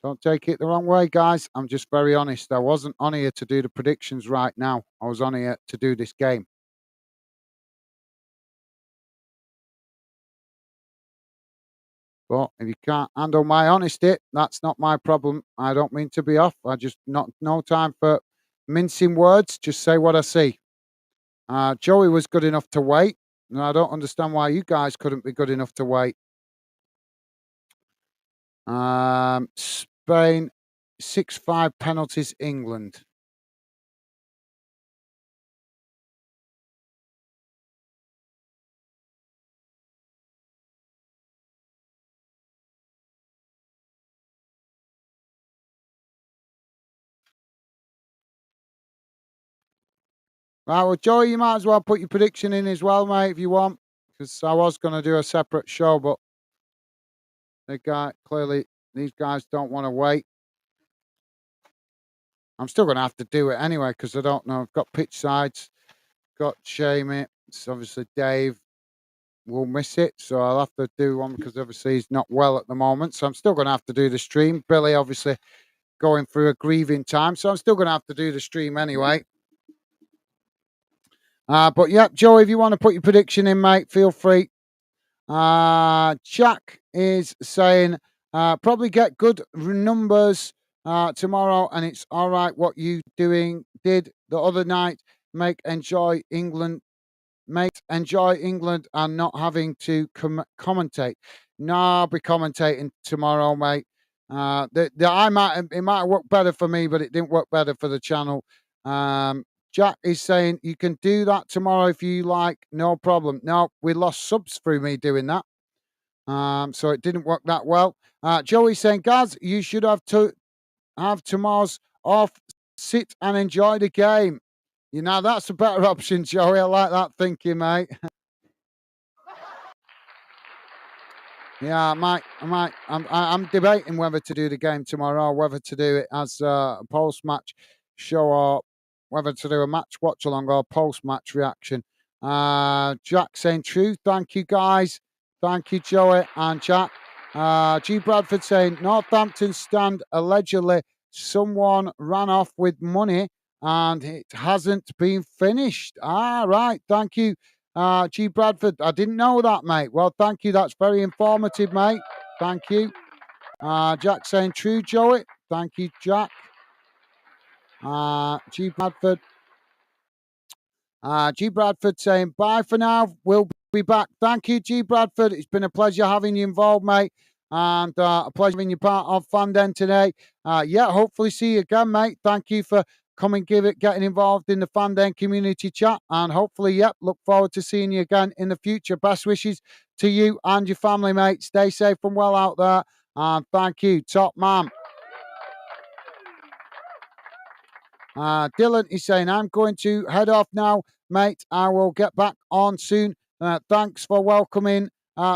Don't take it the wrong way, guys. I'm just very honest. I wasn't on here to do the predictions right now. I was on here to do this game. But if you can't handle my honesty, that's not my problem. I don't mean to be off. I just not no time for mincing words. Just say what I see. Joey was good enough to wait. And I don't understand why you guys couldn't be good enough to wait. Spain 6-5 penalties England. Right, well, Joey, you might as well put your prediction in as well, mate, if you want. Because I was going to do a separate show, but clearly these guys don't want to wait. I'm still going to have to do it anyway because I don't know. I've got pitch sides, got Jamie. It's obviously Dave will miss it, so I'll have to do one because obviously he's not well at the moment. So I'm still going to have to do the stream. Billy obviously going through a grieving time, so I'm still going to have to do the stream anyway. But yeah, Joe, if you want to put your prediction in, mate, feel free. Jack is saying probably get good numbers tomorrow, and it's all right what you did the other night. Make enjoy England and not having to commentate. No, I'll be commentating tomorrow, mate. It might work better for me, but it didn't work better for the channel. Jack is saying you can do that tomorrow if you like, no problem. No, we lost subs through me doing that. So it didn't work that well. Joey's saying, Gaz, you should have tomorrow's off, sit and enjoy the game. You know, that's a better option, Joey. I like that thinking, mate. Yeah, I'm debating whether to do the game tomorrow or whether to do it as a post-match show or whether to do a match watch-along or post-match reaction. Jack saying true. Thank you, guys. Thank you, Joey and Jack. G. Bradford saying Northampton stand allegedly someone ran off with money and it hasn't been finished. Right. Thank you. G. Bradford, I didn't know that, mate. Well, thank you. That's very informative, mate. Thank you. Jack saying true, Joey. Thank you, Jack. G. Bradford. G. Bradford saying bye for now. We'll be back. Thank you, G. Bradford. It's been a pleasure having you involved, mate. And a pleasure having you part of Fan Den today. Yeah, hopefully see you again, mate. Thank you for getting involved in the Fan Den community chat. And hopefully, yep, look forward to seeing you again in the future. Best wishes to you and your family, mate. Stay safe and well out there. And thank you, top man. Dylan is saying, I'm going to head off now, mate. I will get back on soon. Thanks for welcoming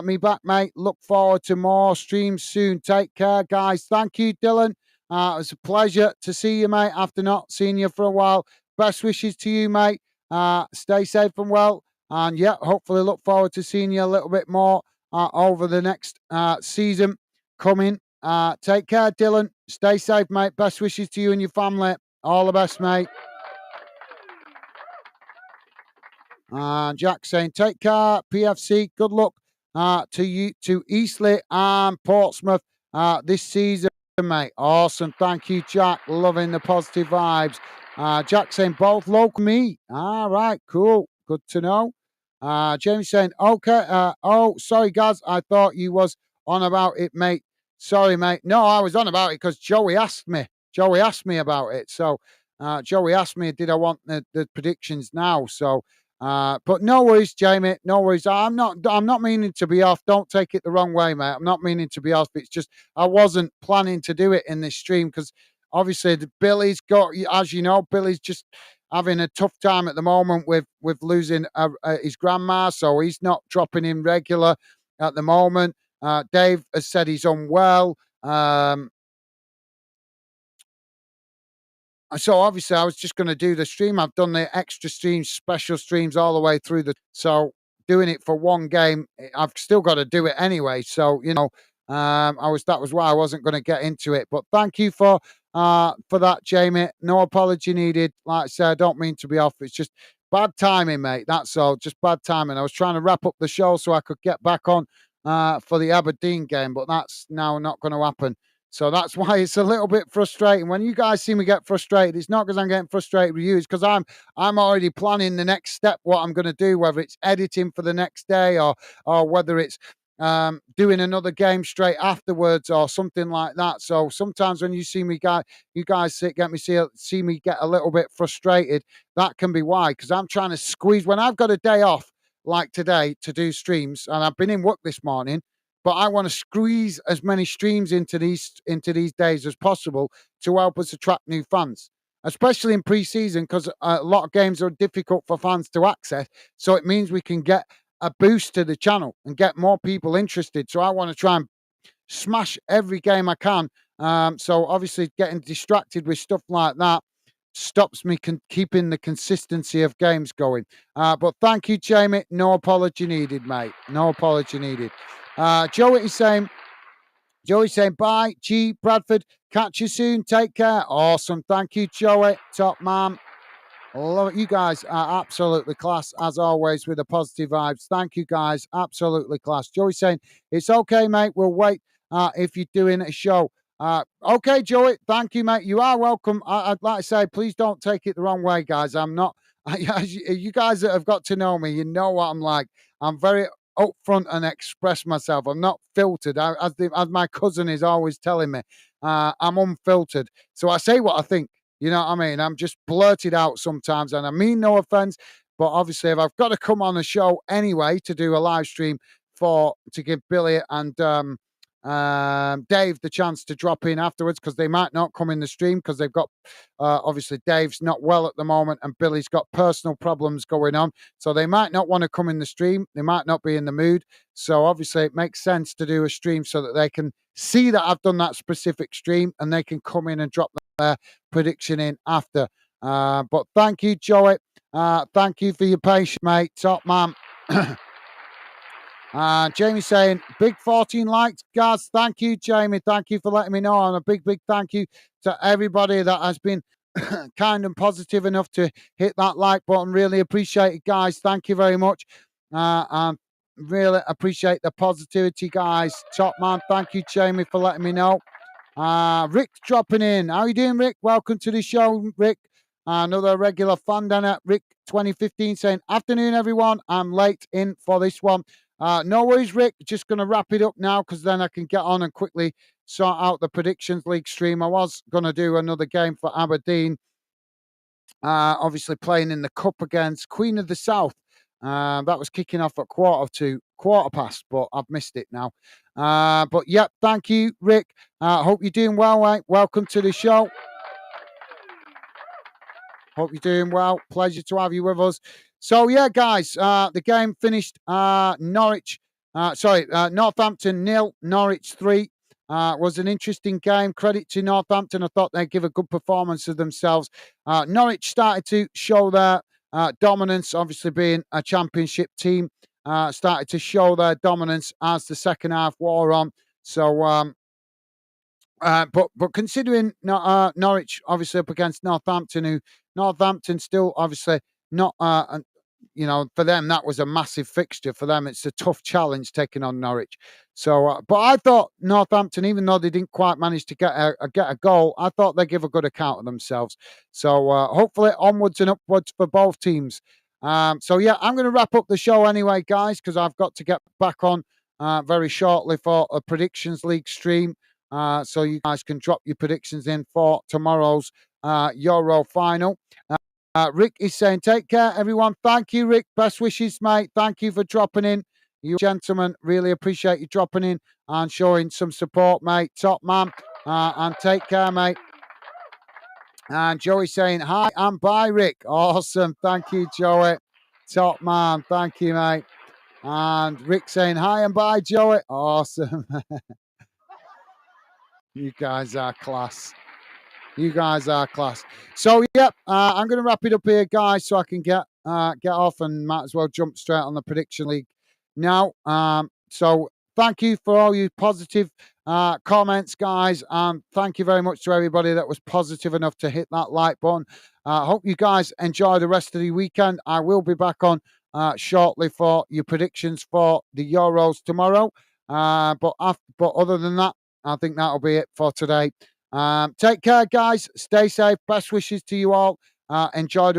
me back, mate. Look forward to more streams soon. Take care, guys. Thank you, Dylan. It was a pleasure to see you, mate, after not seeing you for a while. Best wishes to you, mate. Stay safe and well. And yeah, hopefully look forward to seeing you a little bit more over the next season coming. Take care, Dylan. Stay safe, mate. Best wishes to you and your family. All the best, mate. Jack saying, take care, PFC. Good luck to you, to Eastleigh and Portsmouth this season, mate. Awesome. Thank you, Jack. Loving the positive vibes. Jack saying, both local me. All right, cool. Good to know. James saying, okay. Oh, sorry, guys. I thought you was on about it, mate. Sorry, mate. No, I was on about it because Joey asked me. Joey asked me about it. So Joey asked me, did I want the predictions now? So, but no worries, Jamie. No worries. I'm not meaning to be off. Don't take it the wrong way, mate. I'm not meaning to be off. It's just I wasn't planning to do it in this stream because obviously Billy's got, as you know, Billy's just having a tough time at the moment with losing his grandma, so he's not dropping in regular at the moment. Dave has said he's unwell. So obviously I was just going to do the stream. I've done the extra streams, special streams all the way through so doing it for one game, I've still got to do it anyway. So, you know, that was why I wasn't going to get into it. But thank you for that, Jamie. No apology needed. Like I said, I don't mean to be off. It's just bad timing, mate. That's all. Just bad timing. I was trying to wrap up the show so I could get back on for the Aberdeen game, but that's now not going to happen. So that's why it's a little bit frustrating. When you guys see me get frustrated, it's not because I'm getting frustrated with you. It's because I'm already planning the next step, what I'm going to do, whether it's editing for the next day or whether it's doing another game straight afterwards or something like that. So sometimes when you see me, see me get a little bit frustrated, that can be why. Because I'm trying to squeeze when I've got a day off like today to do streams, and I've been in work this morning. But I want to squeeze as many streams into these days as possible to help us attract new fans, especially in pre-season, because a lot of games are difficult for fans to access. So it means we can get a boost to the channel and get more people interested. So I want to try and smash every game I can. So obviously getting distracted with stuff like that stops me keeping the consistency of games going. But thank you, Jamie. No apology needed, mate. No apology needed. Joey is saying, bye, G. Bradford. Catch you soon. Take care. Awesome. Thank you, Joey. Top man. Love it. You guys are absolutely class, as always, with the positive vibes. Thank you, guys. Absolutely class. Joey saying, it's okay, mate. We'll wait if you're doing a show. Okay, Joey. Thank you, mate. You are welcome. I'd like to say, please don't take it the wrong way, guys. I'm not, you guys that have got to know me, you know what I'm like. I'm very upfront and express myself. I'm not filtered. As my cousin is always telling me, I'm unfiltered. So I say what I think. You know what I mean? I'm just blurted out sometimes, and I mean no offense, but obviously, if I've got to come on the show anyway to do a live stream to give Billy and Dave the chance to drop in afterwards, because they might not come in the stream because they've got obviously Dave's not well at the moment and Billy's got personal problems going on, so they might not want to come in the stream. They might not be in the mood. So obviously, it makes sense to do a stream so that they can see that I've done that specific stream and they can come in and drop their prediction in after. But thank you, Joey. Thank you for your patience, mate. Top man. Jamie saying, big 14 likes, guys. Thank you, Jamie. Thank you for letting me know. And a big, big thank you to everybody that has been kind and positive enough to hit that like button. Really appreciate it, guys. Thank you very much. And really appreciate the positivity, guys. Top man. Thank you, Jamie, for letting me know. Rick's dropping in. How you doing, Rick? Welcome to the show, Rick. Another regular fan down at Rick 2015 saying, afternoon, everyone. I'm late in for this one. No worries, Rick. Just going to wrap it up now because then I can get on and quickly sort out the Predictions League stream. I was going to do another game for Aberdeen, obviously playing in the Cup against Queen of the South. That was kicking off at quarter past, but I've missed it now. But yeah, thank you, Rick. Hope you're doing well, mate. Welcome to the show. Hope you're doing well. Pleasure to have you with us. So yeah, guys, the game finished. Northampton 0, Norwich 3. Was an interesting game. Credit to Northampton. I thought they'd give a good performance of themselves. Norwich started to show their dominance, obviously being a championship team. Started to show their dominance as the second half wore on. So, but considering Norwich obviously up against Northampton, who Northampton still obviously not, for them that was a massive fixture. For them, it's a tough challenge taking on Norwich. So, but I thought Northampton, even though they didn't quite manage to get a goal, I thought they'd give a good account of themselves. So hopefully onwards and upwards for both teams. So yeah, I'm going to wrap up the show anyway, guys, because I've got to get back on very shortly for a Predictions League stream. So you guys can drop your predictions in for tomorrow's Euro final. Rick is saying, take care, everyone. Thank you, Rick. Best wishes, mate. Thank you for dropping in. You gentlemen, really appreciate you dropping in and showing some support, mate. Top man. And take care, mate. And Joey saying, hi, and bye, Rick. Awesome. Thank you, Joey. Top man. Thank you, mate. And Rick saying, hi and bye, Joey. Awesome. You guys are class. You guys are class. So, yep, I'm going to wrap it up here, guys, so I can get off and might as well jump straight on the Prediction League now. So, thank you for all you positive comments, guys, and thank you very much to everybody that was positive enough to hit that like button. Hope you guys enjoy the rest of the weekend. I will be back on shortly for your predictions for the Euros tomorrow. But other than that, I think that'll be it for today. Take care, guys. Stay safe. Best wishes to you all. Enjoy the